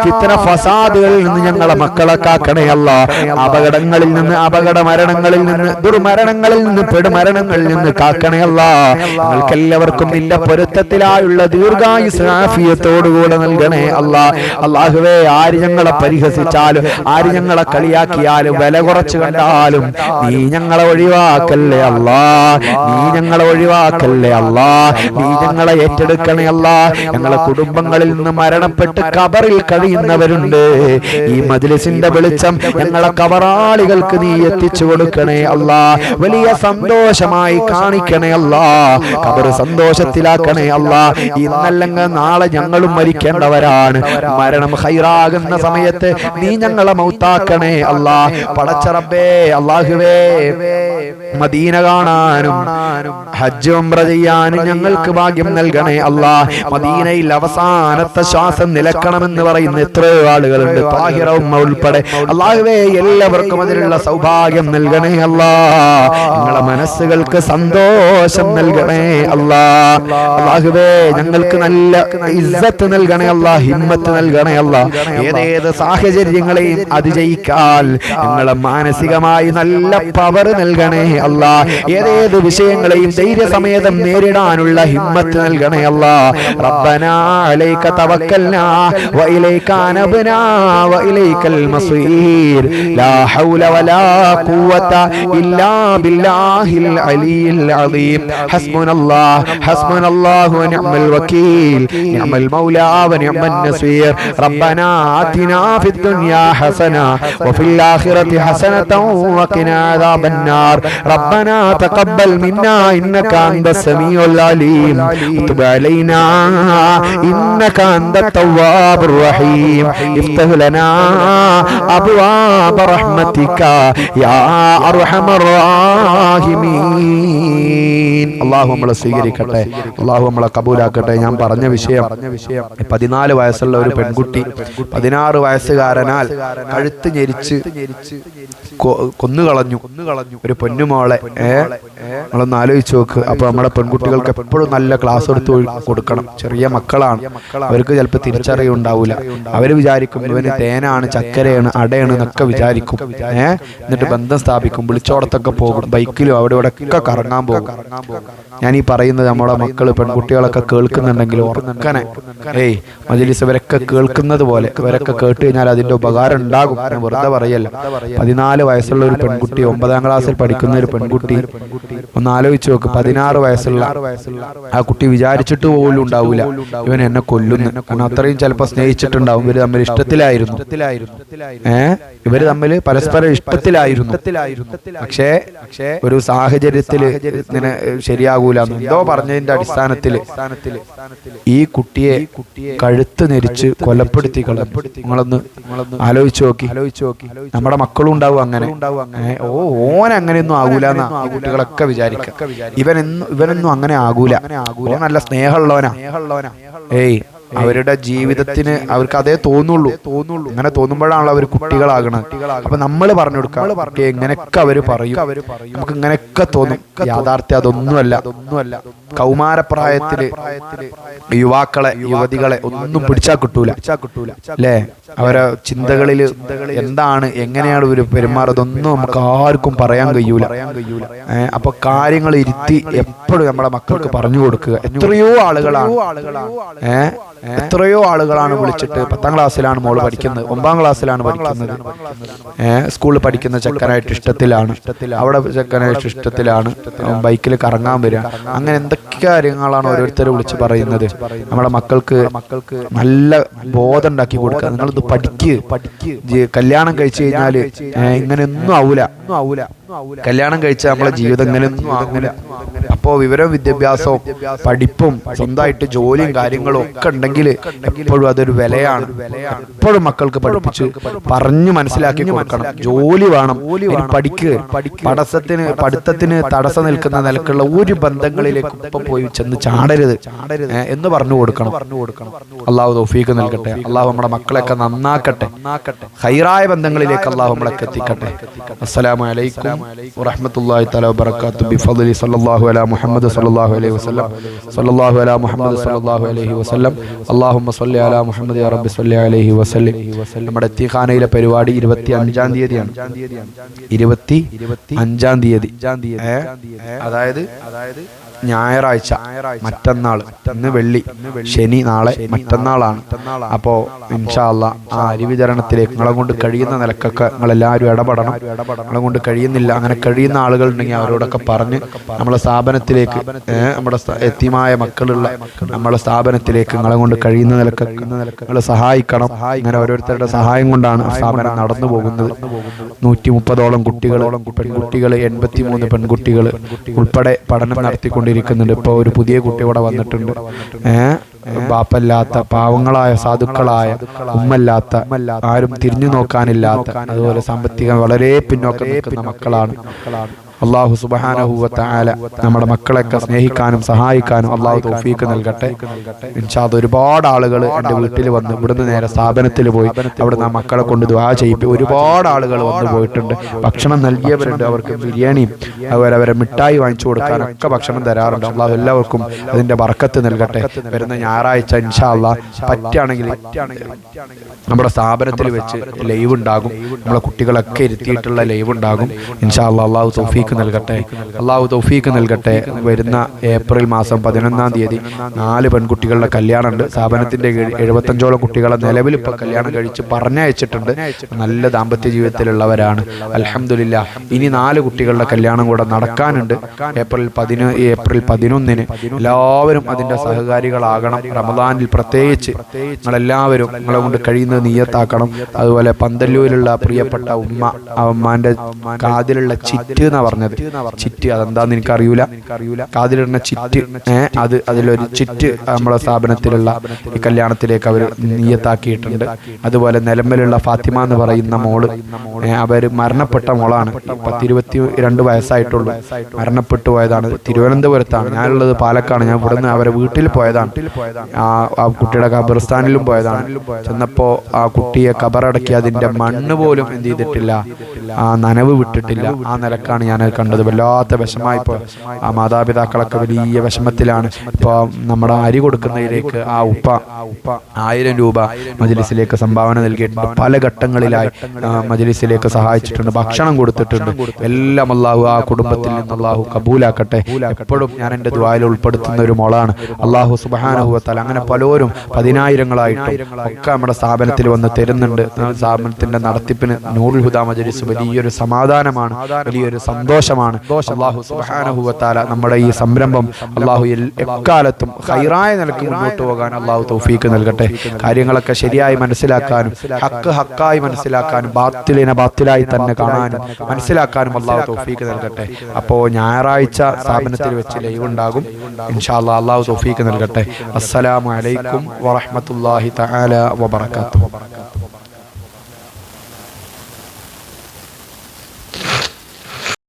ഫിത്ന ഫസാദുകളിൽ നിന്ന് ഞങ്ങളെ മക്കളെ കാക്കണേ അല്ലാ. അപകടങ്ങളിൽ നിന്ന്, അപകട മരണങ്ങളിൽ നിന്ന്, ദുർമരണങ്ങളിൽ നിന്ന്, പെടുമരണങ്ങളിൽ നിന്ന് കാക്കണേ അല്ലാ. ഞങ്ങൾക്ക് എല്ലാവർക്കും നിന്റെ പൊരുത്തത്തിലായുള്ള ദീർഘായുസ് ആഫിയത്തോടുകൂടെ നൽകണേ അല്ലാ. അല്ലാഹുവേ, ആര് ഞങ്ങളെ പരിഹസിച്ചാലും, ആര് ഞങ്ങളെ കളിയാക്കിയാലും, വില കുറച്ച് കണ്ടാലും നീ ഞങ്ങളെ ഒഴിവാക്കല്ലേ അല്ലാ. നീ ഞങ്ങളെ ഒഴിവാക്കല്ലേ അല്ലാ. നീ ഞങ്ങളെ ഏറ്റെടുക്കണേ അല്ലാ. ഞങ്ങളെ കുടുംബങ്ങളിൽ നിന്ന് മരണപ്പെട്ട് ഖബറിൽ കഴിയുന്നവരുണ്ട്. ഈ മജ്ലിസിന്റെ വെളിച്ചം ഞങ്ങളെ ഖബറാളികൾക്ക് നീ എത്തിച്ചു കൊടുക്കണേ അല്ലാ. വലിയ സന്തോഷമായി കാണിക്കണേ അല്ലാ. ഖബർ സന്തോഷത്തിലാക്കണേ അല്ലാ. ഇന്നല്ലെങ്കിൽ നാളെ ഞങ്ങളും മരിക്കേണ്ടവരാണ്. മരണം ഖൈറാകുന്ന സമയത്ത് നീ ഞങ്ങളെ മൗത്താക്കണേ അല്ലാ. പടച്ച റബ്ബേ, അല്ലാഹുവേ, മദീന കാണാനും ഹജ്ജ് ഉംറ ചെയ്യാനും ഞങ്ങൾക്ക് ഭാഗ്യം നൽകണേ അല്ലാ. മദീനയിൽ അവസാനത്തെ ശ്വാസം നിലക്കണമെന്ന് പറയുന്ന എത്രയോ ആളുകളുണ്ട്, താഹിറ ഉമ്മ ഉൾപ്പെടെ. അല്ലാഹുവേ, എല്ലാവർക്കും അതിനുള്ള സൗഭാഗ്യം നൽകണേ അല്ലാ. ഞങ്ങളുടെ മനസ്സുകൾക്ക് സന്തോഷം നൽകണേ അല്ലാ. അല്ലാഹുവേ, ഞങ്ങൾക്ക് നല്ല ഇസ്സത്ത് നൽകണേ അല്ലാ, ഹിമ്മത്ത് നൽകണേ അല്ലാ. ഏതേത് സാഹചര്യങ്ങളെയും അതിജയിക്കാൻ ഞങ്ങളെ മാനസികമായി നല്ല പവർ നൽകണേ അല്ലാ. ഏതേത് വിഷയങ്ങളെയും ധൈര്യസമേതം നേരിടാനുള്ള ഹിമ്മത്ത് നൽകണേ അല്ലാ. റബ്ബനാ അലൈക തവക്കൽനാ വഇലൈക അനബ്നാ വഇലൈകൽ മസീർ. ലാ ഹൗല വലാ ഖുവത ഇല്ലാ ബില്ലാഹിൽ അലിയിൽ അദീം. ഹസ്ബുനല്ലാഹു വനിഅമൽ വകീൽ. നിഅമൽ മൗലാ വനിഅമൻ നസീർ. റബ്ബനാ ആതിനാ ഫിദ് ദുനിയാ ഹസന വഫിൽ ആഖിറതി ഹസനതൻ വഖിനാ അദാബൻ നാർ. ربنا تقبل منا إنك أنت السميع العليم وتب علينا إنك أنت التواب الرحيم. افتح لنا أبواب رحمتك يا أرحم الراحمين. അല്ലാഹു നമ്മളെ സ്വീകരിക്കട്ടെ, അല്ലാഹു നമ്മളെ കബൂലാക്കട്ടെ. ഞാൻ പറഞ്ഞ വിഷയം 14 വയസ്സുള്ള ഒരു പെൺകുട്ടി 16 വയസ്സുകാരനാൽ കഴുത്ത് ഞെരിച്ച് കൊന്നുകളഞ്ഞു ഒരു പൊന്നുമോളെ. നമ്മളൊന്ന് ആലോചിച്ച് നോക്ക്. അപ്പൊ നമ്മുടെ പെൺകുട്ടികൾക്ക് എപ്പോഴും നല്ല ക്ലാസ് എടുത്ത് കൊടുക്കണം. ചെറിയ മക്കളാണ്, അവർക്ക് ചിലപ്പോൾ തിരിച്ചറിയുണ്ടാവൂല. അവര് വിചാരിക്കും ഇവന് തേനാണ്, ചക്കരയാണ്, അടയാണ് എന്നൊക്കെ വിചാരിക്കും. എന്നിട്ട് ബന്ധം സ്ഥാപിക്കും, വിളിച്ചോടത്തൊക്കെ പോകും, ബൈക്കിലും അവിടെ ഇവിടെ ഒക്കെ കറങ്ങാൻ പോകും. ഞാൻ ഈ പറയുന്നത് നമ്മുടെ മക്കള് പെൺകുട്ടികളൊക്കെ കേൾക്കുന്നുണ്ടെങ്കിൽ ഓർക്കണേ. മജ്‌ലിസ് ഇവരൊക്കെ കേൾക്കുന്നത് പോലെ ഇവരൊക്കെ കേട്ട് കഴിഞ്ഞാൽ അതിന്റെ ഉപകാരം ഉണ്ടാകും. വെറുതെ പറയല്ല. 14 വയസ്സുള്ള ഒരു പെൺകുട്ടി, 9ാം ക്ലാസ്സിൽ പഠിക്കുന്ന ഒരു പെൺകുട്ടി, ഒന്ന് ആലോചിച്ച് നോക്ക്. 16 വയസ്സുള്ള ആ കുട്ടി വിചാരിച്ചിട്ട് പോലും ഉണ്ടാവൂല ഇവൻ എന്നെ കൊല്ലുന്നു. കാരണം അത്രയും ചിലപ്പോൾ സ്നേഹിച്ചിട്ടുണ്ടാവും. ഇവര് തമ്മിൽ ഇഷ്ടത്തിലായിരുന്നു. ഇവര് തമ്മിൽ പരസ്പരം ഇഷ്ടത്തിലായിരുന്നു. പക്ഷേ ഒരു സാഹചര്യത്തില് ഇങ്ങനെ ശരിയാകൂല എന്തോ പറഞ്ഞതിന്റെ അടിസ്ഥാനത്തില് ഈ കുട്ടിയെ കഴുത്ത് നെരിച്ച് കൊലപ്പെടുത്തി കളഞ്ഞു. നിങ്ങളൊന്ന് ആലോചിച്ച് നോക്കി. നമ്മുടെ മക്കളും ഉണ്ടാവും അങ്ങനെ. ഓൻ അങ്ങനെയൊന്നും ആകൂല എന്നാ ഈ കുട്ടികളൊക്കെ വിചാരിക്കുക. ഇവനൊന്നും അങ്ങനെ ആകൂല, ഓൻ നല്ല സ്നേഹമുള്ളവനാ. അവരുടെ ജീവിതത്തിന് അവർക്ക് അതേ തോന്നുള്ളൂ. അങ്ങനെ തോന്നുമ്പോഴാണല്ലോ അവർ കുട്ടികളാകണം. അപ്പൊ നമ്മൾ പറഞ്ഞു കൊടുക്കാം, എങ്ങനെയൊക്കെ അവര് പറയും, നമുക്ക് ഇങ്ങനെയൊക്കെ തോന്നും. യാഥാർത്ഥ്യം അതൊന്നുമല്ല. കൗമാരപ്രായത്തില് യുവാക്കളെ യുവതികളെ ഒന്നും പിടിച്ചാൽ കിട്ടൂല അല്ലേ? അവരെ ചിന്തകളില് എന്താണ്, എങ്ങനെയാണ് ഇവര് പെരുമാറുന്നതൊന്നും നമുക്ക് ആർക്കും പറയാൻ കഴിയൂല. അപ്പൊ കാര്യങ്ങൾ ഇരുത്തി എപ്പോഴും നമ്മുടെ മക്കൾക്ക് പറഞ്ഞു കൊടുക്കുക. എത്രയോ ആളുകളാണ് വിളിച്ചിട്ട് 10ാം ക്ലാസ്സിലാണ് മോള് പഠിക്കുന്നത്, 9ാം ക്ലാസ്സിലാണ് പഠിക്കുന്നത്, സ്കൂളിൽ പഠിക്കുന്ന ചെക്കനായിട്ട് ഇഷ്ടത്തിലാണ്, അവിടെ ചെക്കനായിട്ട് ഇഷ്ടത്തിലാണ്, ബൈക്കിൽ കറങ്ങാൻ വരിക. അങ്ങനെ എന്തൊക്കെ കാര്യങ്ങളാണ് ഓരോരുത്തർ വിളിച്ച് പറയുന്നത്. നമ്മുടെ മക്കൾക്ക് നല്ല ബോധം ഉണ്ടാക്കി കൊടുക്കുക. നിങ്ങളിത് പഠിക്ക്, കല്യാണം കഴിച്ചു കഴിഞ്ഞാല് ഇങ്ങനെയൊന്നും ആവൂല. കല്യാണം കഴിച്ചാൽ നമ്മളെ ജീവിതം ഇങ്ങനെയൊന്നും ആകൂല. അപ്പോൾ വിവരവും വിദ്യാഭ്യാസവും പഠിപ്പും സ്വന്തമായിട്ട് ജോലിയും കാര്യങ്ങളും ഒക്കെ ഉണ്ടെങ്കിൽ എപ്പോഴും അതൊരു വിലയാണ്. എപ്പോഴും മക്കൾക്ക് പഠിപ്പിച്ച് പറഞ്ഞു മനസ്സിലാക്കി കൊടുക്കണം. ജോലി വേണം, പഠിത്തത്തിന് തടസ്സം നിൽക്കുന്ന നിലക്കുള്ള ഒരു ബന്ധങ്ങളിലേക്ക് ഇപ്പൊ പോയി ചെന്ന് ചാടരുത് എന്ന് പറഞ്ഞു കൊടുക്കണം. അള്ളാഹു തൗഫീഖ് നൽകട്ടെ. അള്ളാഹു നമ്മുടെ മക്കളെയൊക്കെ നന്നാക്കട്ടെ. ഖൈറായ ബന്ധങ്ങളിലേക്ക് അള്ളാഹു നമ്മളൊക്കെ എത്തിക്കട്ടെ. അസ്സലാമു അലൈക്കും വറഹ്മത്തുള്ളാഹി തആല വബറകാതുഹു ബിഫദ്ലി സല്ലല്ലാഹു അലാ മുഹമ്മദ് സല്ലല്ലാഹു അലൈഹി വസല്ലം സല്ലല്ലാഹു അലാ മുഹമ്മദ് സല്ലല്ലാഹു അലൈഹി വസല്ലം അല്ലാഹുമ്മ സ്വല്ലി അലാ മുഹമ്മദ് യാ റബ്ബി സ്വല്ലി അലൈഹി വസല്ലം. നമ്മുടെ എത്തിഖാനയിലെ പരിപാടി 25-ാം തീയതിയാണ്. 25-ാം തീയതി, അതായത് ഞായറാഴ്ച, മറ്റന്നാൾ. ഇന്ന് വെള്ളി, ശനി, നാളെ മറ്റന്നാളാണ്. അപ്പോൾ ഇൻഷാ അല്ലാഹ് ആ അരി വിതരണത്തിലേക്ക് നിങ്ങളെ കൊണ്ട് കഴിയുന്ന നിലക്കൊക്കെ നിങ്ങളെല്ലാവരും ഇടപെടണം. നിങ്ങളെ കൊണ്ട് കഴിയുന്നില്ല, അങ്ങനെ കഴിയുന്ന ആളുകൾ ഉണ്ടെങ്കിൽ അവരോടൊക്കെ പറഞ്ഞ് നമ്മളെ സ്ഥാപനത്തിലേക്ക്, നമ്മുടെ യതീമായ മക്കളുള്ള നമ്മളെ സ്ഥാപനത്തിലേക്ക് നിങ്ങളെ കൊണ്ട് കഴിയുന്ന നിലക്കൊക്കെ നിങ്ങൾ സഹായിക്കണം. അങ്ങനെ ഓരോരുത്തരുടെ സഹായം കൊണ്ടാണ് സ്ഥാപനം നടന്നു പോകുന്നത്. 130ഓളം പെൺകുട്ടികൾ, 83 പെൺകുട്ടികൾ ഉൾപ്പെടെ പഠനം നടത്തിക്കൊണ്ടിരിക്കുന്നുണ്ട്. ഇപ്പോൾ ഒരു പുതിയ കുട്ടി ഇവിടെ വന്നിട്ടുണ്ട്. ബാപ്പല്ലാത്ത, പാവങ്ങളായ, സാധുക്കളായ, ഉമ്മല്ലാത്ത, ആരും തിരിഞ്ഞു നോക്കാനില്ലാത്ത, അതുപോലെ സാമ്പത്തികം വളരെ പിന്നോക്കം നിൽക്കുന്ന മക്കളാണ്. അല്ലാഹു സുബ്ഹാനഹു വ തആല നമ്മുടെ മക്കളെയൊക്കെ സ്നേഹിക്കാനും സഹായിക്കാനും അല്ലാഹു തൗഫീഖ് നൽകട്ടെ. ഇൻഷാ അല്ലാഹ് ഒരുപാട് ആളുകൾ എൻ്റെ വീട്ടിൽ വന്ന് ഇവിടുന്ന് നേരെ സ്ഥാപനത്തിൽ പോയി അവിടുന്ന് ആ മക്കളെ കൊണ്ട് ദുആ ചെയ്യിപ്പി ഒരുപാട് ആളുകൾ വന്നു പോയിട്ടുണ്ട്. ഭക്ഷണം നൽകിയവരുണ്ട്, അവർക്ക് ബിരിയാണിയും അതുപോലെ അവരെ മിഠായി വാങ്ങിച്ചു കൊടുക്കാനൊക്കെ ഭക്ഷണം തരാറുണ്ട്. അല്ലാഹു എല്ലാവർക്കും അതിൻ്റെ ബർക്കത്ത് നൽകട്ടെ. വരുന്ന ഞായറാഴ്ച ഇൻഷാ അല്ലാഹ് പറ്റുകയാണെങ്കിൽ നമ്മുടെ സ്ഥാപനത്തിൽ വെച്ച് ലൈവ് ഉണ്ടാകും. നമ്മളെ കുട്ടികളൊക്കെ ഇരുത്തിയിട്ടുള്ള ലൈവ് ഉണ്ടാകും. ഇൻഷാ അല്ലാഹ് അല്ലാഹു തൗഫീഖ് നൽകട്ടെ. അല്ലാഹു തൗഫീഖ് നൽകട്ടെ. വരുന്ന ഏപ്രിൽ മാസം 11-ാം തീയതി 4 പെൺകുട്ടികളുടെ കല്യാണമുണ്ട്. സ്ഥാപനത്തിന്റെ 75ഓളം കുട്ടികളെ നിലവിൽ ഇപ്പൊ കല്യാണം കഴിച്ച് പറഞ്ഞയച്ചിട്ടുണ്ട്. നല്ല ദാമ്പത്യ ജീവിതത്തിലുള്ളവരാണ്, അൽഹംദുലില്ലാഹ്. ഇനി 4 കുട്ടികളുടെ കല്യാണം കൂടെ നടക്കാനുണ്ട്. ഏപ്രിൽ 11-ന് എല്ലാവരും അതിന്റെ സഹകാരികളാകണം. റമദാനിൽ പ്രത്യേകിച്ച് നിങ്ങളെല്ലാവരും നിങ്ങളെ കൊണ്ട് കഴിയുന്നത് നിയ്യത്താക്കണം. അതുപോലെ പന്തല്ലൂരിലുള്ള പ്രിയപ്പെട്ട ഉമ്മാന്റെ കാതിലുള്ള ചിറ്റ് എന്നാ പറഞ്ഞത്. ചിറ്റ് അതെന്താന്ന് എനിക്കറിയൂല. കാതിലിടുന്ന ചിറ്റ്, അതിലൊരു ചിറ്റ് നമ്മളെ സ്ഥാപനത്തിലുള്ള ഈ കല്യാണത്തിലേക്ക് അവർ നിയ്യത്താക്കിയിട്ടുണ്ട്. അതുപോലെ നിലമ്പലുള്ള ഫാത്തിമ എന്ന് പറയുന്ന മോള്, അവർ മരണപ്പെട്ട മോളാണ്. 22 വയസ്സായിട്ടുള്ളൂ. മരണപ്പെട്ടു പോയതാണ്. തിരുവനന്തപുരത്താണ്. ഞാനുള്ളത് പാലക്കാട്. ഞാൻ ഇവിടുന്ന് അവരെ വീട്ടിൽ പോയതാണ്. ആ കുട്ടിയുടെ ഖബർസ്ഥാനിലും പോയതാണ്. ചെന്നപ്പോ ആ കുട്ടിയെ ഖബറടക്കി അതിന്റെ മണ്ണ് പോലും എന്ത് ചെയ്തിട്ടില്ല, ആ നനവ് വിട്ടിട്ടില്ല. ആ നിലക്കാണ് ഞാൻ കണ്ടത്. വല്ലാത്ത വിഷമായിപ്പോ ആ മാതാപിതാക്കളൊക്കെ വലിയ വിഷമത്തിലാണ്. ഇപ്പോൾ നമ്മുടെ അരി കൊടുക്കുന്നതിലേക്ക് ആ ഉപ്പ 1000 രൂപ മജ്‌ലിസിലേക്ക് സംഭാവന നൽകിയിട്ടുണ്ട്. പല ഘട്ടങ്ങളിലായി മജ്‌ലിസിലേക്ക് സഹായിച്ചിട്ടുണ്ട്, ഭക്ഷണം കൊടുത്തിട്ടുണ്ട്. എല്ലാം അല്ലാഹു ആ കുടുംബത്തിൽ നിന്ന് അല്ലാഹു കബൂലാക്കട്ടെ. എപ്പോഴും ഞാൻ എൻ്റെ ദുആയിൽ ഉൾപ്പെടുത്തുന്ന ഒരു മോളാണ്. അല്ലാഹു സുബ്ഹാനഹു വ തആല അങ്ങനെ പലരും 10,000-ങ്ങളായിട്ടും ഒക്കെ നമ്മുടെ സ്ഥാപനത്തിൽ വന്ന് തരുന്നുണ്ട്. സ്ഥാപനത്തിന്റെ നടത്തിപ്പിന് നൂറുൽ ഹുദ മജ്‌ലിസ് വലിയൊരു സമാധാനമാണ്, വലിയൊരു സന്തോഷമാണ്. അല്ലാഹു സുബ്ഹാനഹു വ തആല നമ്മുടെ ഈ സംരംഭം അല്ലാഹു എക്കാലത്തും ഖൈറായ നിലയ്ക്ക് മുന്നോട്ട് പോകാൻ അല്ലാഹു തൗഫീഖ് നൽകട്ടെ. കാര്യങ്ങളൊക്കെ ശരിയായി മനസ്സിലാക്കാനും ഹക്കായി മനസ്സിലാക്കാനും ബാത്തിലിനെ ബാത്തിലായി തന്നെ കാണാനും മനസ്സിലാക്കാനും അല്ലാഹു തൗഫീഖ് നൽകട്ടെ. അപ്പോൾ ഞായറാഴ്ച സ്ഥാപനത്തിൽ വെച്ച് ലൈവ് ഉണ്ടാകും. ഇൻഷാ അല്ലാഹ് അല്ലാഹു തൗഫീഖ് നൽകട്ടെ. അസ്സലാമു അലൈക്കും വറഹ്മത്തുള്ളാഹി തആല വബറകാതുഹു.